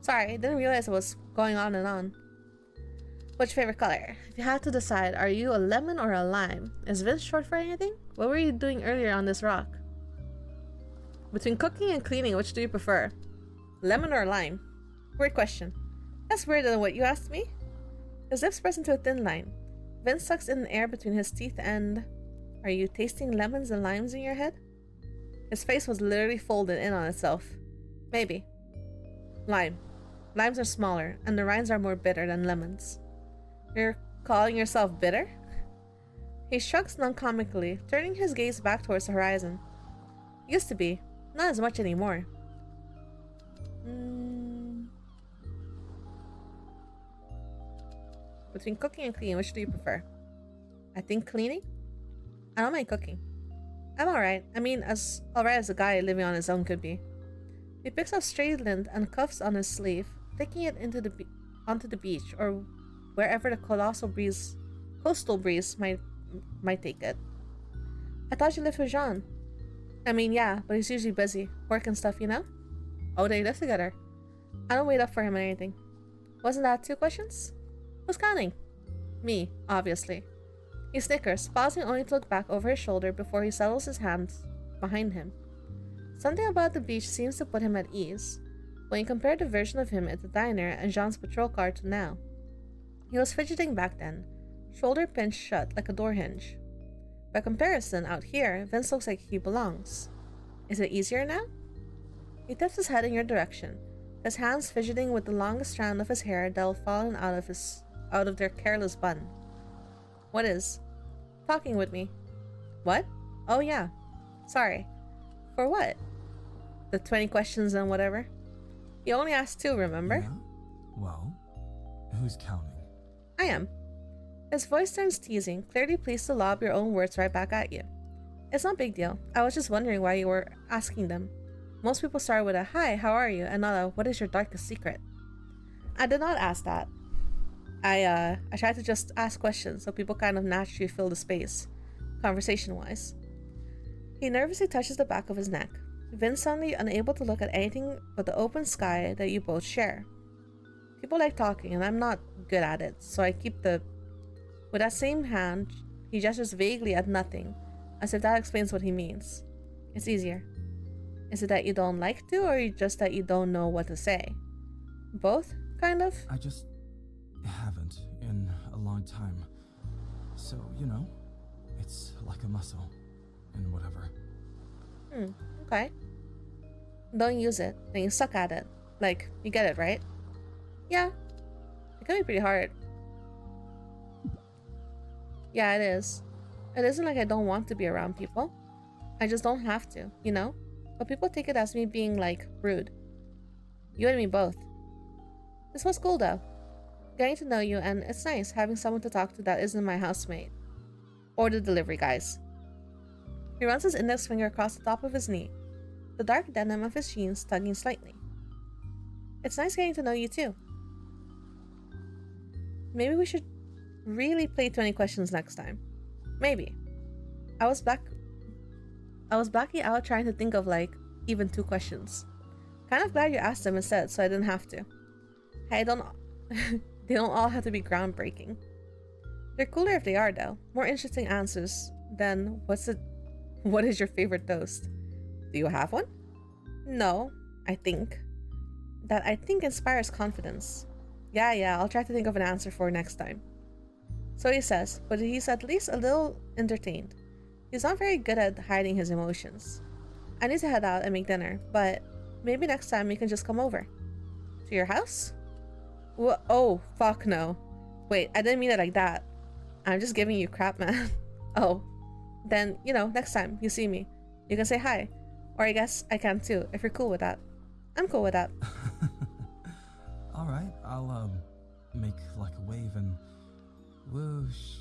Sorry, I didn't realize it was going on and on. What's your favorite color? If you had to decide, are you a lemon or a lime? Is Vince short for anything? What were you doing earlier on this rock? Between cooking and cleaning, which do you prefer? Lemon or lime? Weird question. That's weirder than what you asked me. His lips press into a thin line. Vince sucks in the air between his teeth and... Are you tasting lemons and limes in your head? His face was literally folded in on itself. Maybe. Lime. Limes are smaller, and the rinds are more bitter than lemons. You're calling yourself bitter? He shrugs non-comically, turning his gaze back towards the horizon. Used to be. Not as much anymore. Between cooking and cleaning, which do you prefer? I think cleaning? I don't mind cooking. I'm alright. I mean, as alright as a guy living on his own could be. He picks up stray lint and cuffs on his sleeve, taking it onto the beach or wherever the coastal breeze might take it. I thought you lived with Jean. I mean, yeah, but he's usually busy. Work and stuff, you know? Oh, they live together. I don't wait up for him or anything. Wasn't that 2 questions? Who's counting? Me, obviously. He snickers, pausing only to look back over his shoulder before he settles his hands behind him. Something about the beach seems to put him at ease, when you compare the version of him at the diner and Jean's patrol car to now. He was fidgeting back then, shoulder pinched shut like a door hinge. By comparison, out here, Vince looks like he belongs. Is it easier now? He tips his head in your direction, his hands fidgeting with the longest strand of his hair that had fallen out of their careless bun. What is? Talking with me. What? Oh yeah. Sorry. For what? The 20 questions and whatever? You only asked 2, remember? Yeah? Well, who's counting? I am. His voice turns teasing, clearly pleased to lob your own words right back at you. It's no big deal. I was just wondering why you were asking them. Most people start with a "Hi, how are you?" and not a "What is your darkest secret?" I did not ask that. I tried to just ask questions so people kind of naturally fill the space, conversation-wise. He nervously touches the back of his neck. Vince suddenly unable to look at anything but the open sky that you both share. People like talking, and I'm not good at it, so I keep the... With that same hand, he gestures vaguely at nothing, as if that explains what he means. It's easier. Is it that you don't like to, or just that you don't know what to say? Both, kind of? I just haven't in a long time. So, you know, it's like a muscle and whatever. Okay. Don't use it, then you suck at it. Like, you get it, right? Yeah. It can be pretty hard. Yeah, it is. It isn't like I don't want to be around people. I just don't have to, you know? But people take it as me being, like, rude. You and me both. This was cool, though. Getting to know you, and it's nice having someone to talk to that isn't my housemate. Or the delivery guys. He runs his index finger across the top of his knee, the dark denim of his jeans tugging slightly. It's nice getting to know you, too. Maybe we should really play 20 questions next time. Maybe. I was blacking out trying to think of, like, even 2 questions. Kind of glad you asked them instead, so I didn't have to. Hey, they don't all have to be groundbreaking. They're cooler if they are, though. More interesting answers than what is your favorite toast? Do you have one? No, I think. That I think inspires confidence. Yeah, I'll try to think of an answer for next time. So he says, but he's at least a little entertained. He's not very good at hiding his emotions. I need to head out and make dinner, but maybe next time you can just come over. To your house? Oh, fuck no. Wait, I didn't mean it like that. I'm just giving you crap, man. Oh. Then, you know, next time you see me, you can say hi. Or I guess I can too, if you're cool with that. I'm cool with that. Alright, I'll, make like a wave and whoosh.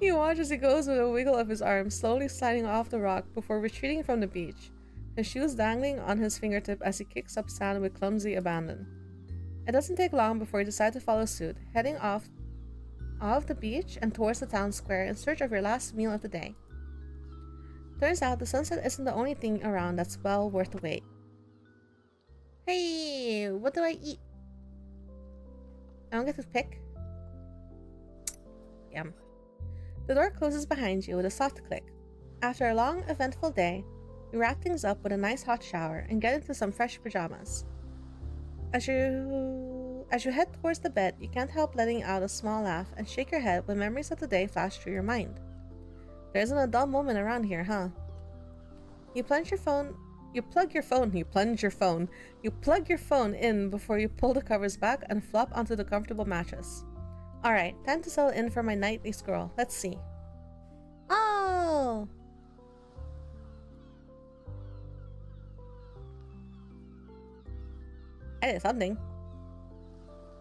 You watch as he goes with a wiggle of his arm, slowly sliding off the rock before retreating from the beach, his shoes dangling on his fingertip as he kicks up sand with clumsy abandon. It doesn't take long before he decides to follow suit, heading off the beach and towards the town square in search of your last meal of the day. Turns out the sunset isn't the only thing around that's well worth the wait. Hey, what do I eat? I don't get to pick. Yum. The door closes behind you with a soft click. After a long, eventful day, you wrap things up with a nice hot shower and get into some fresh pajamas. As you head towards the bed, you can't help letting out a small laugh and shake your head when memories of the day flash through your mind. There isn't a dull moment around here, huh? You plug your phone in before you pull the covers back and flop onto the comfortable mattress. Alright, time to settle in for my nightly scroll. Let's see. Oh! I did something.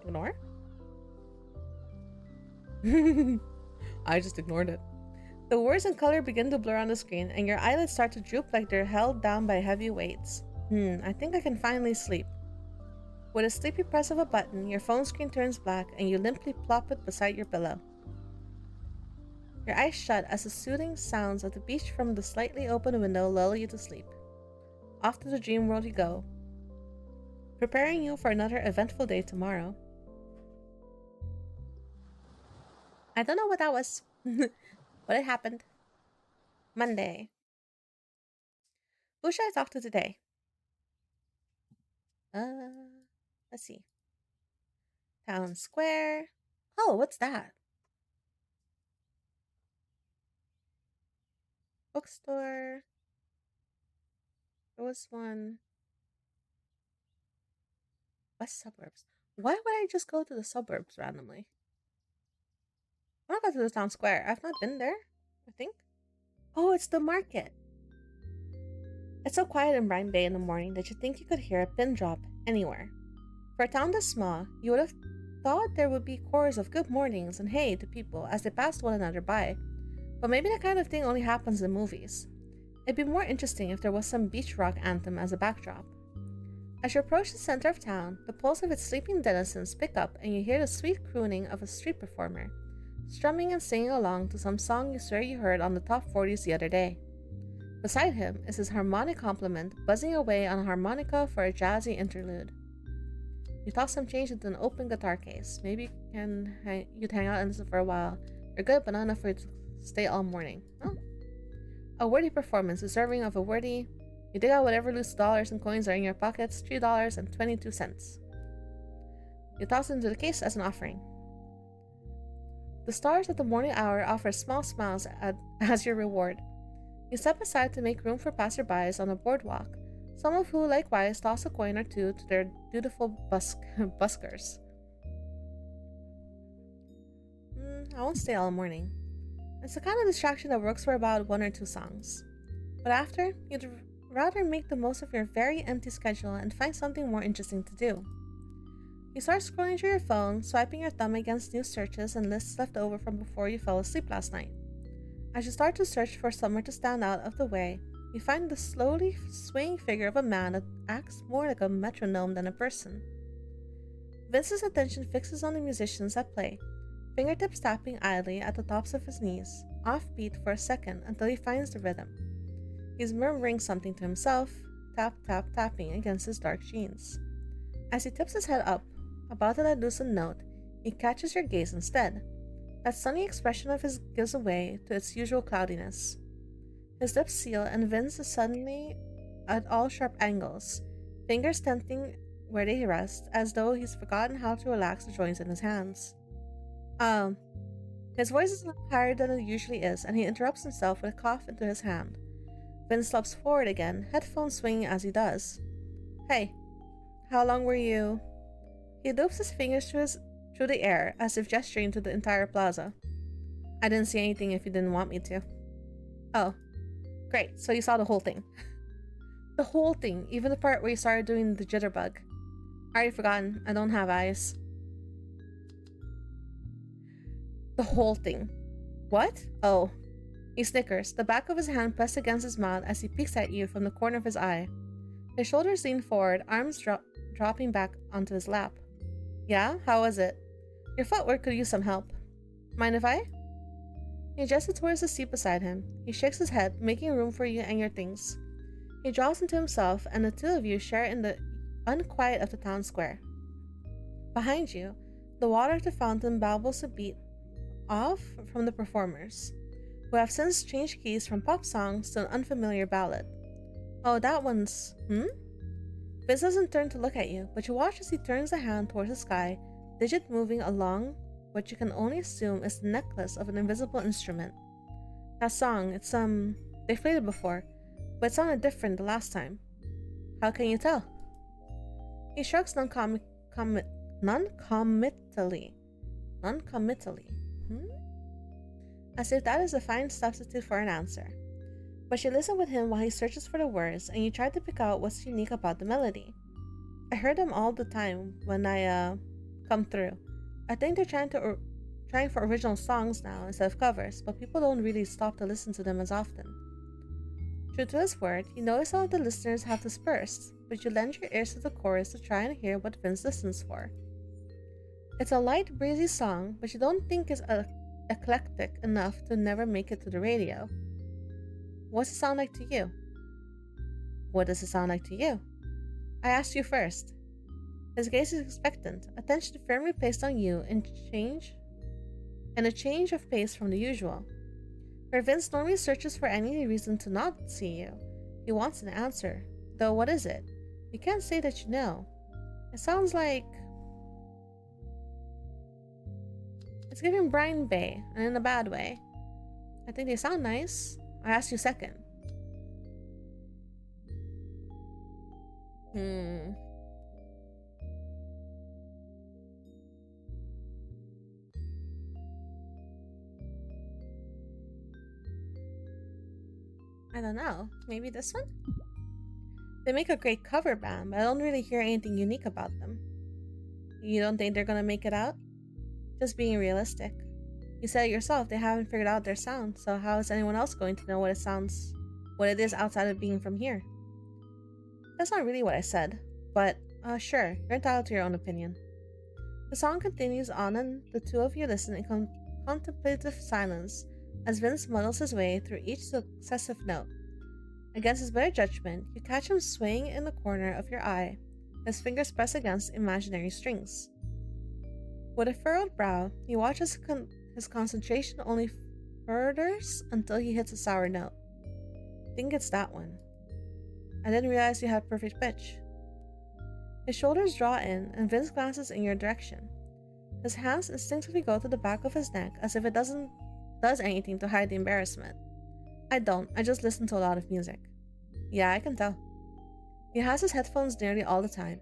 Ignore? I just ignored it. The words and color begin to blur on the screen, and your eyelids start to droop like they're held down by heavy weights. I think I can finally sleep. With a sleepy press of a button, your phone screen turns black, and you limply plop it beside your pillow. Your eyes shut as the soothing sounds of the beach from the slightly open window lull you to sleep. Off to the dream world you go, preparing you for another eventful day tomorrow. I don't know what that was. But it happened. Monday. Who should I talk to today? Let's see. Town Square. Oh, what's that? Bookstore. There was one. West suburbs. Why would I just go to the suburbs randomly? I want to go to the town square. I've not been there, I think. Oh, it's the market. It's so quiet in Brine Bay in the morning that you think you could hear a pin drop anywhere. For a town this small, you would have thought there would be chorus of good mornings and hey to people as they passed one another by. But maybe that kind of thing only happens in movies. It'd be more interesting if there was some beach rock anthem as a backdrop. As you approach the center of town, the pulse of its sleeping denizens pick up and you hear the sweet crooning of a street performer, strumming and singing along to some song you swear you heard on the top 40s the other day. Beside him is his harmonic complement, buzzing away on a harmonica for a jazzy interlude. You toss some change into an open guitar case. Maybe you'd hang out and listen for a while. You're good, but not enough for you to stay all morning. Oh. A worthy performance, deserving of a worthy. You dig out whatever loose dollars and coins are in your pockets, $3.22. You toss it into the case as an offering. The stars at the morning hour offer small smiles as your reward. You step aside to make room for passerbys on a boardwalk, some of who likewise toss a coin or two to their dutiful buskers. I won't stay all morning. It's the kind of distraction that works for about 1 or 2 songs. But after, you'd rather make the most of your very empty schedule and find something more interesting to do. You start scrolling through your phone, swiping your thumb against new searches and lists left over from before you fell asleep last night. As you start to search for somewhere to stand out of the way, you find the slowly swaying figure of a man that acts more like a metronome than a person. Vince's attention fixes on the musicians at play, fingertips tapping idly at the tops of his knees, offbeat for a second until he finds the rhythm. He's murmuring something to himself, tap tap tapping against his dark jeans. As he tips his head up, about to let loose a note, he catches your gaze instead. That sunny expression of his gives way to its usual cloudiness. His lips seal, and Vince is suddenly at all sharp angles, fingers tenting where they rest, as though he's forgotten how to relax the joints in his hands. His voice is a little higher than it usually is, and he interrupts himself with a cough into his hand. Vince slumps forward again, headphones swinging as he does. Hey, how long were you? He loops his fingers through the air, as if gesturing to the entire plaza. I didn't see anything if you didn't want me to. Oh, great, so you saw the whole thing. The whole thing, even the part where you started doing the jitterbug. Already forgotten, I don't have eyes. The whole thing. What? Oh. He snickers, the back of his hand pressed against his mouth as he peeks at you from the corner of his eye. His shoulders lean forward, arms dropping back onto his lap. Yeah? How was it? Your footwork could use some help. Mind if I? He gestured towards the seat beside him. He shakes his head, making room for you and your things. He draws into himself, and the two of you share in the unquiet of the town square. Behind you, the water at the fountain babbles a beat off from the performers, who have since changed keys from pop songs to an unfamiliar ballad. Oh, that one's... Vince doesn't turn to look at you, but you watch as he turns a hand towards the sky, digit moving along what you can only assume is the necklace of an invisible instrument. That song, it's they've played it before, but it sounded different the last time. How can you tell? He shrugs non-committally. As if that is a fine substitute for an answer. But you listen with him while he searches for the words, and you try to pick out what's unique about the melody. I heard them all the time when I come through. I think they're trying for original songs now instead of covers, but people don't really stop to listen to them as often. True to his word, you notice some of the listeners have dispersed, but you lend your ears to the chorus to try and hear what Vince listens for. It's a light, breezy song, but you don't think it's eclectic enough to never make it to the radio. What's it sound like to you? What does it sound like to you? I asked you first. His gaze is expectant, attention firmly placed on you and a change of pace from the usual. Where Vince normally searches for any reason to not see you, he wants an answer. Though what is it? You can't say that you know. It sounds like... It's giving Brine Bay, and in a bad way. I think they sound nice. I asked you second. I don't know. Maybe this one? They make a great cover band, but I don't really hear anything unique about them. You don't think they're gonna make it out? Just being realistic. You said it yourself, they haven't figured out their sound, so how is anyone else going to know what it is outside of being from here? That's not really what I said, but sure, you're entitled to your own opinion. The song continues on and the two of you listen in contemplative silence as Vince muddles his way through each successive note. Against his better judgment, you catch him swaying in the corner of your eye, his fingers pressed against imaginary strings. With a furrowed brow, you watch as his concentration only furthers until he hits a sour note. Think it's that one. I didn't realize you had perfect pitch. His shoulders draw in, and Vince glances in your direction. His hands instinctively go to the back of his neck as if it does anything to hide the embarrassment. I don't, I just listen to a lot of music. Yeah, I can tell. He has his headphones nearly all the time.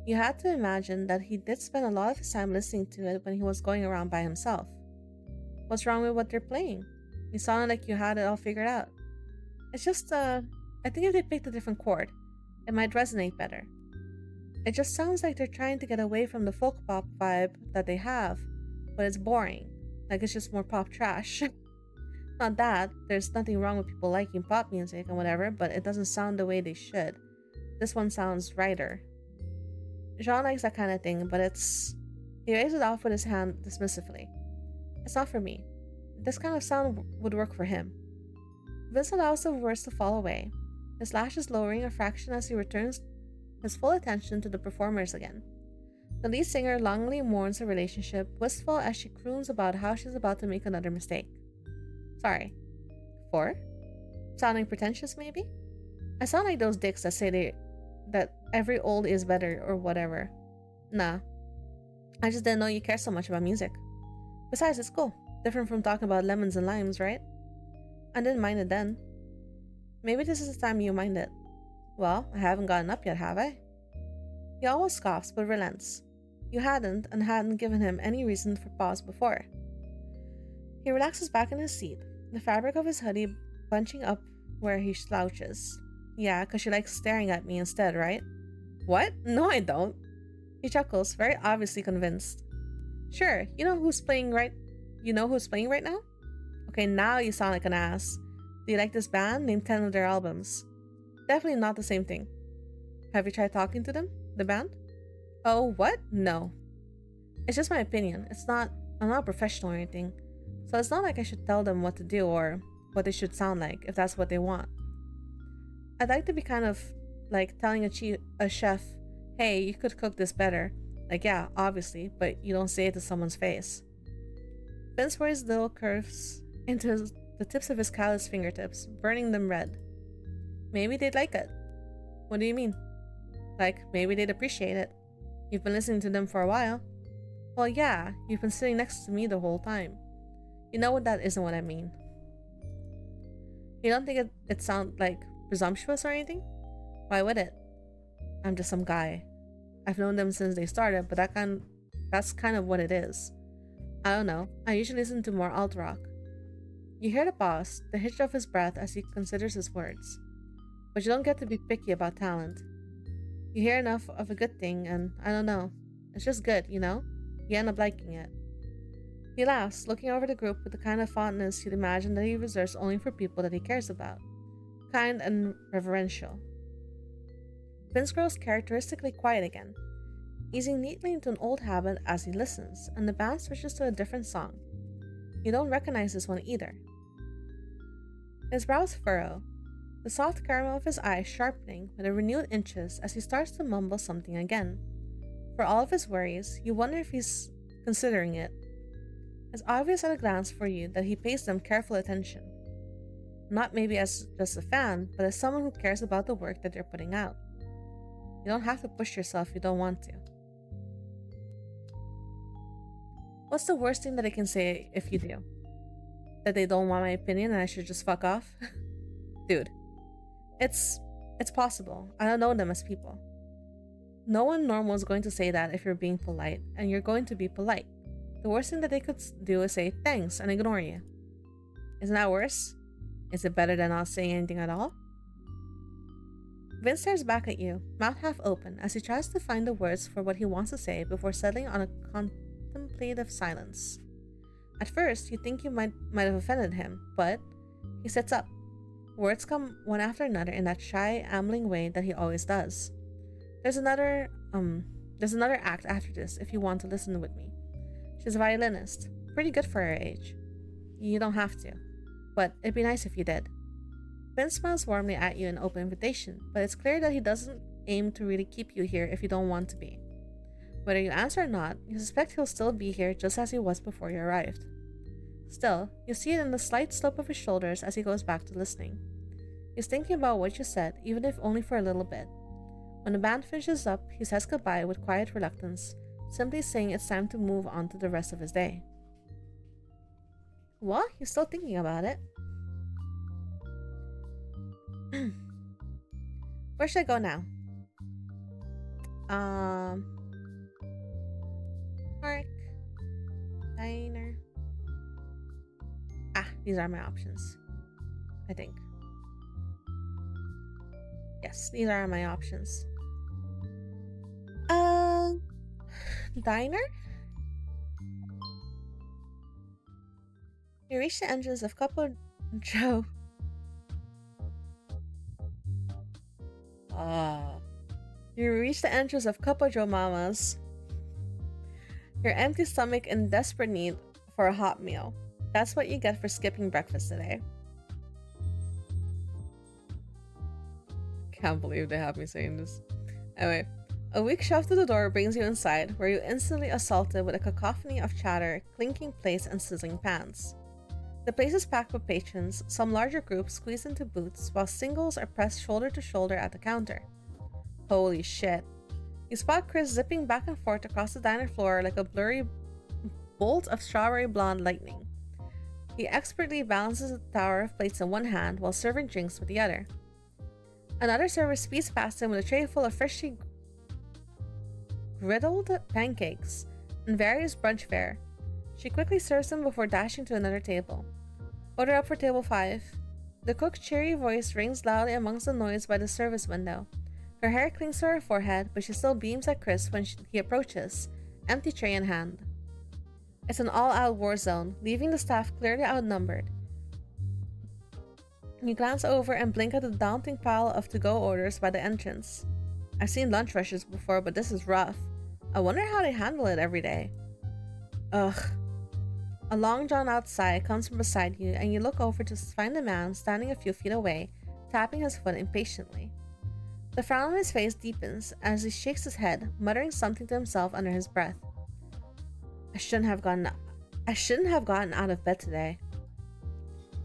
You had to imagine that he did spend a lot of his time listening to it when he was going around by himself. What's wrong with what they're playing? You sounded like you had it all figured out. It's just, I think if they picked a different chord, it might resonate better. It just sounds like they're trying to get away from the folk pop vibe that they have, but it's boring. Like it's just more pop trash. Not that, there's nothing wrong with people liking pop music and whatever, but it doesn't sound the way they should. This one sounds righter. Jean likes that kind of thing, but he raised it off with his hand dismissively. It's not for me. This kind of sound would work for him. Vince allows the words to fall away, his lashes lowering a fraction as he returns his full attention to the performers again. The lead singer longingly mourns her relationship, wistful as she croons about how she's about to make another mistake. Sorry. 4? Sounding pretentious, maybe? I sound like those dicks that say that every old is better or whatever. Nah. I just didn't know you care so much about music. Besides, it's cool. Different from talking about lemons and limes, right? I didn't mind it then. Maybe this is the time you mind it. Well, I haven't gotten up yet, have I? He almost scoffs, but relents. You hadn't given him any reason for pause before. He relaxes back in his seat, the fabric of his hoodie bunching up where he slouches. Yeah, 'cause she likes staring at me instead, right? What? No, I don't. He chuckles, very obviously convinced. Sure, you know who's playing right now? Okay, now you sound like an ass. Do you like this band? Name 10 of their albums. Definitely not the same thing. Have you tried talking to them? The band? Oh, what? No. It's just my opinion. I'm not a professional or anything. So it's not like I should tell them what to do or what they should sound like, if that's what they want. I'd like to be kind of like telling a chef, hey, you could cook this better. Like, yeah, obviously, but you don't say it to someone's face. Vince wears little curves into the tips of his calloused fingertips, burning them red. Maybe they'd like it. What do you mean? Like, maybe they'd appreciate it. You've been listening to them for a while. Well, yeah, you've been sitting next to me the whole time. You know what, that isn't what I mean. You don't think it sounds like presumptuous or anything? Why would it? I'm just some guy. I've known them since they started, but that's kind of what it is. I don't know. I usually listen to more alt rock. You hear the boss, the hitch of his breath as he considers his words. But you don't get to be picky about talent. You hear enough of a good thing, and I don't know. It's just good, you know? You end up liking it. He laughs, looking over the group with the kind of fondness you'd imagine that he reserves only for people that he cares about. Kind and reverential. Vince grows characteristically quiet again, easing neatly into an old habit as he listens, and the band switches to a different song. You don't recognize this one either. His brows furrow, the soft caramel of his eyes sharpening with a renewed interest as he starts to mumble something again. For all of his worries, you wonder if he's considering it. It's obvious at a glance for you that he pays them careful attention. Not maybe as just a fan, but as someone who cares about the work that they're putting out. You don't have to push yourself if you don't want to. What's the worst thing that I can say if you do? That they don't want my opinion and I should just fuck off? Dude, it's possible. I don't know them as people. No one normal is going to say that if you're being polite, and you're going to be polite. The worst thing that they could do is say thanks and ignore you. Isn't that worse? Is it better than not saying anything at all? Vince stares back at you, mouth half open, as he tries to find the words for what he wants to say before settling on a contemplative silence. At first, you think you might have offended him, but he sits up. Words come one after another in that shy, ambling way that he always does. There's another act after this if you want to listen with me. She's a violinist. pretty good for her age. You don't have to, but it'd be nice if you did. Vince smiles warmly at you in open invitation, but it's clear that he doesn't aim to really keep you here if you don't want to be. Whether you answer or not, you suspect he'll still be here just as he was before you arrived. Still, you see it in the slight slope of his shoulders as he goes back to listening. He's thinking about what you said, even if only for a little bit. When the band finishes up, he says goodbye with quiet reluctance, simply saying it's time to move on to the rest of his day. What? He's still thinking about it. Where should I go now? Park. Diner. These are my options. I think. Yes, these are my options. Diner? You reach the entrance of Couple Joe. You reach the entrance of Couple Joe Mama's. Your empty stomach in desperate need for a hot meal. That's what you get for skipping breakfast today. Can't believe they have me saying this. Anyway, a weak shove to the door brings you inside, where you're instantly assaulted with a cacophony of chatter, clinking plates, and sizzling pans. The place is packed with patrons, some larger groups squeezed into booths, while singles are pressed shoulder to shoulder at the counter. Holy shit. You spot Chris zipping back and forth across the diner floor like a blurry bolt of strawberry blonde lightning. He expertly balances a tower of plates in one hand while serving drinks with the other. Another server speeds past him with a tray full of freshly griddled pancakes and various brunch fare. She quickly serves them before dashing to another table. Order up for table 5. The cook's cheery voice rings loudly amongst the noise by the service window. Her hair clings to her forehead, but she still beams at Chris when he approaches, empty tray in hand. It's an all-out war zone, leaving the staff clearly outnumbered. You glance over and blink at the daunting pile of to-go orders by the entrance. I've seen lunch rushes before, but this is rough. I wonder how they handle it every day. Ugh. A long drawn-out sigh comes from beside you, and you look over to find a man standing a few feet away, tapping his foot impatiently. The frown on his face deepens as he shakes his head, muttering something to himself under his breath. I shouldn't have gotten out of bed today.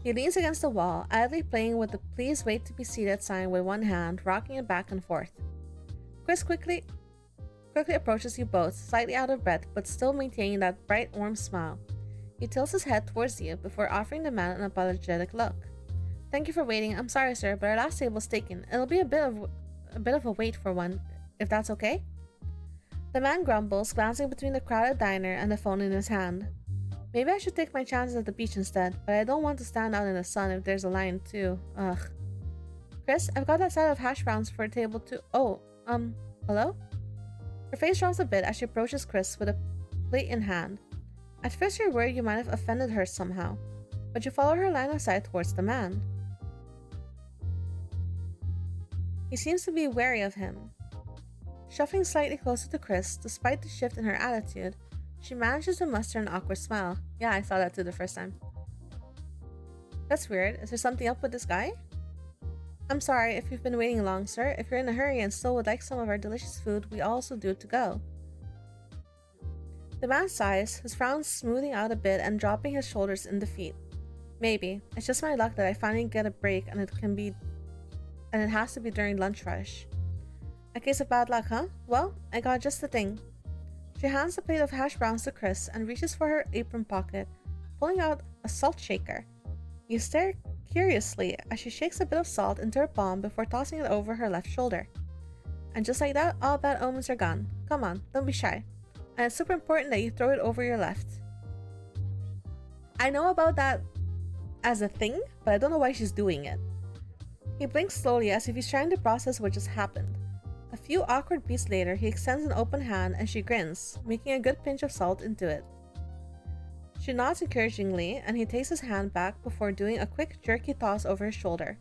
He leans against the wall, idly playing with the "Please wait to be seated" sign with one hand, rocking it back and forth. Chris quickly approaches you both, slightly out of breath, but still maintaining that bright, warm smile. He tilts his head towards you before offering the man an apologetic look. Thank you for waiting. I'm sorry, sir, but our last table's taken. It'll be a bit of a wait for one, if that's okay? The man grumbles, glancing between the crowded diner and the phone in his hand. Maybe I should take my chances at the beach instead, but I don't want to stand out in the sun if there's a line too. Ugh. Chris, I've got that side of hash browns for table 2. Oh, hello? Her face drops a bit as she approaches Chris with a plate in hand. At first you're worried you might have offended her somehow, but you follow her line of sight towards the man. He seems to be wary of him. Shuffling slightly closer to Chris, despite the shift in her attitude, she manages to muster an awkward smile. Yeah, I saw that too the first time. That's weird. Is there something up with this guy? I'm sorry if you've been waiting long, sir. If you're in a hurry and still would like some of our delicious food, we also do to go. The man sighs, his frown smoothing out a bit and dropping his shoulders in defeat. Maybe. It's just my luck that I finally get a break and it has to be during lunch rush. A case of bad luck, huh? Well, I got just the thing. She hands a plate of hash browns to Chris and reaches for her apron pocket, pulling out a salt shaker. You stare curiously as she shakes a bit of salt into her palm before tossing it over her left shoulder. And just like that, all bad omens are gone. Come on, don't be shy. And it's super important that you throw it over your left. I know about that as a thing, but I don't know why she's doing it. He blinks slowly as if he's trying to process what just happened. A few awkward beats later, he extends an open hand and she grins, making a good pinch of salt into it. She nods encouragingly and he takes his hand back before doing a quick jerky toss over his shoulder.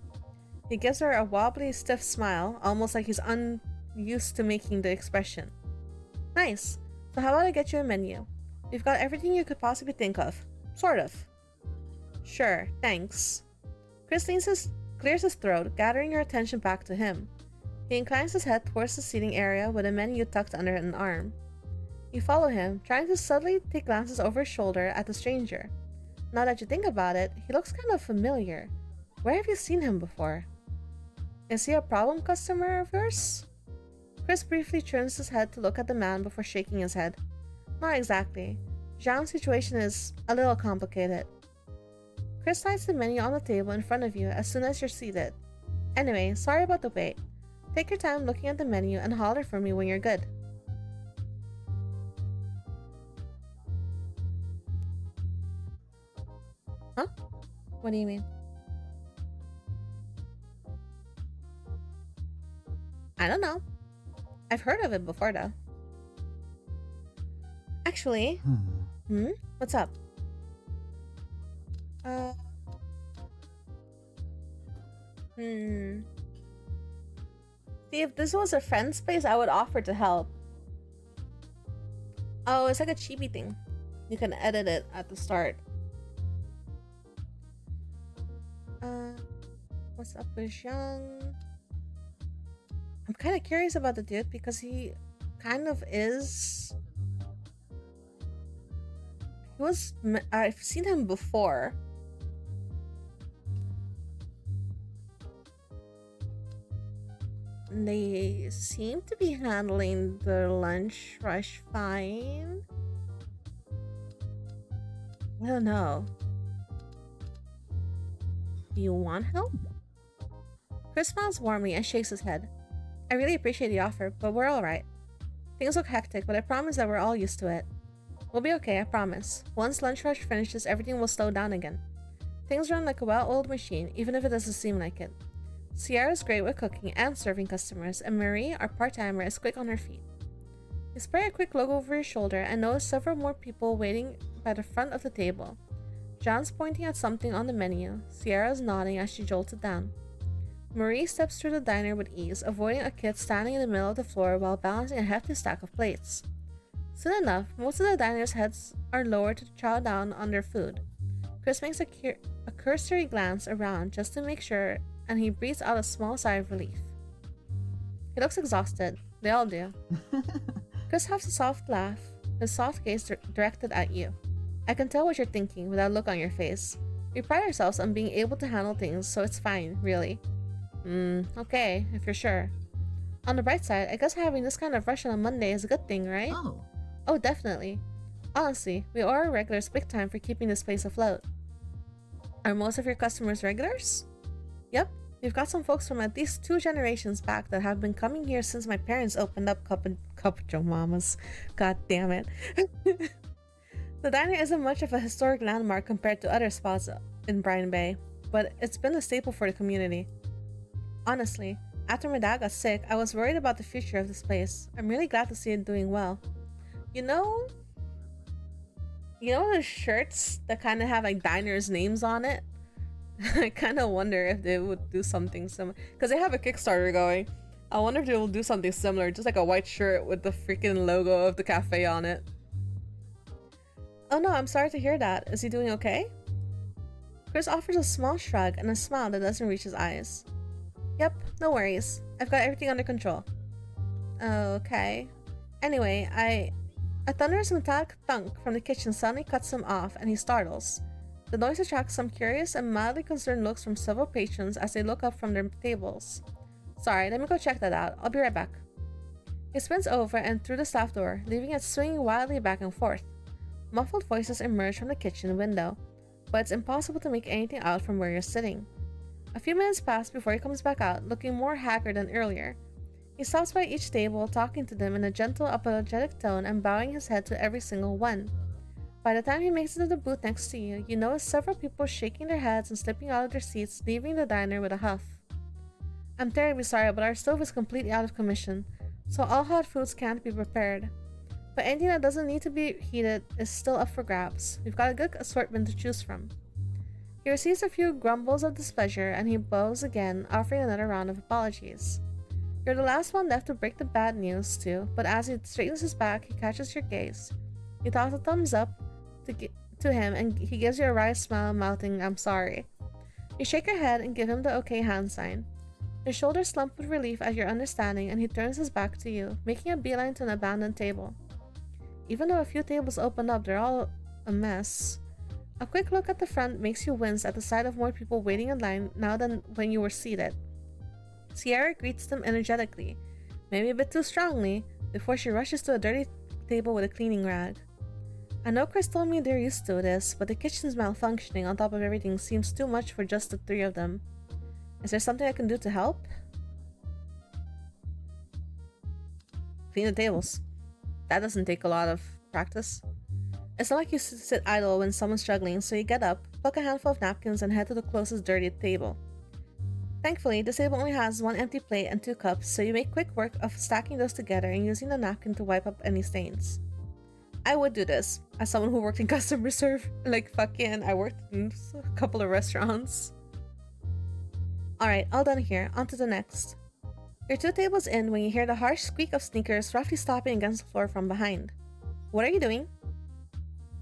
He gives her a wobbly, stiff smile, almost like he's unused to making the expression. Nice. So how about I get you a menu? We've got everything you could possibly think of. Sort of. Sure, thanks. Chris clears his throat, gathering your attention back to him. He inclines his head towards the seating area with a menu tucked under an arm. You follow him, trying to subtly take glances over his shoulder at the stranger. Now that you think about it, he looks kind of familiar. Where have you seen him before? Is he a problem customer of yours? Chris briefly turns his head to look at the man before shaking his head. Not exactly. Zhang's situation is a little complicated. Chris slides the menu on the table in front of you as soon as you're seated. Anyway, sorry about the wait. Take your time looking at the menu and holler for me when you're good. Huh? What do you mean? I don't know. I've heard of it before though. Actually, what's up? See, if this was a friend's place, I would offer to help. Oh, it's like a chibi thing. You can edit it at the start. What's up with Xiang? I'm kind of curious about the dude because he kind of is. I've seen him before. They seem to be handling the lunch rush fine. I don't know. Do you want help? Chris smiles warmly and shakes his head. I really appreciate the offer, but we're alright. Things look hectic, but I promise that we're all used to it. We'll be okay, I promise. Once lunch rush finishes, everything will slow down again. Things run like a well-oiled machine, even if it doesn't seem like it. Sierra's great with cooking and serving customers, and Marie, our part-timer, is quick on her feet. You spray a quick look over your shoulder and notice several more people waiting by the front of the table. John's pointing at something on the menu. Sierra's nodding as she jolts it down. Marie steps through the diner with ease, avoiding a kid standing in the middle of the floor while balancing a hefty stack of plates. Soon enough, most of the diners' heads are lowered to chow down on their food. Chris makes a cursory glance around just to make sure, and he breathes out a small sigh of relief. He looks exhausted. They all do. Chris has a soft laugh, his soft gaze directed at you. I can tell what you're thinking with that look on your face. We pride ourselves on being able to handle things, so it's fine, really. Okay, if you're sure. On the bright side, I guess having this kind of rush on a Monday is a good thing, right? Oh, definitely. Honestly, we owe our regulars big time for keeping this place afloat. Are most of your customers regulars? Yep, we've got some folks from at least 2 generations back that have been coming here since my parents opened up Cup Mamas. God damn it. The diner isn't much of a historic landmark compared to other spots in Brine Bay, but it's been a staple for the community. Honestly, after my dad got sick, I was worried about the future of this place. I'm really glad to see it doing well. You know the shirts that kind of have like diners' names on it? I kind of wonder if they would do something similar, because they have a Kickstarter going. I wonder if they will do something similar, just like a white shirt with the freaking logo of the cafe on it. Oh no, I'm sorry to hear that. Is he doing okay? Chris offers a small shrug and a smile that doesn't reach his eyes. Yep, no worries. I've got everything under control. Okay. Anyway, a thunderous metallic thunk from the kitchen suddenly cuts him off and he startles. The noise attracts some curious and mildly concerned looks from several patrons as they look up from their tables. Sorry, let me go check that out. I'll be right back. He spins over and through the staff door, leaving it swinging wildly back and forth. Muffled voices emerge from the kitchen window, but it's impossible to make anything out from where you're sitting. A few minutes pass before he comes back out, looking more haggard than earlier. He stops by each table, talking to them in a gentle, apologetic tone and bowing his head to every single one. By the time he makes it to the booth next to you, you notice several people shaking their heads and slipping out of their seats, leaving the diner with a huff. I'm terribly sorry, but our stove is completely out of commission, so all hot foods can't be prepared. But anything that doesn't need to be heated is still up for grabs. We've got a good assortment to choose from. He receives a few grumbles of displeasure and he bows again, offering another round of apologies. You're the last one left to break the bad news to, but as he straightens his back, he catches your gaze. You toss a thumbs up to him and he gives you a wry smile, mouthing, "I'm sorry." You shake your head and give him the okay hand sign. His shoulders slump with relief at your understanding and he turns his back to you, making a beeline to an abandoned table. Even though a few tables open up, they're all a mess. A quick look at the front makes you wince at the sight of more people waiting in line now than when you were seated. Sierra greets them energetically, maybe a bit too strongly, before she rushes to a dirty table with a cleaning rag. I know Chris told me they're used to this, but the kitchen's malfunctioning on top of everything seems too much for just the three of them. Is there something I can do to help? Clean the tables. That doesn't take a lot of practice. It's not like you sit idle when someone's struggling, so you get up, pluck a handful of napkins, and head to the closest dirty table. Thankfully, this table only has one empty plate and 2 cups, so you make quick work of stacking those together and using the napkin to wipe up any stains. I would do this, as someone who worked in customer service. Like, fucking, I worked in a couple of restaurants. Alright, all done here, on to the next. You're 2 tables in when you hear the harsh squeak of sneakers roughly stopping against the floor from behind. What are you doing?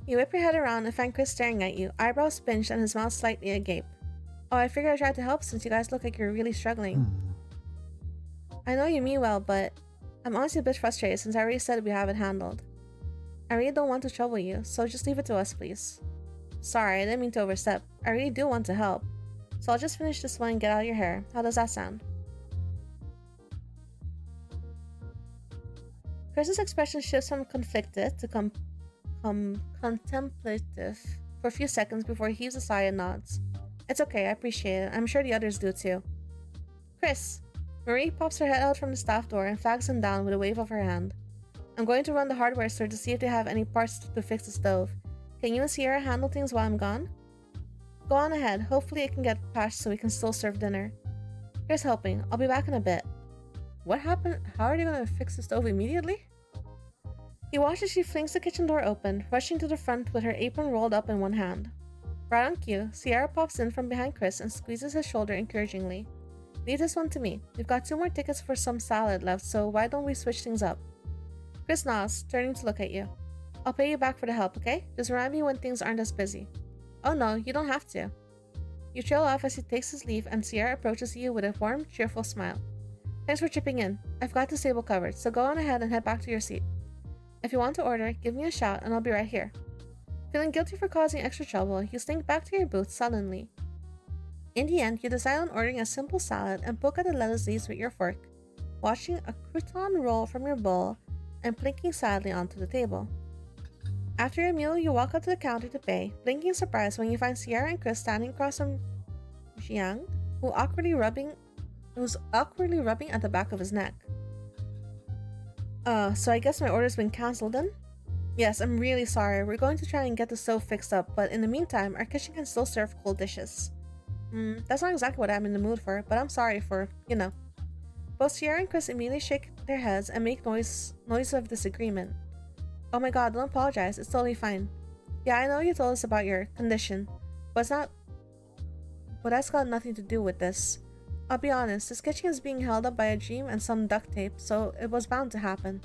You whip your head around and find Chris staring at you, eyebrows pinched and his mouth slightly agape. Oh, I figured I tried to help since you guys look like you're really struggling. I know you mean well, but I'm honestly a bit frustrated since I already said we have it handled. I really don't want to trouble you, so just leave it to us, please. Sorry, I didn't mean to overstep. I really do want to help. So I'll just finish this one and get out of your hair. How does that sound? Chris's expression shifts from conflicted to contemplative for a few seconds before he heaves a sigh and nods. It's okay, I appreciate it. I'm sure the others do too. Chris! Marie pops her head out from the staff door and flags him down with a wave of her hand. I'm going to run the hardware store to see if they have any parts to fix the stove. Can you and Sierra handle things while I'm gone? Go on ahead. Hopefully it can get patched so we can still serve dinner. Here's hoping. I'll be back in a bit. What happened? How are they going to fix the stove immediately? You watch as she flings the kitchen door open, rushing to the front with her apron rolled up in one hand. Right on cue, Sierra pops in from behind Chris and squeezes his shoulder encouragingly. Leave this one to me. We've got 2 more tickets for some salad left, so why don't we switch things up? Chris nods, turning to look at you. I'll pay you back for the help, okay? Just remind me when things aren't as busy. Oh no, you don't have to. You trail off as he takes his leave and Sierra approaches you with a warm, cheerful smile. Thanks for chipping in. I've got this table covered, so go on ahead and head back to your seat. If you want to order, give me a shout and I'll be right here. Feeling guilty for causing extra trouble, you slink back to your booth sullenly. In the end, you decide on ordering a simple salad and poke at the lettuce leaves with your fork, watching a crouton roll from your bowl and plinking sadly onto the table. After your meal, you walk up to the counter to pay, blinking in surprise when you find Sierra and Chris standing across from Jiang, who's awkwardly rubbing at the back of his neck. So I guess my order's been cancelled then? Yes, I'm really sorry. We're going to try and get the stove fixed up, but in the meantime, our kitchen can still serve cold dishes. That's not exactly what I'm in the mood for, but I'm sorry for, you know. Both Sierra and Chris immediately shake their heads and make noise of disagreement. Oh my god, don't apologize. It's totally fine. Yeah, I know you told us about your condition, but that's got nothing to do with this. I'll be honest, this kitchen is being held up by a dream and some duct tape, so it was bound to happen.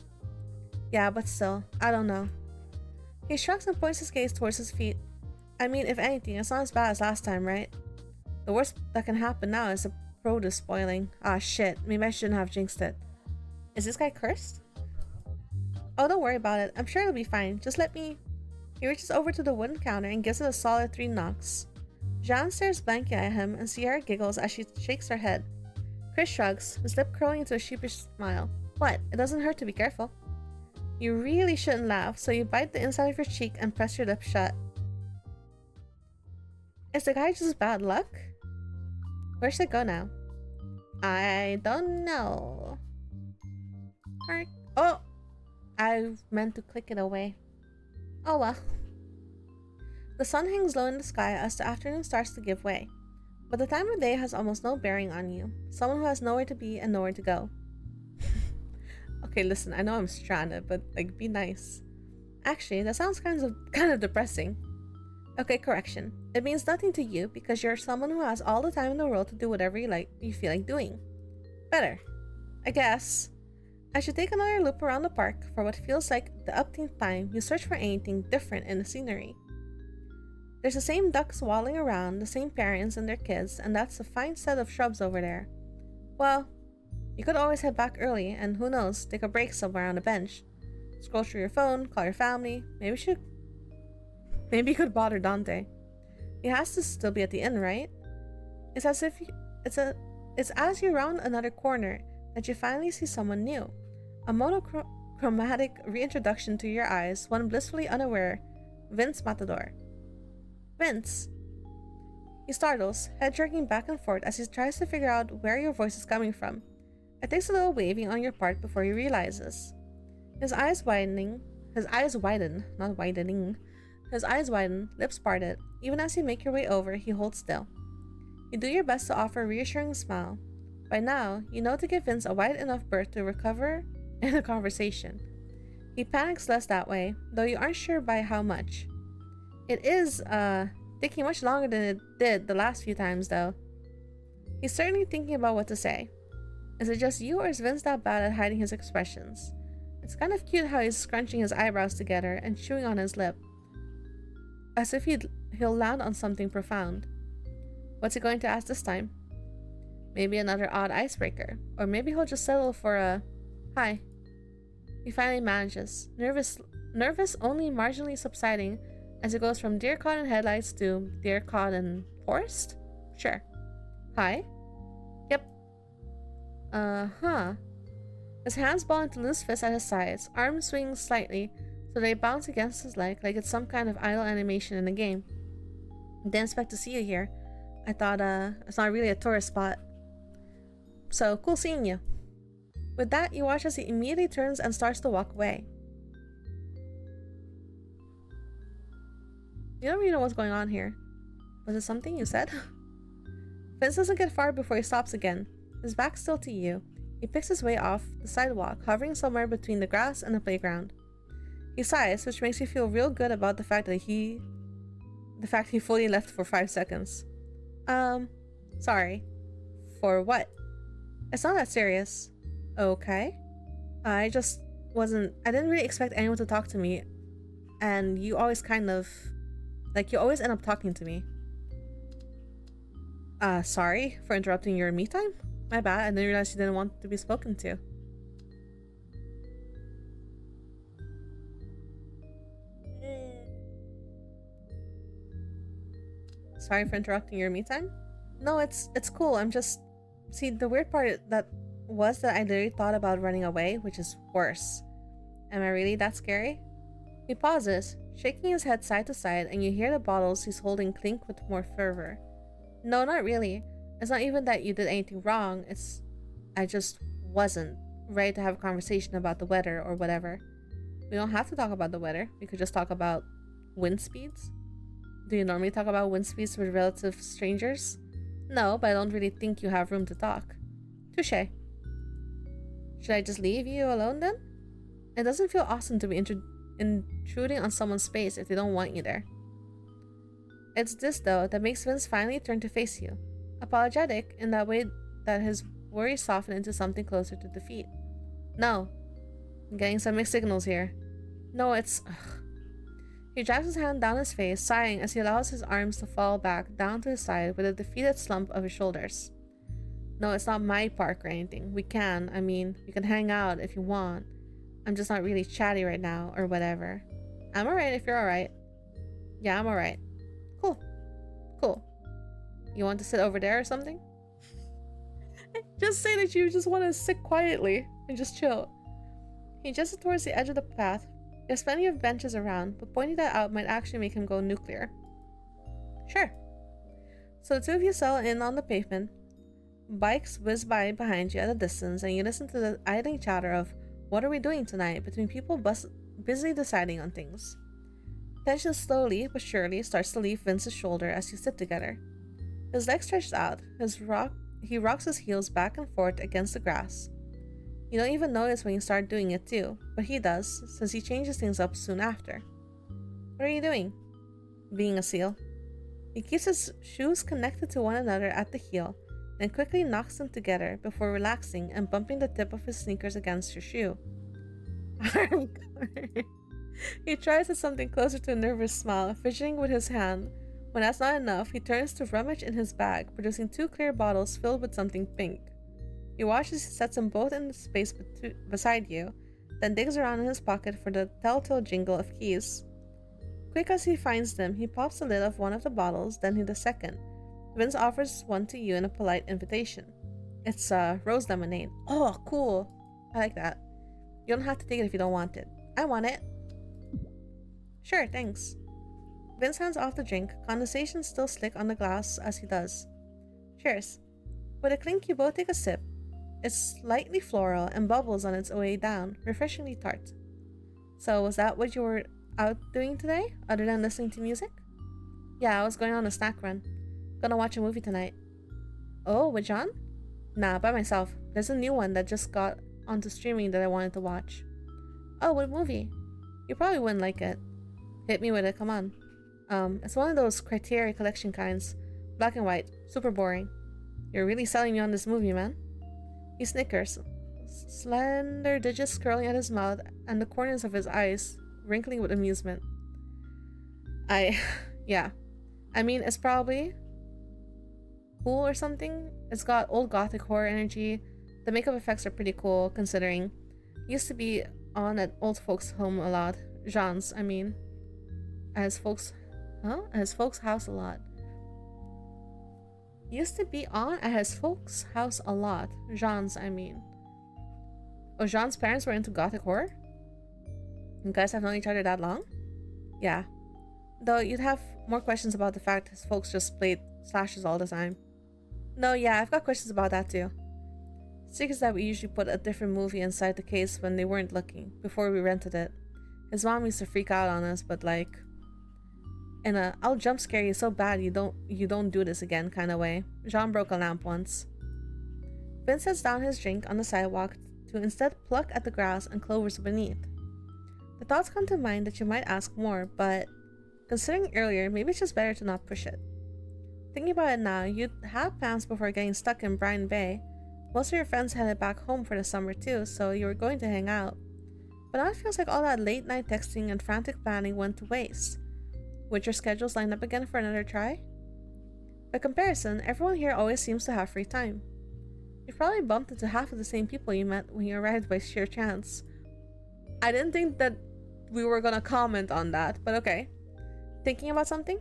Yeah, but still, I don't know. He shrugs and points his gaze towards his feet. I mean, if anything, it's not as bad as last time, right? The worst that can happen now is the produce spoiling. Ah, shit. Maybe I shouldn't have jinxed it. Is this guy cursed? Oh, don't worry about it. I'm sure it'll be fine. Just let me... He reaches over to the wooden counter and gives it a solid 3 knocks. Jean stares blankly at him and Sierra giggles as she shakes her head. Chris shrugs, his lip curling into a sheepish smile. What? It doesn't hurt to be careful. You really shouldn't laugh, so you bite the inside of your cheek and press your lips shut. Is the guy just bad luck? Where should it go now? I don't know. Oh! I meant to click it away. Oh well. The sun hangs low in the sky as the afternoon starts to give way. But the time of day has almost no bearing on you. Someone who has nowhere to be and nowhere to go. Okay, listen, I know I'm stranded, but like, be nice. Actually, that sounds kind of depressing. Okay, correction. It means nothing to you because you're someone who has all the time in the world to do whatever you feel like doing. Better. I guess. As you take another loop around the park for what feels like the upteenth time, you search for anything different in the scenery. There's the same ducks waddling around, the same parents and their kids, and that's a fine set of shrubs over there. Well, you could always head back early, and who knows, take a break somewhere on a bench. Scroll through your phone, call your family, maybe you could bother Dante. He has to still be at the inn, right? It's as you round another corner that you finally see someone new. A monochromatic reintroduction to your eyes, one blissfully unaware, Vince Matador. Vince! He startles, head jerking back and forth as he tries to figure out where your voice is coming from. It takes a little waving on your part before he realizes. His eyes widen, lips parted. Even as you make your way over, he holds still. You do your best to offer a reassuring smile. By now, you know to give Vince a wide enough berth to recover in a conversation. He panics less that way, though you aren't sure by how much. It is, taking much longer than it did the last few times, though. He's certainly thinking about what to say. Is it just you, or is Vince that bad at hiding his expressions? It's kind of cute how he's scrunching his eyebrows together and chewing on his lip, as if he'll land on something profound. What's he going to ask this time? Maybe another odd icebreaker, or maybe he'll just settle for a hi. He finally manages, nervous only marginally subsiding as it goes from deer caught in headlights to deer caught in forest? Sure. Hi? Yep. His hands ball into loose fists at his sides, arms swing slightly so they bounce against his leg like it's some kind of idle animation in a game. Didn't expect to see you here. I thought, it's not really a tourist spot. So, cool seeing you. With that, you watch as he immediately turns and starts to walk away. You don't really know what's going on here. Was it something you said? Vince doesn't get far before he stops again, his back still to you. He picks his way off the sidewalk, hovering somewhere between the grass and the playground. He sighs, which makes you feel real good about the fact he fully left for 5 seconds. Sorry. For what? It's not that serious. Okay. I didn't really expect anyone to talk to me, and you always you always end up talking to me. Sorry for interrupting your me time? My bad, I didn't realize you didn't want to be spoken to. Sorry for interrupting your me time? No, it's cool. I'm just... See, the weird part that I literally thought about running away, which is worse. Am I really that scary? He pauses, shaking his head side to side, and you hear the bottles he's holding clink with more fervor. No, not really. It's not even that you did anything wrong. I just wasn't ready to have a conversation about the weather or whatever. We don't have to talk about the weather. We could just talk about wind speeds. Do you normally talk about wind speeds with relative strangers? No, but I don't really think you have room to talk. Touché. Should I just leave you alone then? It doesn't feel awesome to be intruding on someone's space if they don't want you there. It's this, though, that makes Vince finally turn to face you. Apologetic in that way that his worries soften into something closer to defeat. No. I'm getting some mixed signals here. No, it's... Ugh. He drags his hand down his face, sighing as he allows his arms to fall back down to his side with a defeated slump of his shoulders. No, it's not my park or anything. We can hang out if you want. I'm just not really chatty right now, or whatever. I'm alright if you're alright. Yeah, I'm alright. Cool. You want to sit over there or something? Just say that you just want to sit quietly and just chill. He gestures towards the edge of the path. There's plenty of benches around, but pointing that out might actually make him go nuclear. Sure. So the two of you settle in on the pavement. Bikes whiz by behind you at a distance, and you listen to the idling chatter of "What are we doing tonight?" between people busily deciding on things. Tension slowly but surely starts to leave Vince's shoulder as you sit together. His legs stretched out, he rocks his heels back and forth against the grass. You don't even notice when you start doing it too, but he does, since he changes things up soon after. What are you doing? Being a seal. He keeps his shoes connected to one another at the heel, then quickly knocks them together before relaxing and bumping the tip of his sneakers against your shoe. He tries at something closer to a nervous smile, fidgeting with his hand. When that's not enough, he turns to rummage in his bag, producing 2 clear bottles filled with something pink. You watch as he sets them both in the space beside you, then digs around in his pocket for the telltale jingle of keys. Quick as he finds them, he pops the lid of one of the bottles, then the second. Vince offers one to you in a polite invitation. It's rose lemonade. Oh, cool. I like that. You don't have to take it if you don't want it. I want it. Sure, thanks. Vince hands off the drink, condensation still slick on the glass as he does. Cheers. With a clink, you both take a sip. It's slightly floral and bubbles on its way down, refreshingly tart. So, was that what you were out doing today, other than listening to music? Yeah, I was going on a snack run. Gonna watch a movie tonight. Oh, with John? Nah, by myself. There's a new one that just got onto streaming that I wanted to watch. Oh, what movie? You probably wouldn't like it. Hit me with it, come on. It's one of those Criteria collection kinds. Black and white. Super boring. You're really selling me on this movie, man. He snickers, slender digits curling at his mouth and the corners of his eyes wrinkling with amusement. Yeah. I mean, it's probably cool or something. It's got old gothic horror energy. The makeup effects are pretty cool, considering. Used to be on at old folks' home a lot. Jean's, I mean. At his folks' house a lot. Used to be on at his folks' house a lot. Jean's, I mean. Oh, Jean's parents were into gothic horror? You guys have known each other that long? Yeah. Though you'd have more questions about the fact his folks just played slashes all the time. No, yeah, I've got questions about that too. Secrets that we usually put a different movie inside the case when they weren't looking, before we rented it. His mom used to freak out on us, but like, in a I'll jump scare you so bad you don't do this again kind of way. Jean broke a lamp once. Vince sets down his drink on the sidewalk to instead pluck at the grass and clovers beneath. The thoughts come to mind that you might ask more, but considering earlier, maybe it's just better to not push it. Thinking about it now, you'd have plans before getting stuck in Brine Bay. Most of your friends headed back home for the summer too, so you were going to hang out. But now it feels like all that late night texting and frantic planning went to waste. Would your schedules line up again for another try? By comparison, everyone here always seems to have free time. You've probably bumped into half of the same people you met when you arrived by sheer chance. I didn't think that we were gonna comment on that, but okay. Thinking about something?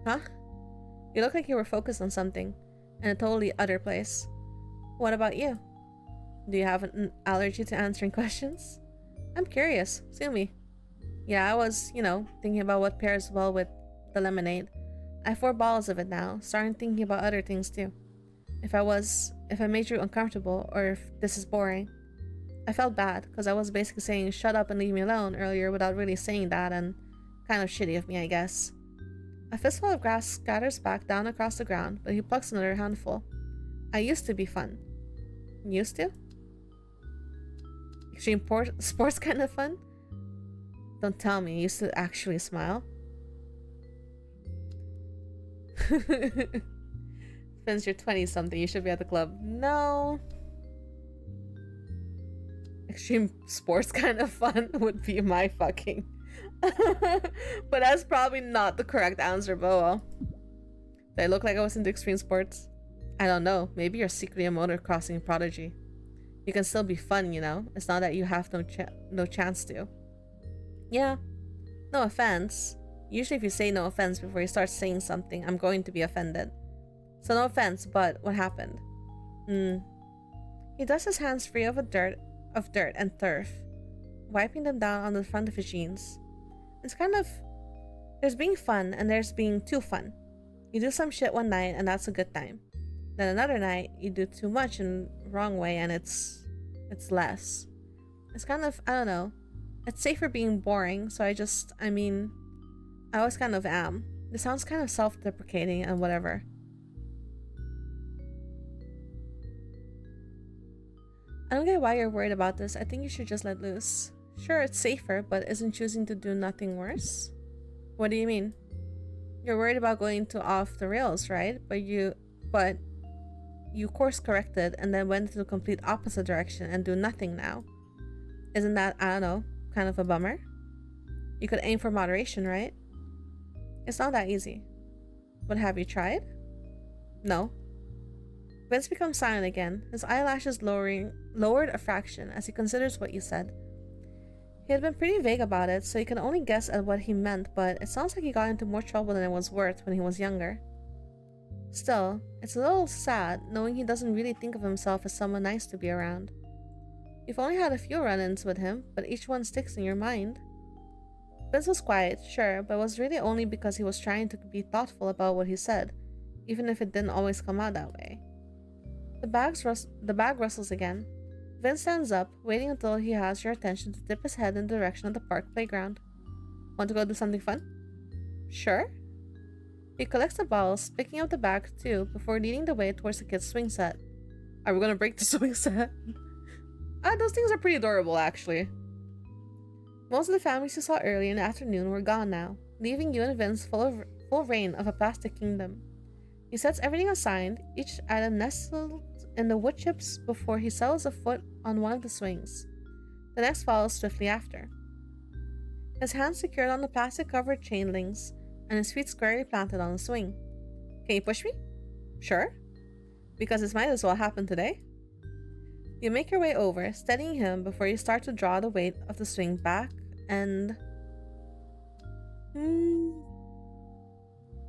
Huh? You look like you were focused on something, in a totally other place. What about you? Do you have an allergy to answering questions? I'm curious. Sue me. Yeah, I was, thinking about what pairs well with the lemonade. I have 4 bottles of it now, starting thinking about other things too. If I made you uncomfortable, or if this is boring. I felt bad, because I was basically saying shut up and leave me alone earlier without really saying that, and kind of shitty of me, I guess. A fistful of grass scatters back down across the ground, but he plucks another handful. I used to be fun. Used to? Extreme sports kind of fun? Don't tell me, you used to actually smile. Since you're 20-something, you should be at the club. No. Extreme sports kind of fun would be my fucking. But that's probably not the correct answer, Boa. Did I look like I was into extreme sports? I don't know. Maybe you're secretly a motocrossing prodigy. You can still be fun, It's not that you have no chance to. Yeah. No offense. Usually if you say no offense before you start saying something, I'm going to be offended. So no offense, but what happened? He dusts his hands free of dirt and turf, wiping them down on the front of his jeans. It's kind of... There's being fun and there's being too fun. You do some shit one night and that's a good time. Then another night, you do too much in the wrong way and it's less. It's kind of, I don't know. It's safer being boring, so I always kind of am. This sounds kind of self-deprecating and whatever. I don't get why you're worried about this. I think you should just let loose. Sure, it's safer, but isn't choosing to do nothing worse? What do you mean? You're worried about going too off the rails, right? But you you course corrected and then went in the complete opposite direction and do nothing now. Isn't that, I don't know, kind of a bummer? You could aim for moderation, right? It's not that easy. But have you tried? No. Vince becomes silent again, his eyelashes lowered a fraction as he considers what you said. He had been pretty vague about it, so you can only guess at what he meant, but it sounds like he got into more trouble than it was worth when he was younger. Still, it's a little sad knowing he doesn't really think of himself as someone nice to be around. You've only had a few run-ins with him, but each one sticks in your mind. Vince was quiet, sure, but it was really only because he was trying to be thoughtful about what he said, even if it didn't always come out that way. The bag rustles again. Vince stands up, waiting until he has your attention to tip his head in the direction of the park playground. Want to go do something fun? Sure. He collects the balls, picking up the bag too, before leading the way towards the kids' swing set. Are we gonna break the swing set? Those things are pretty adorable, actually. Most of the families you saw early in the afternoon were gone now, leaving you and Vince full reign of a plastic kingdom. He sets everything aside, each item nestled in the wood chips before he settles a foot on one of the swings. The next follows swiftly after. His hands secured on the plastic-covered chain links, and his feet squarely planted on the swing. Can you push me? Sure. Because this might as well happen today. You make your way over, steadying him before you start to draw the weight of the swing back and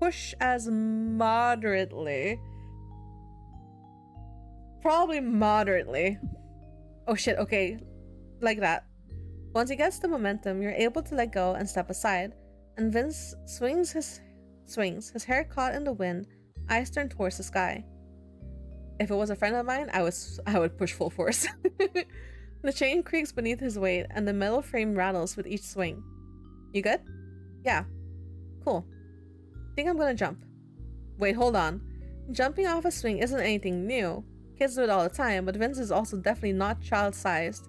push as moderately. Probably moderately. Oh shit, okay. Like that. Once he gets the momentum, you're able to let go and step aside, and Vince swings, his hair caught in the wind, eyes turned towards the sky. If it was a friend of mine, I would push full force. The chain creaks beneath his weight, and the metal frame rattles with each swing. You good? Yeah. Cool. Think I'm gonna jump. Wait, hold on. Jumping off a swing isn't anything new. Kids do it all the time, but Vince is also definitely not child-sized.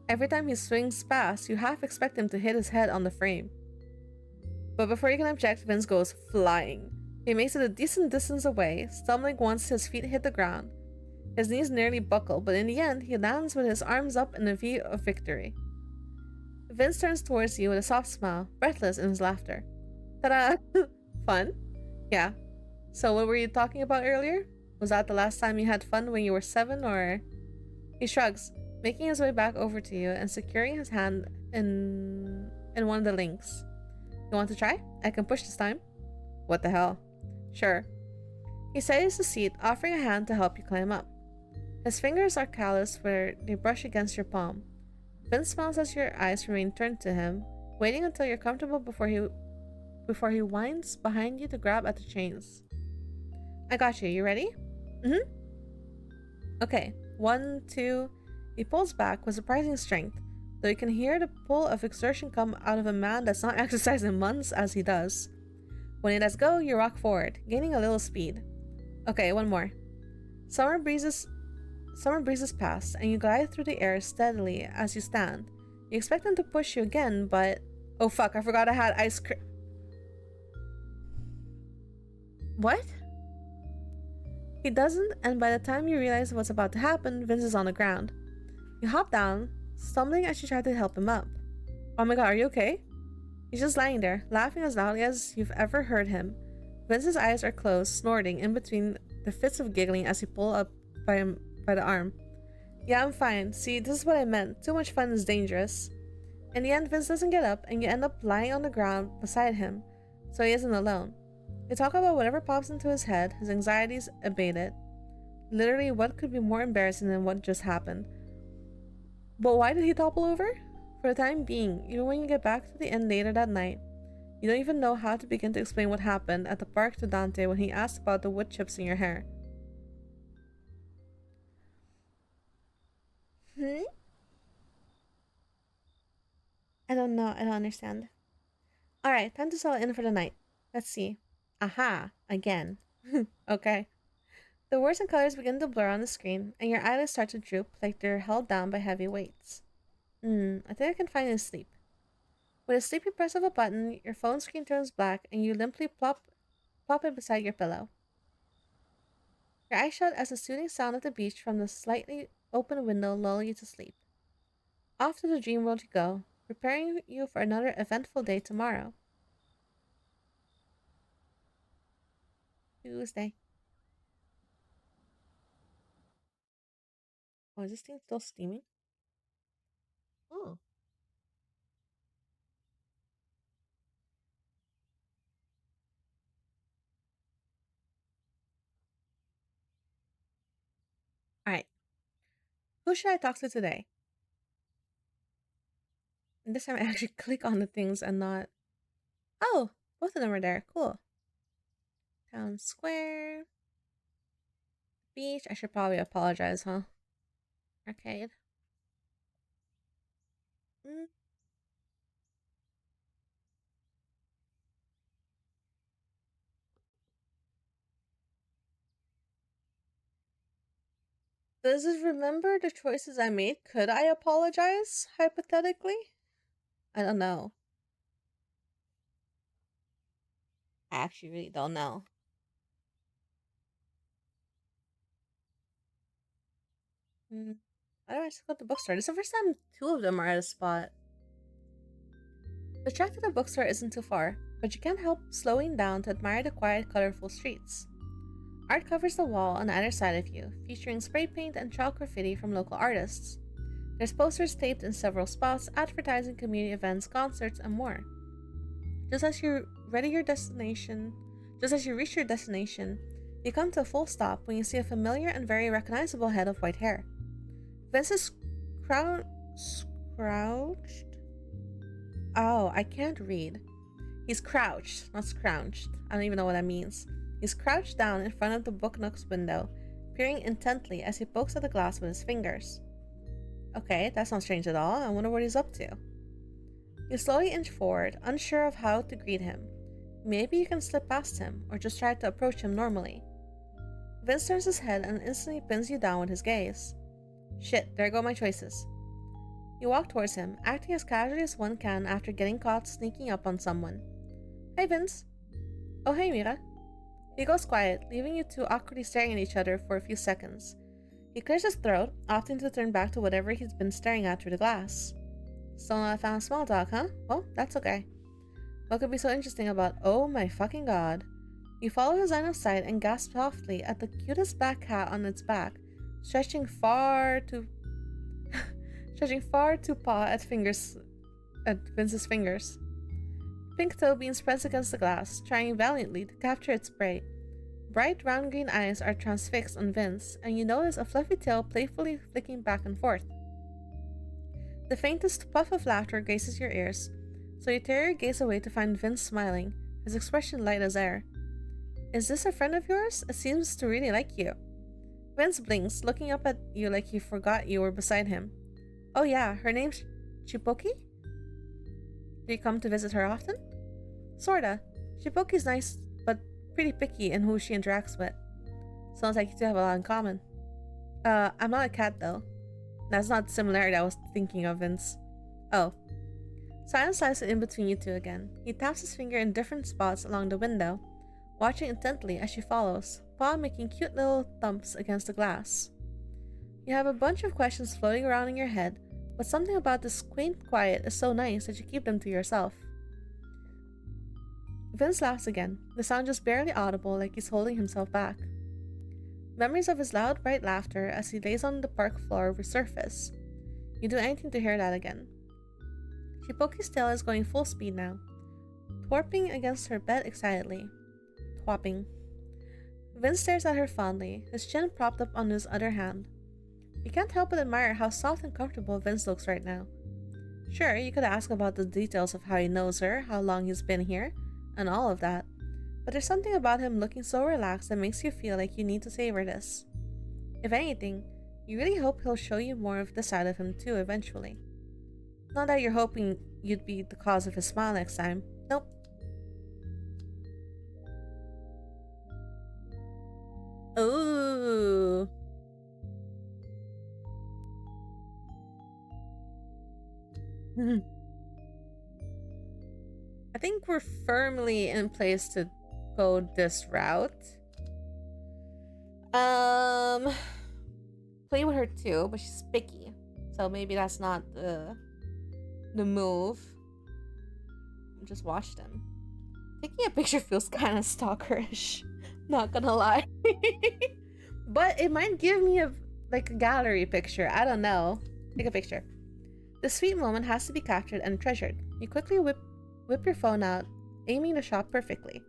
Every time he swings past, you half expect him to hit his head on the frame. But before you can object, Vince goes flying. He makes it a decent distance away, stumbling once his feet hit the ground. His knees nearly buckle, but in the end, he lands with his arms up in a V of victory. Vince turns towards you with a soft smile, breathless in his laughter. Ta-da! Fun? Yeah. So what were you talking about earlier? Was that the last time you had fun when you were 7, or...? He shrugs, making his way back over to you and securing his hand in one of the links. You want to try? I can push this time. What the hell? Sure. He steadies the seat, offering a hand to help you climb up. His fingers are calloused where they brush against your palm. Vince smiles as your eyes remain turned to him, waiting until you're comfortable before he winds behind you to grab at the chains. I got you. You ready? Mm-hmm. Okay. 1, 2... He pulls back with surprising strength, though you can hear the pull of exertion come out of a man that's not exercised in months as he does. When he lets go, you rock forward, gaining a little speed. Okay, one more. Summer breezes pass, and you glide through the air steadily as you stand. You expect him to push you again, but... Oh fuck, I forgot I had ice cream. What? He doesn't, and by the time you realize what's about to happen, Vince is on the ground. You hop down, stumbling as you try to help him up. Oh my god, are you okay? He's just lying there, laughing as loudly as you've ever heard him. Vince's eyes are closed, snorting in between the fits of giggling as he pulls up by the arm. Yeah, I'm fine. See, this is what I meant. Too much fun is dangerous. In the end, Vince doesn't get up, and you end up lying on the ground beside him, so he isn't alone. You talk about whatever pops into his head, his anxieties abated. Literally, what could be more embarrassing than what just happened? But why did he topple over? For the time being, even when you get back to the inn later that night, you don't even know how to begin to explain what happened at the park to Dante when he asked about the wood chips in your hair. I don't know. I don't understand. Alright, time to settle in for the night. Let's see. Aha! Again. Okay. The words and colors begin to blur on the screen, and your eyelids start to droop like they're held down by heavy weights. I think I can find his sleep. With a sleepy press of a button, your phone screen turns black, and you limply plop it beside your pillow. Your eyes shut as the soothing sound of the beach from the slightly open window lull you to sleep. Off to the dream world you go, preparing you for another eventful day tomorrow. Tuesday. Oh, is this thing still steaming? Oh. Alright. Who should I talk to today? And this time I actually click on the things and not. Oh, both of them are there. Cool. Town Square. Beach. I should probably apologize, huh? Arcade. Mm. Does it remember the choices I made? Could I apologize, hypothetically? I don't know. I actually really don't know. Why do I just go to the bookstore? This is the first time two of them are at a spot. The track to the bookstore isn't too far, but you can't help slowing down to admire the quiet, colorful streets. Art covers the wall on either side of you, featuring spray paint and chalk graffiti from local artists. There's posters taped in several spots advertising community events, concerts, and more. Just as you reach your destination, you come to a full stop when you see a familiar and very recognizable head of white hair. Vince is crouched? Oh, I can't read. He's crouched, not scrounched. I don't even know what that means. He's crouched down in front of the book nook's window, peering intently as he pokes at the glass with his fingers. Okay, that's not strange at all. I wonder what he's up to. You slowly inch forward, unsure of how to greet him. Maybe you can slip past him, or just try to approach him normally. Vince turns his head and instantly pins you down with his gaze. Shit, there go my choices. You walk towards him, acting as casually as one can after getting caught sneaking up on someone. Hey, Vince. Oh, hey, Mira. He goes quiet, leaving you two awkwardly staring at each other for a few seconds. He clears his throat, opting to turn back to whatever he's been staring at through the glass. Still not found small talk, huh? Well, that's okay. What could be so interesting about oh my fucking god? You follow his line of sight and gasp softly at the cutest black cat on its back, stretching far to paw at Vince's fingers. Pink toe bean spreads against the glass, trying valiantly to capture its prey. Bright round green eyes are transfixed on Vince, and you notice a fluffy tail playfully flicking back and forth. The faintest puff of laughter graces your ears, so you tear your gaze away to find Vince smiling, his expression light as air. Is this a friend of yours? It seems to really like you. Vince blinks, looking up at you like he forgot you were beside him. Oh yeah, her name's Chipoki? Do you come to visit her often? Sorta. Chipoki's nice, but pretty picky in who she interacts with. Sounds like you two have a lot in common. I'm not a cat though. That's not the similarity I was thinking of, Vince. Oh. Silence slides in between you two again. He taps his finger in different spots along the window, watching intently as she follows, paw making cute little thumps against the glass. You have a bunch of questions floating around in your head, but something about this quaint quiet is so nice that you keep them to yourself. Vince laughs again, the sound just barely audible like he's holding himself back. Memories of his loud, bright laughter as he lays on the park floor resurface. You'd do anything to hear that again. Chipoki's tail is going full speed now, twerping against her bed excitedly. Twapping. Vince stares at her fondly, his chin propped up on his other hand. You can't help but admire how soft and comfortable Vince looks right now. Sure, you could ask about the details of how he knows her, how long he's been here, and all of that, but there's something about him looking so relaxed that makes you feel like you need to savor this. If anything, you really hope he'll show you more of this side of him too eventually. Not that you're hoping you'd be the cause of his smile next time. Nope. Ooh. I think we're firmly in place to go this route. Play with her too, but she's picky. So maybe that's not the move. Just watch them. Taking a picture feels kind of stalkerish. Not gonna lie. But it might give me a gallery picture. I don't know. Take a picture. The sweet moment has to be captured and treasured. You quickly whip your phone out, aiming the shot perfectly.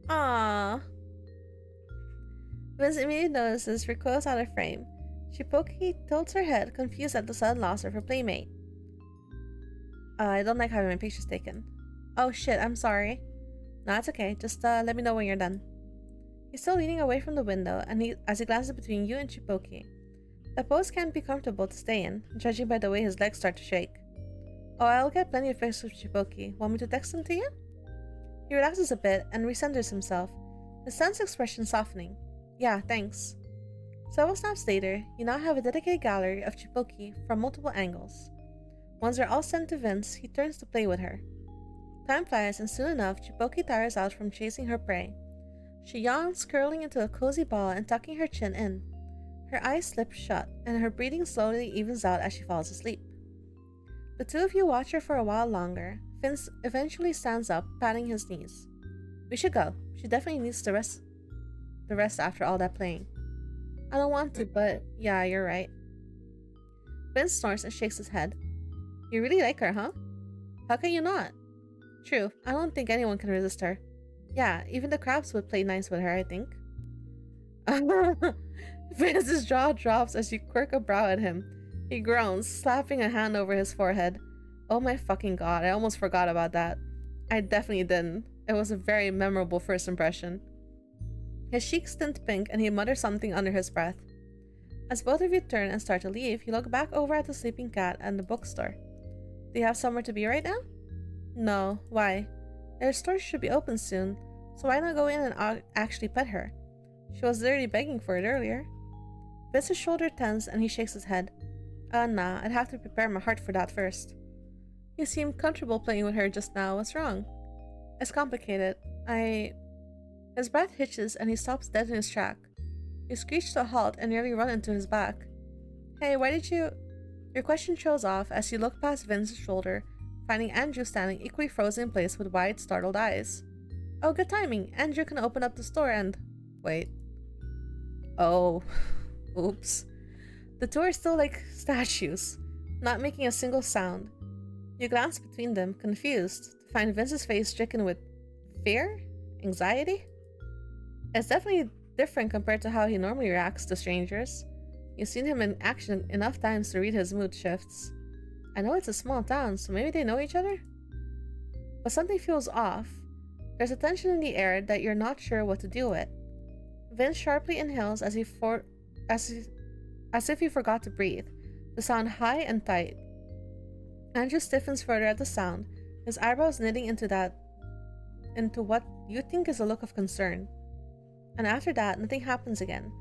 Ah. Vince immediately notices, recoils out of frame. Chipoki tilts her head, confused at the sudden loss of her playmate. I don't like having my pictures taken. Oh shit, I'm sorry. No, it's okay. Just let me know when you're done. He's still leaning away from the window, and as he glances between you and Chipoki. The pose can't be comfortable to stay in, judging by the way his legs start to shake. Oh, I'll get plenty of pictures of Chipoki. Want me to text them to you? He relaxes a bit and recenters himself, his tense expression softening. Yeah, thanks. Several snaps later, you now have a dedicated gallery of Chipoki from multiple angles. Once they're all sent to Vince, he turns to play with her. Time flies, and soon enough, Chipoki tires out from chasing her prey. She yawns, curling into a cozy ball and tucking her chin in. Her eyes slip shut, and her breathing slowly evens out as she falls asleep. The two of you watch her for a while longer. Vince eventually stands up, patting his knees. We should go. She definitely needs the rest after all that playing. I don't want to, but yeah, you're right. Vince snorts and shakes his head. You really like her, huh? How can you not? True, I don't think anyone can resist her. Yeah, even the crabs would play nice with her, I think. Vince's jaw drops as you quirk a brow at him. He groans, slapping a hand over his forehead. Oh my fucking god, I almost forgot about that. I definitely didn't. It was a very memorable first impression. His cheeks tint pink and he mutters something under his breath. As both of you turn and start to leave, you look back over at the sleeping cat and the bookstore. Do you have somewhere to be right now? No. Why? Their store should be open soon, so why not go in and actually pet her? She was literally begging for it earlier. Vince's shoulder tense and he shakes his head. Nah, I'd have to prepare my heart for that first. You seemed comfortable playing with her just now. What's wrong? It's complicated. His breath hitches and he stops dead in his track. You screech to a halt and nearly run into his back. Hey, why did you... Your question trails off as you look past Vince's shoulder, finding Andrew standing equally frozen in place with wide, startled eyes. Oh, good timing. Andrew can open up the store and... Wait. Oh. Oops. The two are still like statues, not making a single sound. You glance between them, confused, to find Vince's face stricken with fear? Anxiety? It's definitely different compared to how he normally reacts to strangers. You've seen him in action enough times to read his mood shifts. I know it's a small town, so maybe they know each other? But something feels off. There's a tension in the air that you're not sure what to do with. Vince sharply inhales as if he forgot to breathe, the sound high and tight. Andrew stiffens further at the sound, his eyebrows knitting into what you think is a look of concern. And after that, nothing happens again.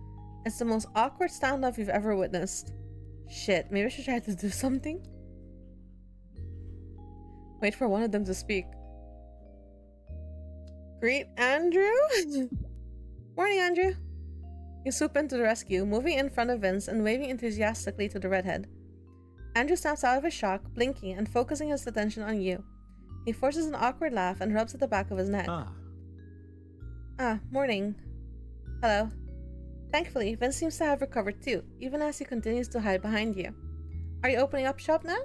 It's the most awkward standoff you've ever witnessed. Shit, maybe I should try to do something? Wait for one of them to speak. Greet Andrew? Morning, Andrew. You swoop into the rescue, moving in front of Vince and waving enthusiastically to the redhead. Andrew snaps out of his shock, blinking and focusing his attention on you. He forces an awkward laugh and rubs at the back of his neck. Morning. Hello. Thankfully, Vince seems to have recovered too, even as he continues to hide behind you. Are you opening up shop now?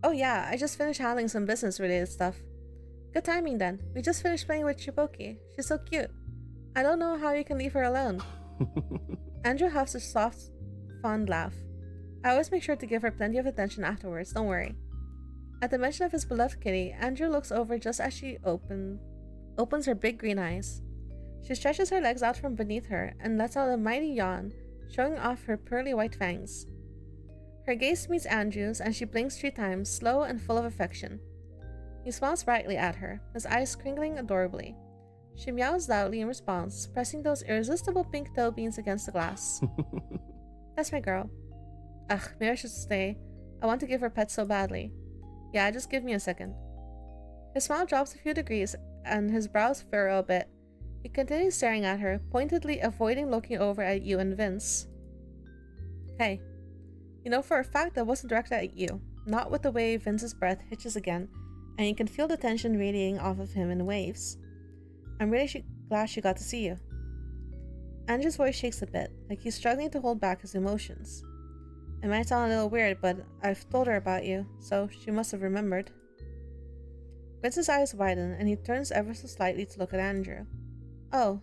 Oh yeah, I just finished handling some business-related stuff. Good timing then. We just finished playing with Chipoki. She's so cute. I don't know how you can leave her alone. Andrew huffs a soft, fond laugh. I always make sure to give her plenty of attention afterwards, don't worry. At the mention of his beloved kitty, Andrew looks over just as she opens her big green eyes. She stretches her legs out from beneath her and lets out a mighty yawn, showing off her pearly white fangs. Her gaze meets Andrew's and she blinks 3 times, slow and full of affection. He smiles brightly at her, his eyes crinkling adorably. She meows loudly in response, pressing those irresistible pink toe beans against the glass. That's my girl. Ugh, maybe I should stay. I want to give her pets so badly. Yeah, just give me a second. His smile drops a few degrees and his brows furrow a bit. He continues staring at her, pointedly avoiding looking over at you and Vince. Hey, you know for a fact that wasn't directed at you, not with the way Vince's breath hitches again, and you can feel the tension radiating off of him in waves. I'm really glad she got to see you. Andrew's voice shakes a bit, like he's struggling to hold back his emotions. It might sound a little weird, but I've told her about you, so she must have remembered. Vince's eyes widen, and he turns ever so slightly to look at Andrew. Oh.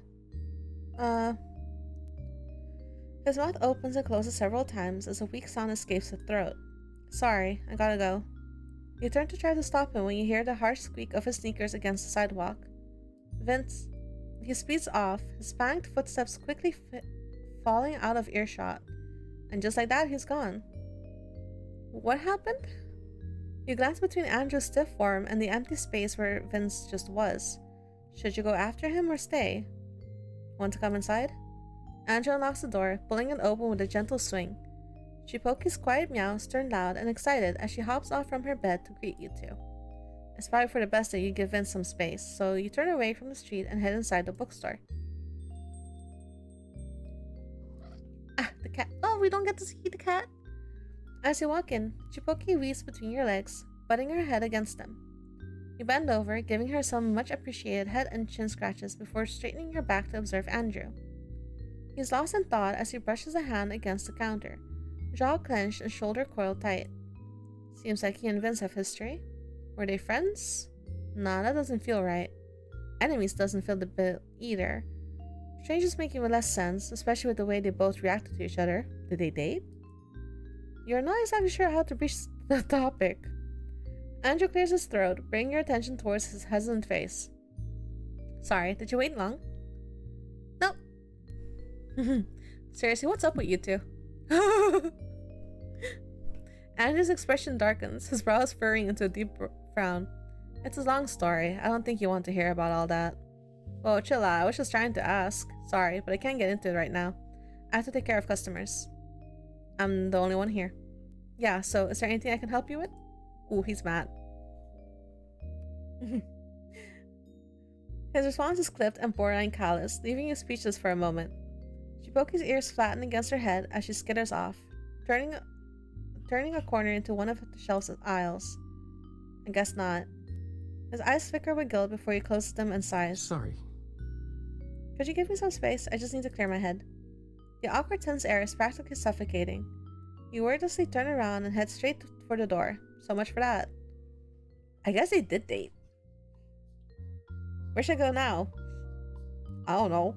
His mouth opens and closes several times as a weak sound escapes his throat. Sorry, I gotta go. You turn to try to stop him when you hear the harsh squeak of his sneakers against the sidewalk. Vince. He speeds off, his panicked footsteps quickly falling out of earshot. And just like that, he's gone. What happened? You glance between Andrew's stiff form and the empty space where Vince just was. Should you go after him or stay? Want to come inside? Andrew unlocks the door, pulling it open with a gentle swing. Chipoki's quiet meows turn loud and excited as she hops off from her bed to greet you two. It's probably for the best that you give Vince some space, so you turn away from the street and head inside the bookstore. Ah, the cat. Oh, we don't get to see the cat. As you walk in, Chipoki weaves between your legs, butting her head against them. You bend over, giving her some much appreciated head and chin scratches before straightening her back to observe Andrew. He's lost in thought as he brushes a hand against the counter, jaw clenched and shoulder coiled tight. Seems like he and Vince have history. Were they friends? Nah, that doesn't feel right. Enemies doesn't feel the bit either. Strangers make even less sense, especially with the way they both reacted to each other. Did they date? You're not exactly sure how to breach the topic. Andrew clears his throat, bringing your attention towards his hesitant face. Sorry, did you wait long? Nope. Seriously, what's up with you two? Andrew's expression darkens, his brows furrowing into a deep frown. It's a long story. I don't think you want to hear about all that. Whoa, chill out. I was just trying to ask. Sorry, but I can't get into it right now. I have to take care of customers. I'm the only one here. Yeah, so is there anything I can help you with? Ooh, he's mad. His response is clipped and borderline callous, leaving you speechless for a moment. Chipoki's ears flatten against her head as she skitters off, turning a corner into one of the shelves of aisles. I guess not. His eyes flicker with guilt before he closes them and sighs. Sorry. Could you give me some space? I just need to clear my head. The awkward tense air is practically suffocating. You wordlessly turn around and head straight for the door. So much for that. I guess they did date. Where should I go now? I don't know.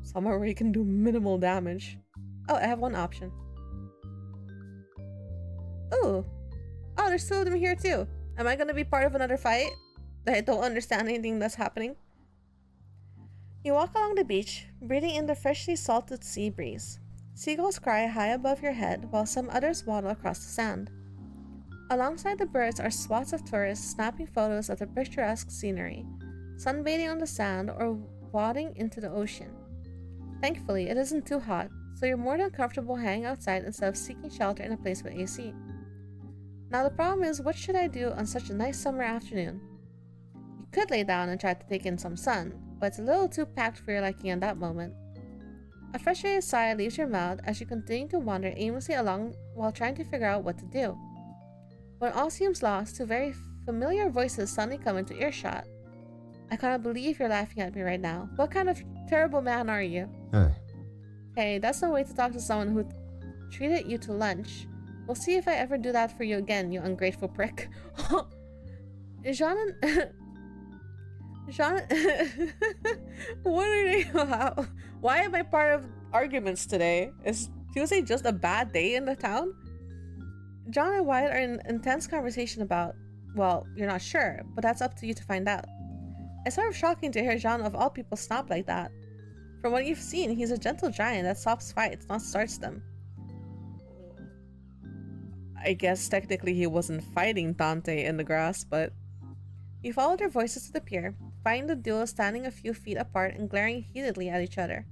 Somewhere where you can do minimal damage. Oh, I have one option. Ooh. Oh, there's two of them here too. Am I gonna be part of another fight? That I don't understand anything that's happening? You walk along the beach, breathing in the freshly salted sea breeze. Seagulls cry high above your head while some others waddle across the sand. Alongside the birds are swaths of tourists snapping photos of the picturesque scenery, sunbathing on the sand or wading into the ocean. Thankfully, it isn't too hot, so you're more than comfortable hanging outside instead of seeking shelter in a place with AC. Now the problem is, what should I do on such a nice summer afternoon? You could lay down and try to take in some sun, but it's a little too packed for your liking in that moment. A frustrated sigh leaves your mouth as you continue to wander aimlessly along while trying to figure out what to do. When all seems lost, two very familiar voices suddenly come into earshot. I cannot believe you're laughing at me right now. What kind of terrible man are you? Hey. Hey, that's no way to talk to someone who treated you to lunch. We'll see if I ever do that for you again, you ungrateful prick. Jean and... What are they about? Why am I part of arguments today? Is Tuesday just a bad day in the town? John and Wyatt are in intense conversation about, well, you're not sure, but that's up to you to find out. It's sort of shocking to hear John of all people snap like that. From what you've seen, he's a gentle giant that stops fights, not starts them. I guess technically he wasn't fighting Dante in the grass, but... You followed their voices to the pier, finding the duo standing a few feet apart and glaring heatedly at each other.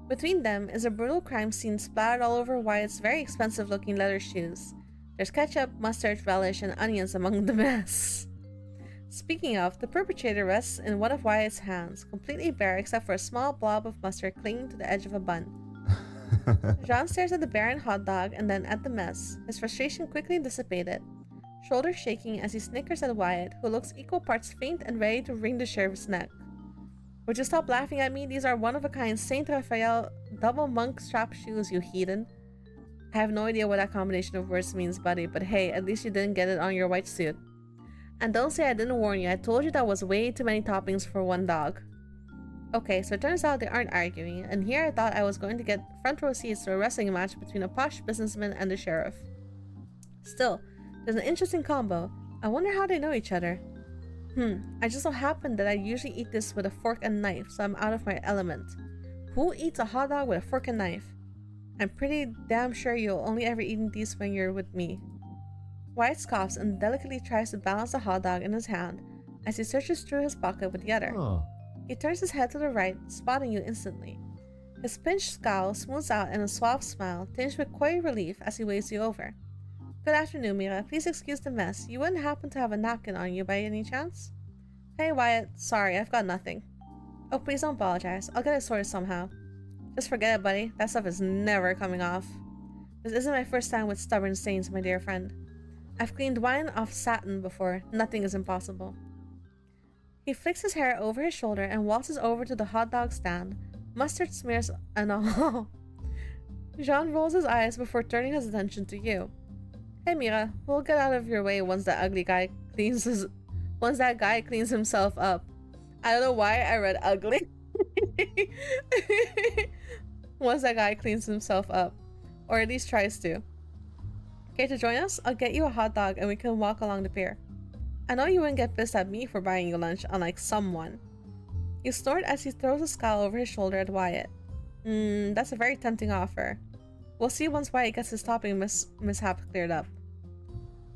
Between them is a brutal crime scene splattered all over Wyatt's very expensive-looking leather shoes. There's ketchup, mustard, relish, and onions among the mess. Speaking of, the perpetrator rests in one of Wyatt's hands, completely bare except for a small blob of mustard clinging to the edge of a bun. Jean stares at the barren hot dog and then at the mess, his frustration quickly dissipated, shoulders shaking as he snickers at Wyatt, who looks equal parts faint and ready to wring the sheriff's neck. Would you stop laughing at me? These are one-of-a-kind Saint Raphael double monk strap shoes, you heathen. I have no idea what that combination of words means, buddy, but hey, at least you didn't get it on your white suit. And don't say I didn't warn you. I told you that was way too many toppings for one dog. Okay, so it turns out they aren't arguing, and here I thought I was going to get front row seats to a wrestling match between a posh businessman and the sheriff. Still, there's an interesting combo. I wonder how they know each other. I just so happen that I usually eat this with a fork and knife, so I'm out of my element. Who eats a hot dog with a fork and knife? I'm pretty damn sure you'll only ever eat these when you're with me. Wyatt scoffs and delicately tries to balance the hot dog in his hand as he searches through his pocket with the other. Oh. He turns his head to the right, spotting you instantly. His pinched scowl smooths out in a suave smile, tinged with coy relief as he waves you over. Good afternoon, Mira. Please excuse the mess. You wouldn't happen to have a napkin on you by any chance? Hey, Wyatt. Sorry, I've got nothing. Oh, please don't apologize. I'll get it sorted somehow. Just forget it, buddy. That stuff is never coming off. This isn't my first time with stubborn stains, my dear friend. I've cleaned wine off satin before. Nothing is impossible. He flicks his hair over his shoulder and waltzes over to the hot dog stand, mustard smears and all. Jean rolls his eyes before turning his attention to you. Hey Mira, we'll get out of your way once that guy cleans himself up. I don't know why I read ugly. Once that guy cleans himself up. Or at least tries to. Care to join us? I'll get you a hot dog and we can walk along the pier. I know you wouldn't get pissed at me for buying you lunch, unlike someone. You snort as he throws a scowl over his shoulder at Wyatt. That's a very tempting offer. We'll see once Wyatt gets his topping mishap cleared up.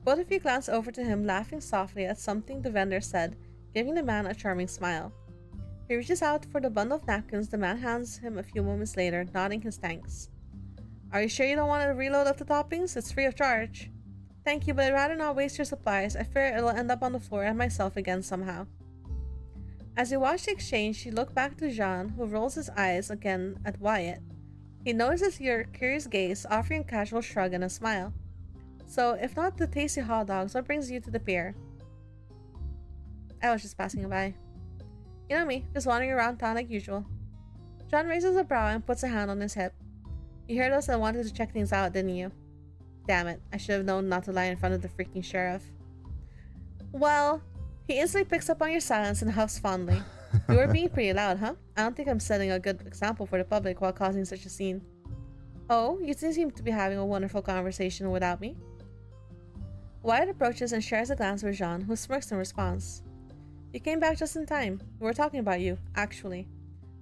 Both of you glance over to him, laughing softly at something the vendor said, giving the man a charming smile. He reaches out for the bundle of napkins the man hands him a few moments later, nodding his thanks. Are you sure you don't want a reload of the toppings? It's free of charge. Thank you, but I'd rather not waste your supplies. I fear it'll end up on the floor and myself again somehow. As you watch the exchange, you look back to Jean, who rolls his eyes again at Wyatt. He notices your curious gaze, offering a casual shrug and a smile. So, if not the tasty hot dogs, what brings you to the pier? I was just passing by. You know me, just wandering around town like usual. John raises a brow and puts a hand on his hip. You heard us and wanted to check things out, didn't you? Damn it, I should have known not to lie in front of the freaking sheriff. Well, he instantly picks up on your silence and huffs fondly. You were being pretty loud, huh? I don't think I'm setting a good example for the public while causing such a scene. Oh, you seem to be having a wonderful conversation without me. Wyatt approaches and shares a glance with Jean, who smirks in response. You came back just in time. We were talking about you, actually.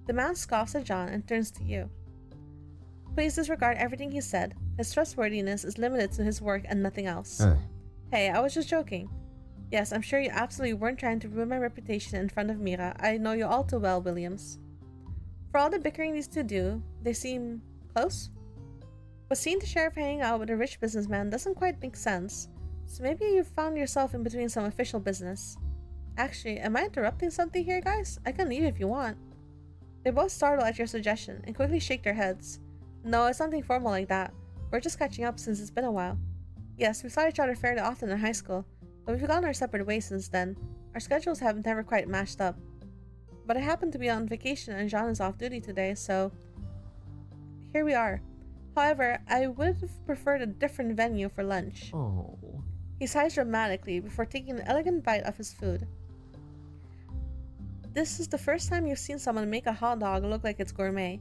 The man scoffs at John and turns to you. Please disregard everything he said. His trustworthiness is limited to his work and nothing else. Hey, I was just joking. Yes, I'm sure you absolutely weren't trying to ruin my reputation in front of Mira. I know you all too well, Williams. For all the bickering these two do, they seem close? But seeing the sheriff hanging out with a rich businessman doesn't quite make sense. So maybe you found yourself in between some official business. Actually, am I interrupting something here, guys? I can leave if you want. They both startle at your suggestion and quickly shake their heads. No, it's nothing formal like that. We're just catching up since it's been a while. Yes, we saw each other fairly often in high school, but we've gone our separate ways since then. Our schedules have never quite matched up. But I happen to be on vacation and Jean is off duty today, so here we are. However, I would have preferred a different venue for lunch. Oh. He sighs dramatically before taking an elegant bite of his food. This is the first time you've seen someone make a hot dog look like it's gourmet.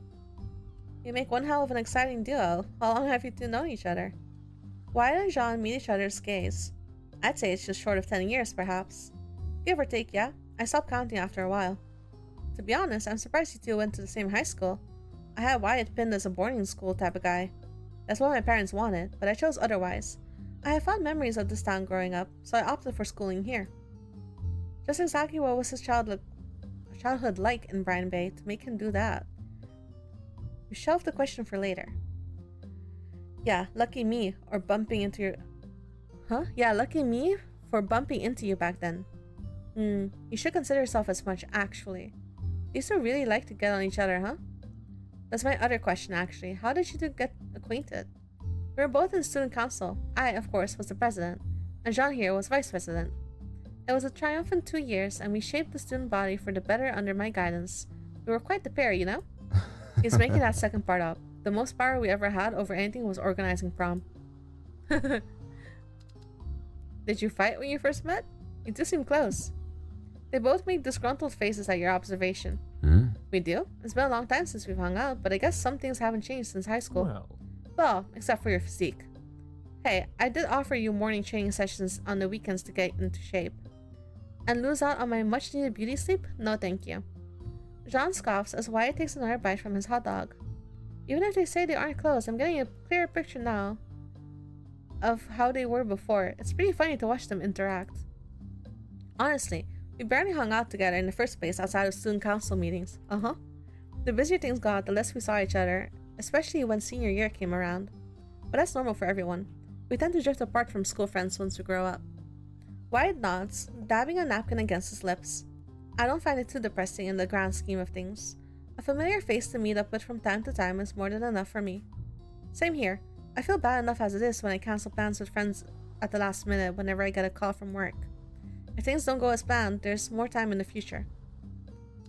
You make one hell of an exciting duo. How long have you two known each other? Wyatt and Jean meet each other's gaze. I'd say it's just short of 10 years, perhaps. Give or take, yeah. I stopped counting after a while. To be honest, I'm surprised you two went to the same high school. I had Wyatt pinned as a boarding school type of guy. That's what my parents wanted, but I chose otherwise. I have fond memories of this town growing up, so I opted for schooling here. Just exactly what was his childhood like in Brine Bay to make him do that? We shelved the question for later. Yeah, lucky me, or bumping into your... Huh? Yeah, lucky me for bumping into you back then. You should consider yourself as much, actually. These two really like to get on each other, huh? That's my other question, actually. How did you two get acquainted? We were both in student council. I, of course, was the president, and Jean here was vice president. It was a triumphant 2 years, and we shaped the student body for the better under my guidance. We were quite the pair, you know? He's making that second part up. The most power we ever had over anything was organizing prom. Did you fight when you first met? You two seem close. They both made disgruntled faces at your observation. We do? It's been a long time since we've hung out, but I guess some things haven't changed since high school. Well, except for your physique. Hey, I did offer you morning training sessions on the weekends to get into shape. And lose out on my much-needed beauty sleep? No thank you. Jean scoffs as Wyatt takes another bite from his hot dog. Even if they say they aren't close, I'm getting a clearer picture now of how they were before. It's pretty funny to watch them interact. Honestly, we barely hung out together in the first place outside of student council meetings. The busier things got, the less we saw each other, especially when senior year came around. But that's normal for everyone. We tend to drift apart from school friends once we grow up. Wyatt nods, dabbing a napkin against his lips. I don't find it too depressing in the grand scheme of things. A familiar face to meet up with from time to time is more than enough for me. Same here. I feel bad enough as it is when I cancel plans with friends at the last minute whenever I get a call from work. If things don't go as planned, there's more time in the future.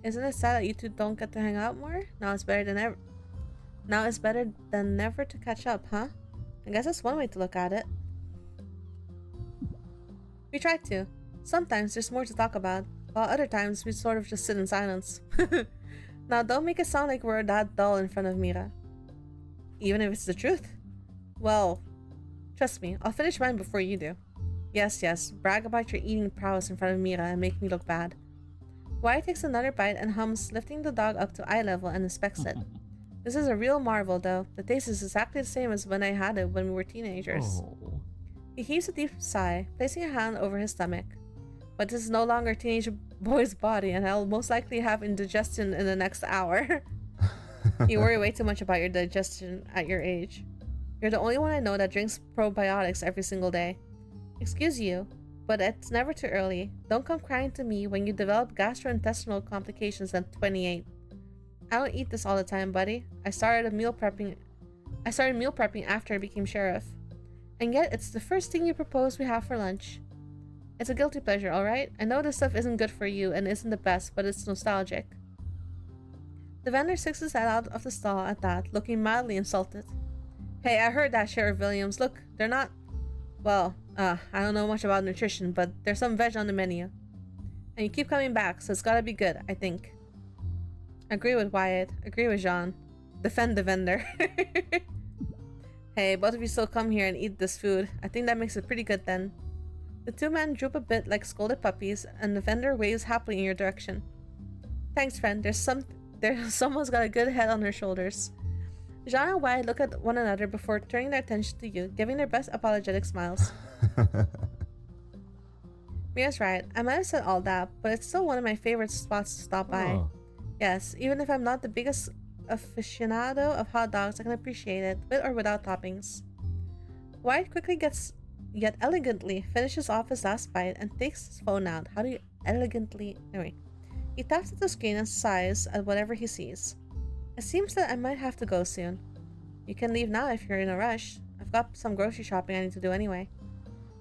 Isn't it sad that you two don't get to hang out more? Now it's better than ever. Now it's better than never to catch up, huh? I guess that's one way to look at it. We try to. Sometimes there's more to talk about, while other times we sort of just sit in silence. Now don't make it sound like we're that dull in front of Mira. Even if it's the truth. Well, trust me, I'll finish mine before you do. Yes, brag about your eating prowess in front of Mira and make me look bad. Wyatt takes another bite and hums, lifting the dog up to eye level and inspects it. This is a real marvel, though. The taste is exactly the same as when I had it when we were teenagers. Oh. He heaves a deep sigh, placing a hand over his stomach. But this is no longer a teenage boy's body, and I'll most likely have indigestion in the next hour. You worry way too much about your digestion at your age. You're the only one I know that drinks probiotics every single day. Excuse you, but it's never too early. Don't come crying to me when you develop gastrointestinal complications at 28. I don't eat this all the time, buddy. I started meal prepping after I became sheriff. And yet, it's the first thing you propose we have for lunch. It's a guilty pleasure, alright? I know this stuff isn't good for you and isn't the best, but it's nostalgic. The vendor sticks his head out of the stall at that, looking mildly insulted. Hey, I heard that, Sheriff Williams. Look, they're not... Well, I don't know much about nutrition, but there's some veg on the menu. And you keep coming back, so it's gotta be good, I think. Agree with Wyatt. Agree with Jean. Defend the vendor. Hey, both of you still come here and eat this food. I think that makes it pretty good then. The two men droop a bit like scolded puppies, and the vendor waves happily in your direction. Thanks, friend. Someone's got a good head on her shoulders. Jean and Wyatt look at one another before turning their attention to you, giving their best apologetic smiles. Mira's right. I might have said all that, but it's still one of my favorite spots to stop by. Oh. Yes, even if I'm not the biggest aficionado of hot dogs, I can appreciate it, with or without toppings. Wyatt quickly yet elegantly finishes off his last bite and takes his phone out. How do you elegantly... Anyway. He taps at the screen and sighs at whatever he sees. It seems that I might have to go soon. You can leave now if you're in a rush. I've got some grocery shopping I need to do anyway.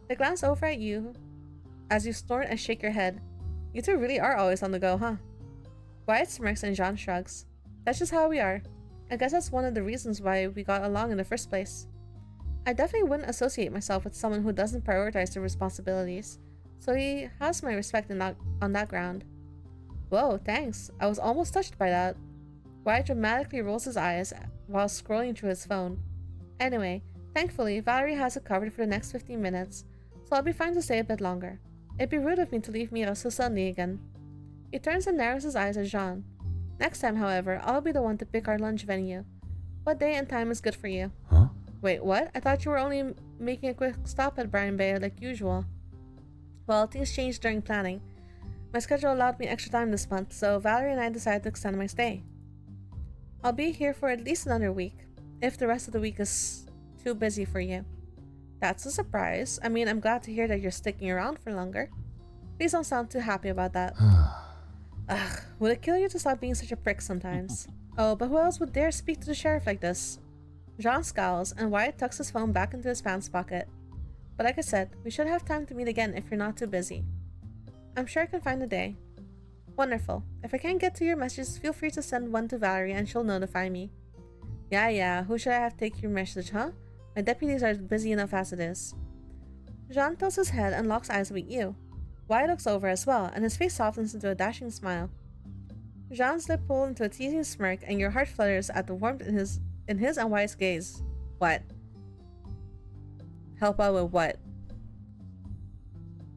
They glance over at you as you snort and shake your head. You two really are always on the go, huh? Wyatt smirks and Jean shrugs. That's just how we are. I guess that's one of the reasons why we got along in the first place. I definitely wouldn't associate myself with someone who doesn't prioritize their responsibilities, so he has my respect on that ground. Whoa, thanks. I was almost touched by that. Wyatt dramatically rolls his eyes while scrolling through his phone. Anyway, thankfully, Valerie has it covered for the next 15 minutes, so I'll be fine to stay a bit longer. It'd be rude of me to leave Mira so suddenly again. He turns and narrows his eyes at Jean. Next time, however, I'll be the one to pick our lunch venue. What day and time is good for you? Huh? Wait, what? I thought you were only making a quick stop at Brine Bay like usual. Well, things changed during planning. My schedule allowed me extra time this month, so Valerie and I decided to extend my stay. I'll be here for at least another week, if the rest of the week is too busy for you. That's a surprise. I mean, I'm glad to hear that you're sticking around for longer. Please don't sound too happy about that. Ugh, would it kill you to stop being such a prick sometimes? Oh, but who else would dare speak to the sheriff like this? Jean scowls, and Wyatt tucks his phone back into his pants pocket. But like I said, we should have time to meet again if you're not too busy. I'm sure I can find a day. Wonderful. If I can't get to your messages, feel free to send one to Valerie and she'll notify me. Yeah, who should I have take your message, huh? My deputies are busy enough as it is. Jean tilts his head and locks eyes with you. Wyatt looks over as well, and his face softens into a dashing smile. Jean's lip pulls into a teasing smirk, and your heart flutters at the warmth in his and Wyatt's gaze. What? Help out with what?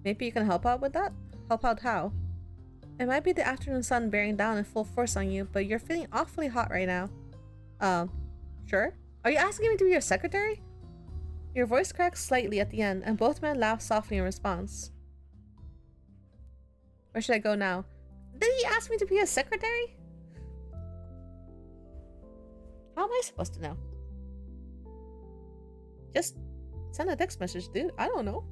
Maybe you can help out with that? Help out how? It might be the afternoon sun bearing down in full force on you, but you're feeling awfully hot right now. Sure? Are you asking me to be your secretary? Your voice cracks slightly at the end, and both men laugh softly in response. Where should I go now? Did he ask me to be his secretary? How am I supposed to know? Just send a text message, dude. I don't know.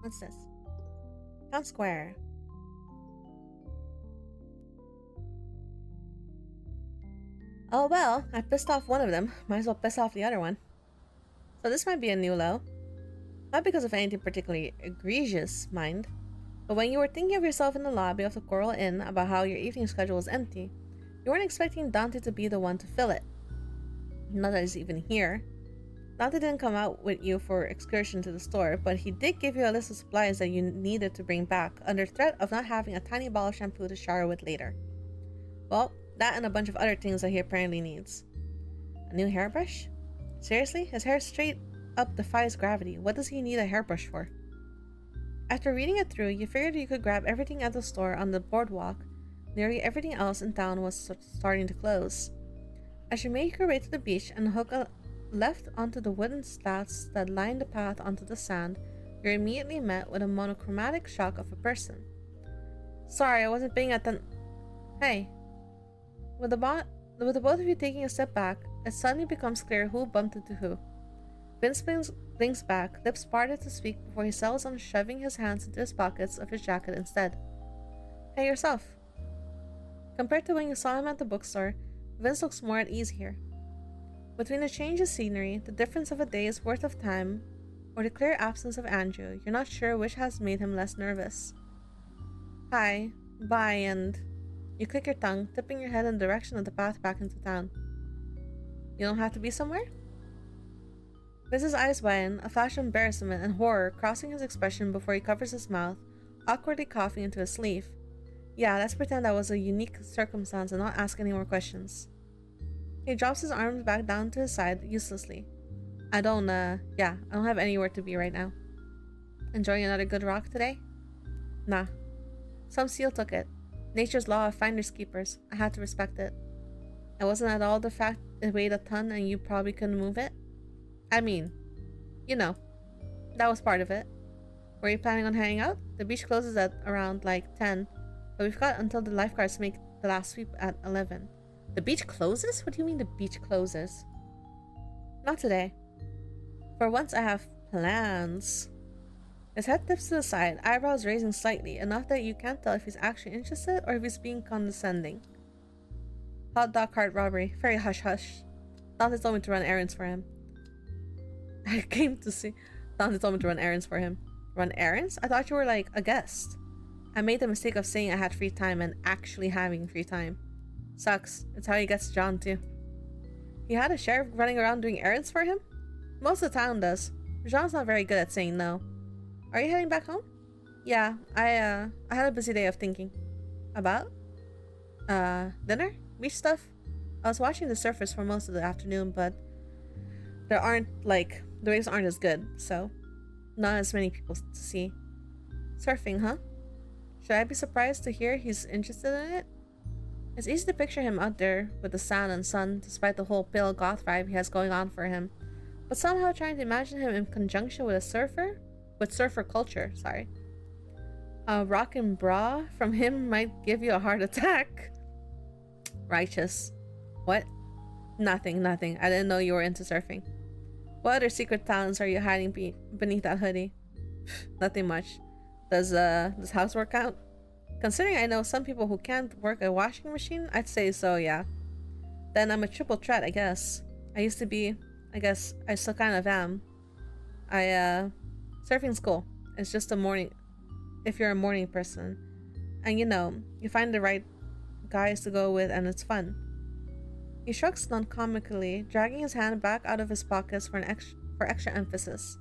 What's this? Town Square. Oh well, I pissed off one of them. Might as well piss off the other one. So this might be a new low. Not because of anything particularly egregious, mind. But when you were thinking of yourself in the lobby of the Coral Inn about how your evening schedule was empty, you weren't expecting Dante to be the one to fill it. Not that he's even here. Dante didn't come out with you for excursion to the store, but he did give you a list of supplies that you needed to bring back, under threat of not having a tiny bottle of shampoo to shower with later. Well, that and a bunch of other things that he apparently needs. A new hairbrush? Seriously? His hair straight up defies gravity. What does he need a hairbrush for? After reading it through, you figured you could grab everything at the store on the boardwalk. Nearly everything else in town was starting to close. As you make your way to the beach and hook a left onto the wooden slats that line the path onto the sand, you're immediately met with a monochromatic shock of a person. Sorry, I wasn't paying attention. Hey. With the both of you taking a step back, it suddenly becomes clear who bumped into who. Vince blinks back, lips parted to speak before he settles on shoving his hands into his pockets of his jacket instead. Hey yourself. Compared to when you saw him at the bookstore, Vince looks more at ease here. Between the change of scenery, the difference of a day's worth of time, or the clear absence of Andrew, you're not sure which has made him less nervous. Hi, bye, and you click your tongue, tipping your head in the direction of the path back into town. You don't have to be somewhere? Vince's eyes widen, a flash of embarrassment and horror crossing his expression before he covers his mouth, awkwardly coughing into his sleeve. Yeah, let's pretend that was a unique circumstance and not ask any more questions. He drops his arms back down to his side uselessly. I don't have anywhere to be right now. Enjoying another good rock today? Nah. Some seal took it. Nature's law of finders keepers. I had to respect it. It wasn't at all the fact it weighed a ton and you probably couldn't move it. I mean, you know, that was part of it. Were you planning on hanging out? The beach closes at around 10, but we've got until the lifeguards make the last sweep at 11. The beach closes? What do you mean the beach closes? Not today. For once I have plans. His head tips to the side, eyebrows raising slightly, enough that you can't tell if he's actually interested or if he's being condescending. Hot dog cart robbery. Very hush-hush. Dante told me to run errands for him. Dante told me to run errands for him. Run errands? I thought you were a guest. I made the mistake of saying I had free time and actually having free time. Sucks. It's how he gets John too. He had a sheriff running around doing errands for him? Most of the town does. Jean's not very good at saying no. Are you heading back home? Yeah, I had a busy day of thinking. About? Dinner? Beach stuff? I was watching the surface for most of the afternoon, but the waves aren't as good, so not as many people to see. Surfing, huh? Should I be surprised to hear he's interested in it? It's easy to picture him out there with the sand and sun, despite the whole pale goth vibe he has going on for him. But somehow trying to imagine him in conjunction with surfer culture, sorry. A rockin' bra from him might give you a heart attack. Righteous. What? Nothing. I didn't know you were into surfing. What other secret talents are you hiding beneath that hoodie? Nothing much. Does housework count? Considering I know some people who can't work a washing machine, I'd say so, yeah. Then I'm a triple threat, I guess. I used to be. I guess I still kind of am. Surfing's cool. It's just a morning, if you're a morning person. And you know, you find the right guys to go with and it's fun. He shrugs non-comically, dragging his hand back out of his pockets for extra emphasis.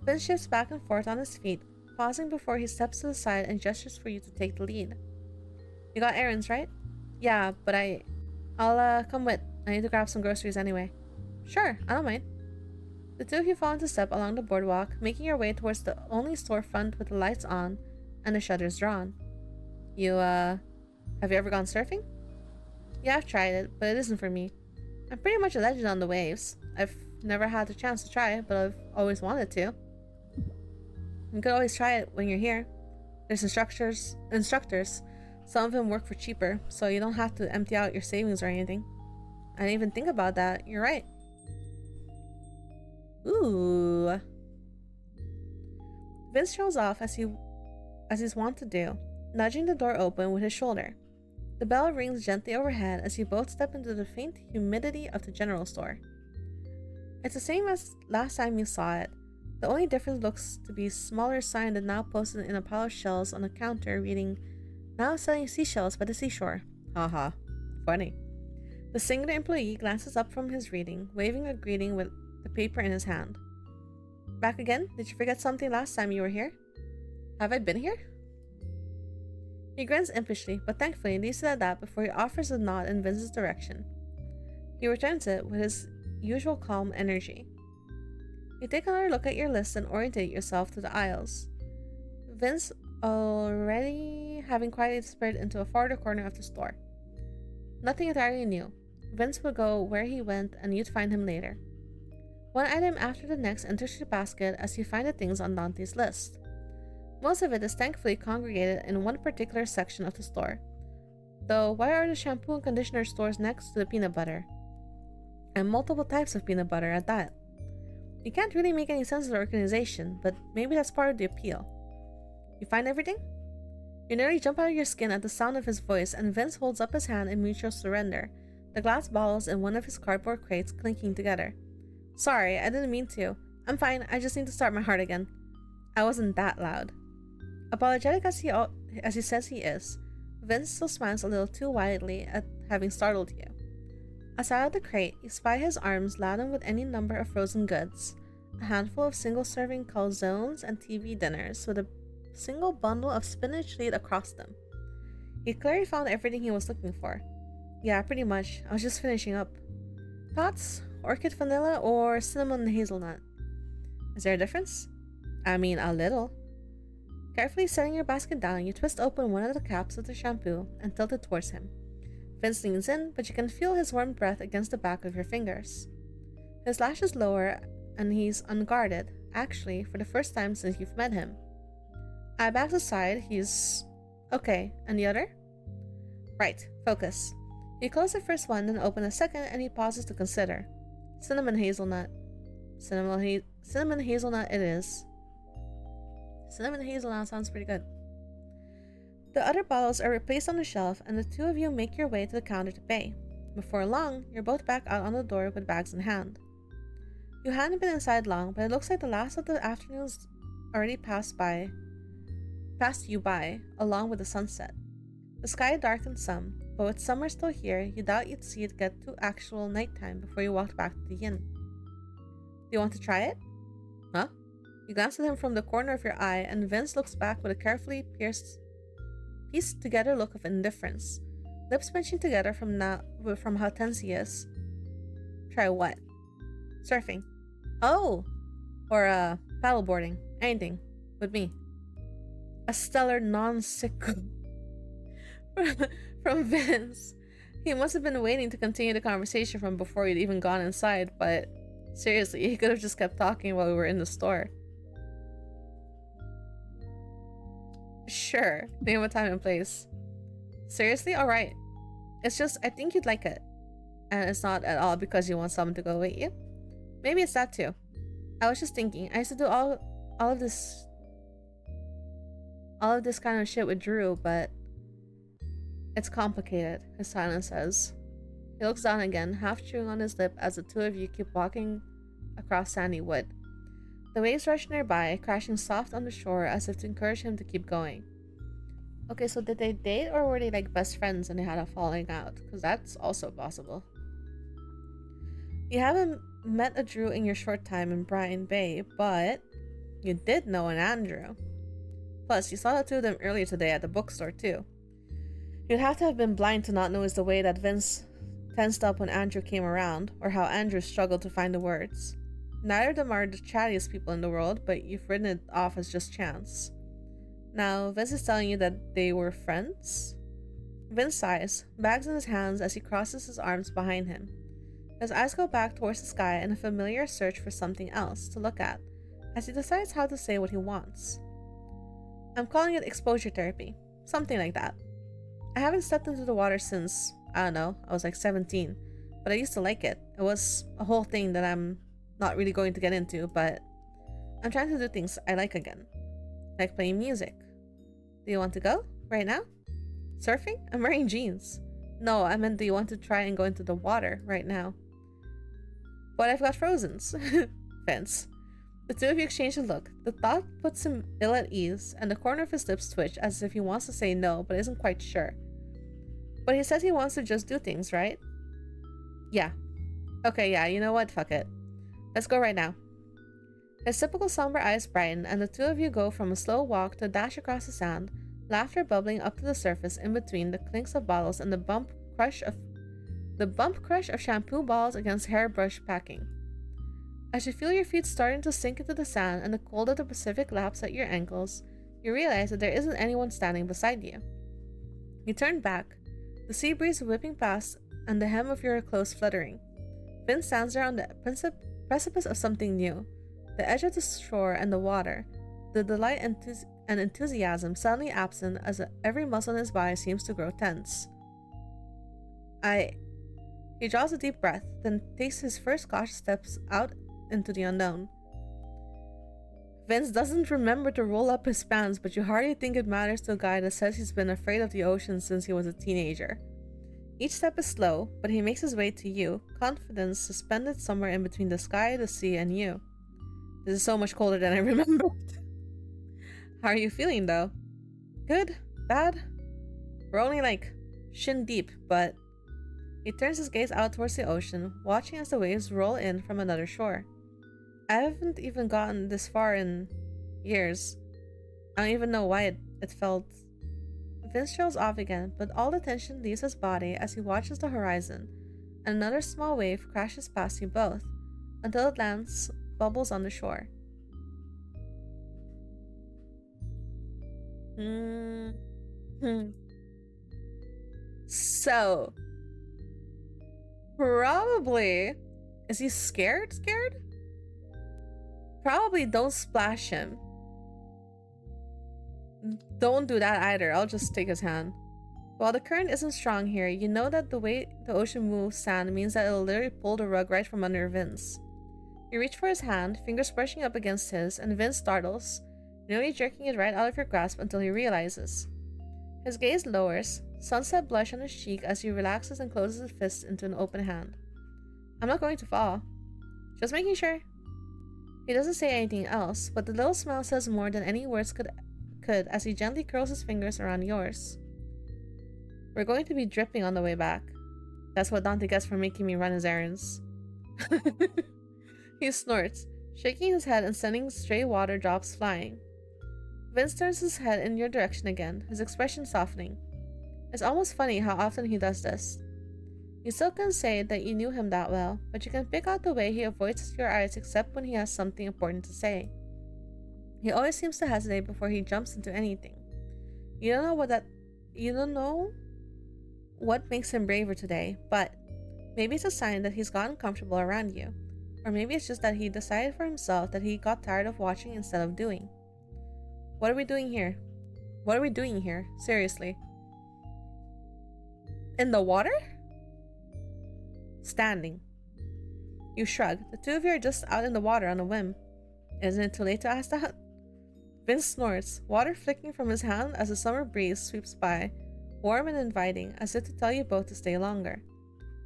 Vince shifts back and forth on his feet, pausing before he steps to the side and gestures for you to take the lead. You got errands, right? Yeah, but I'll come with. I need to grab some groceries anyway. Sure, I don't mind. The two of you fall into step along the boardwalk, making your way towards the only storefront with the lights on and the shutters drawn. Have you ever gone surfing? Yeah, I've tried it, but it isn't for me. I'm pretty much a legend on the waves. I've never had the chance to try it, but I've always wanted to. You could always try it when you're here. There's instructors. Some of them work for cheaper, so you don't have to empty out your savings or anything. I didn't even think about that. You're right. Ooh. Vince trails off as he's wont to do, nudging the door open with his shoulder. The bell rings gently overhead as you both step into the faint humidity of the general store. It's the same as last time you saw it. The only difference looks to be a smaller sign that now posted in a pile of shells on the counter reading, "Now selling seashells by the seashore." Haha. Funny. The singular employee glances up from his reading, waving a greeting with the paper in his hand. Back again? Did you forget something last time you were here? Have I been here? He grins impishly, but thankfully leaves it at that before he offers a nod in Vince's direction. He returns it with his usual calm energy. You take another look at your list and orientate yourself to the aisles. Vince already having quietly disappeared into a farther corner of the store. Nothing entirely new. Vince would go where he went and you'd find him later. One item after the next enters your basket as you find the things on Dante's list. Most of it is thankfully congregated in one particular section of the store. Though, why are the shampoo and conditioner stores next to the peanut butter? And multiple types of peanut butter at that. You can't really make any sense of the organization, but maybe that's part of the appeal. You find everything? You nearly jump out of your skin at the sound of his voice, and Vince holds up his hand in mutual surrender, the glass bottles in one of his cardboard crates clinking together. Sorry, I didn't mean to. I'm fine, I just need to start my heart again. I wasn't that loud. Apologetic as he says he is, Vince still smiles a little too widely at having startled you. Aside of the crate, you spy his arms laden with any number of frozen goods, a handful of single-serving calzones and TV dinners with a single bundle of spinach laid across them. He clearly found everything he was looking for. Yeah, pretty much. I was just finishing up. Thoughts? Orchid vanilla or cinnamon hazelnut? Is there a difference? I mean, a little. Carefully setting your basket down, you twist open one of the caps of the shampoo and tilt it towards him. Vince leans in, but you can feel his warm breath against the back of your fingers. His lashes lower, and he's unguarded, actually, for the first time since you've met him. Eye bags aside, he's... Okay, and the other? Right, focus. You close the first one, then open the second, and he pauses to consider. Cinnamon hazelnut. Cinnamon hazelnut it is. Cinnamon hazelnut sounds pretty good. The other bottles are replaced on the shelf, and the two of you make your way to the counter to pay. Before long, you're both back out on the door with bags in hand. You hadn't been inside long, but it looks like the last of the afternoon's already passed you by, along with the sunset. The sky darkened some, but with summer still here, you doubt you'd see it get to actual nighttime before you walked back to the inn. Do you want to try it? Huh? You glance at him from the corner of your eye, and Vince looks back with a carefully pieced together look of indifference, lips pinching together from how tense he is. Try what? Surfing. Oh! Or, paddleboarding. Anything. With me. A stellar non-sequitur from Vince. He must have been waiting to continue the conversation from before you'd even gone inside, but seriously, he could have just kept talking while we were in the store. Sure, name a time and place. Seriously? Alright. It's just, I think you'd like it. And it's not at all because you want someone to go with you. Maybe it's that too. I was just thinking, I used to do all of this kind of shit with Drew, but it's complicated, his silence says. He looks down again, half chewing on his lip as the two of you keep walking across sandy wood. The waves rush nearby, crashing soft on the shore as if to encourage him to keep going. Okay, so did they date or were they like best friends and they had a falling out? Because that's also possible. You haven't met a Drew in your short time in Brine Bay, but you did know an Andrew. Plus, you saw the two of them earlier today at the bookstore too. You'd have to have been blind to not notice the way that Vince tensed up when Andrew came around, or how Andrew struggled to find the words. Neither of them are the chattiest people in the world, but you've written it off as just chance. Now, Vince is telling you that they were friends? Vince sighs, bags in his hands as he crosses his arms behind him. His eyes go back towards the sky in a familiar search for something else to look at, as he decides how to say what he wants. I'm calling it exposure therapy. Something like that. I haven't stepped into the water since, I don't know, I was like 17, but I used to like it. It was a whole thing that I'm not really going to get into, but I'm trying to do things I like again. Like playing music. Do you want to go? Right now? Surfing? I'm wearing jeans. No, I meant do you want to try and go into the water right now? But I've got frozens. Vince. The two of you exchange a look. The thought puts him ill at ease, and the corner of his lips twitch as if he wants to say no, but isn't quite sure. But he says he wants to just do things, right? Yeah. Okay, yeah, you know what? Fuck it. Let's go right now. His typical somber eyes brighten, and the two of you go from a slow walk to a dash across the sand, laughter bubbling up to the surface in between the clinks of bottles and the bump crush of shampoo balls against hairbrush packing. As you feel your feet starting to sink into the sand and the cold of the Pacific laps at your ankles, you realize that there isn't anyone standing beside you. You turn back, the sea breeze whipping past and the hem of your clothes fluttering. Vince stands there on the precipice of something new, the edge of the shore and the water, the delight and enthusiasm suddenly absent as every muscle in his body seems to grow tense. He draws a deep breath, then takes his first cautious steps out into the unknown. Vince doesn't remember to roll up his pants, but you hardly think it matters to a guy that says he's been afraid of the ocean since he was a teenager. Each step is slow, but he makes his way to you, confidence suspended somewhere in between the sky, the sea, and you. This is so much colder than I remembered. How are you feeling, though? Good? Bad? We're only like shin deep, but... He turns his gaze out towards the ocean, watching as the waves roll in from another shore. I haven't even gotten this far in years. I don't even know why it felt... Vince trails off again, but all the tension leaves his body as he watches the horizon, and another small wave crashes past you both, until it lands bubbles on the shore. So... Probably... Is he scared? Probably don't splash him. Don't do that either. I'll just take his hand. While the current isn't strong here, you know that the way the ocean moves sand means that it'll literally pull the rug right from under Vince. You reach for his hand, fingers brushing up against his, and Vince startles, nearly jerking it right out of your grasp until he realizes. His gaze lowers, sunset blush on his cheek as he relaxes and closes his fist into an open hand. I'm not going to fall. Just making sure. He doesn't say anything else, but the little smile says more than any words could as he gently curls his fingers around yours. We're going to be dripping on the way back. That's what Dante gets for making me run his errands. He snorts, shaking his head and sending stray water drops flying. Vince turns his head in your direction again, his expression softening. It's almost funny how often he does this. You still can't say that you knew him that well, but you can pick out the way he avoids your eyes except when he has something important to say. He always seems to hesitate before he jumps into anything. You don't know what makes him braver today, but maybe it's a sign that he's gotten comfortable around you. Or maybe it's just that he decided for himself that he got tired of watching instead of doing. What are we doing here? Seriously. In the water? Standing. You shrug. The two of you are just out in the water on a whim. Isn't it too late to ask that? Vince snorts, water flicking from his hand as a summer breeze sweeps by, warm and inviting, as if to tell you both to stay longer.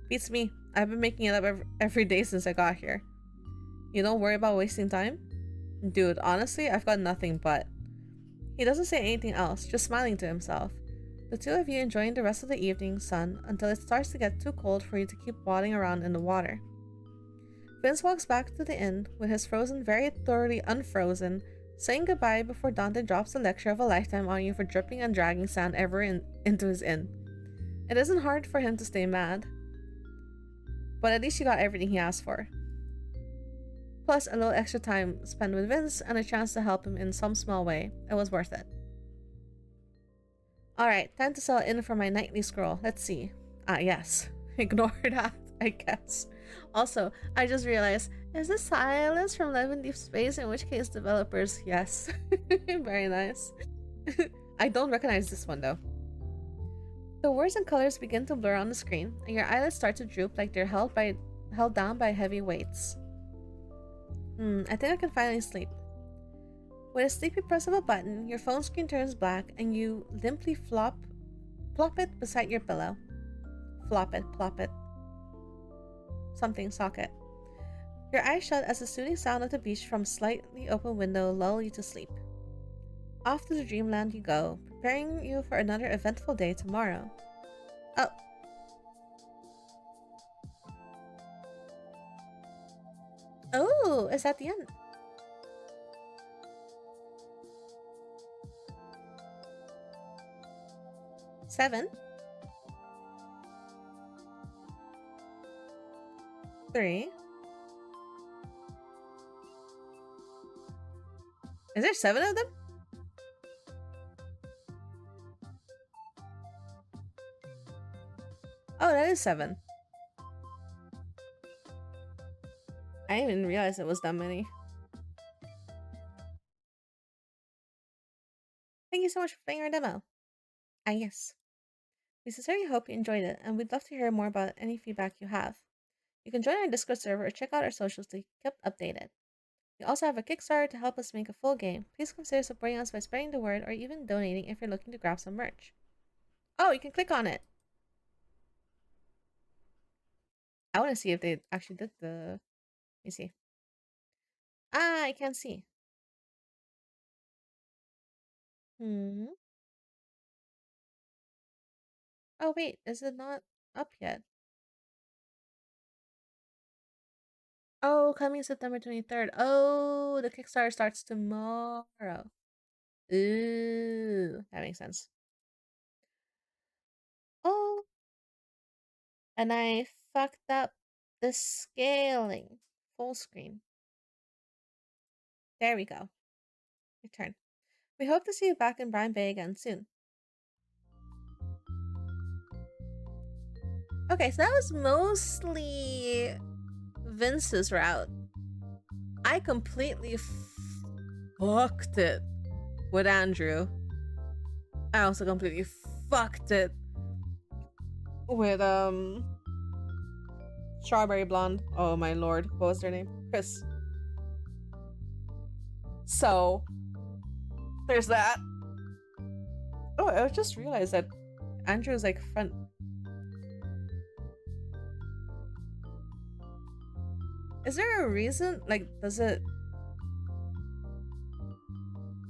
Beats me. I've been making it up every day since I got here. You don't worry about wasting time? Dude, honestly, I've got nothing but. He doesn't say anything else, just smiling to himself. The two of you enjoying the rest of the evening sun until it starts to get too cold for you to keep waddling around in the water. Vince walks back to the inn with his frozen very thoroughly unfrozen, saying goodbye before Dante drops the lecture of a lifetime on you for dripping and dragging sand ever into his inn. It isn't hard for him to stay mad, but at least you got everything he asked for. Plus a little extra time spent with Vince and a chance to help him in some small way. It was worth it. Alright, time to sell in for my nightly scroll. Let's see. Ah, yes. Ignore that, I guess. Also, I just realized, is this silence from Live in Deep Space? In which case, developers, yes. Very nice. I don't recognize this one though. The words and colors begin to blur on the screen, and your eyelids start to droop like they're held down by heavy weights. I think I can finally sleep. With a sleepy press of a button, your phone screen turns black and you limply plop it beside your pillow. Plop it. Something socket. Your eyes shut as the soothing sound of the beach from slightly open window lull you to sleep. Off to the dreamland you go, preparing you for another eventful day tomorrow. Oh. Oh, is that the end? Seven. 3. Is there 7 of them? Oh, that is 7. I didn't even realize it was that many. Thank you so much for playing our demo. Ah, yes. We sincerely hope you enjoyed it, and we'd love to hear more about any feedback you have. You can join our Discord server or check out our socials to keep updated. We also have a Kickstarter to help us make a full game. Please consider supporting us by spreading the word or even donating if you're looking to grab some merch. Oh, you can click on it. I want to see if they actually did the... Let me see. Ah, I can't see. Oh, wait. Is it not up yet? Oh, coming September 23rd. Oh, the Kickstarter starts tomorrow. Ooh, that makes sense. Oh, and I fucked up the scaling. Full screen. There we go. Your turn. We hope to see you back in Brine Bay again soon. Okay, so that was mostly Vince's route. I completely fucked it with Andrew. I also completely fucked it with Strawberry Blonde. Oh my lord, what was their name? Chris. So there's that. Oh, I just realized that Andrew's like front. Is there a reason? Like, does it?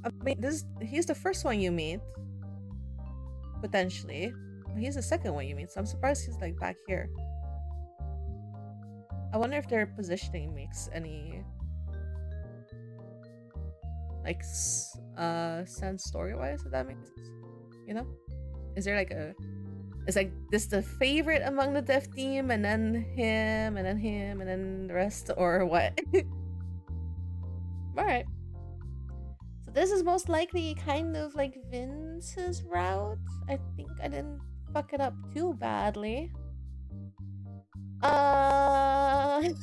I mean, he's the first one you meet, potentially. He's the second one you meet, so I'm surprised he's like back here. I wonder if their positioning makes any like sense story-wise, if that makes sense. You know? Is there like a... Is like this the favorite among the dev team, and then him, and then him, and then the rest, or what? Alright. So this is most likely kind of like Vince's route. I think I didn't fuck it up too badly. I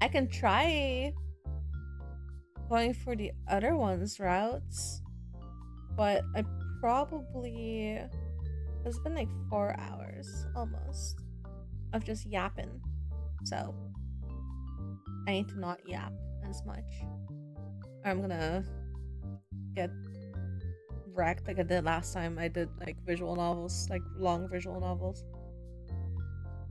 can try going for the other one's routes, but I probably It's been like 4 hours almost of just yapping. So I need to not yap as much. Or I'm gonna get wrecked like I did last time I did like visual novels, like long visual novels.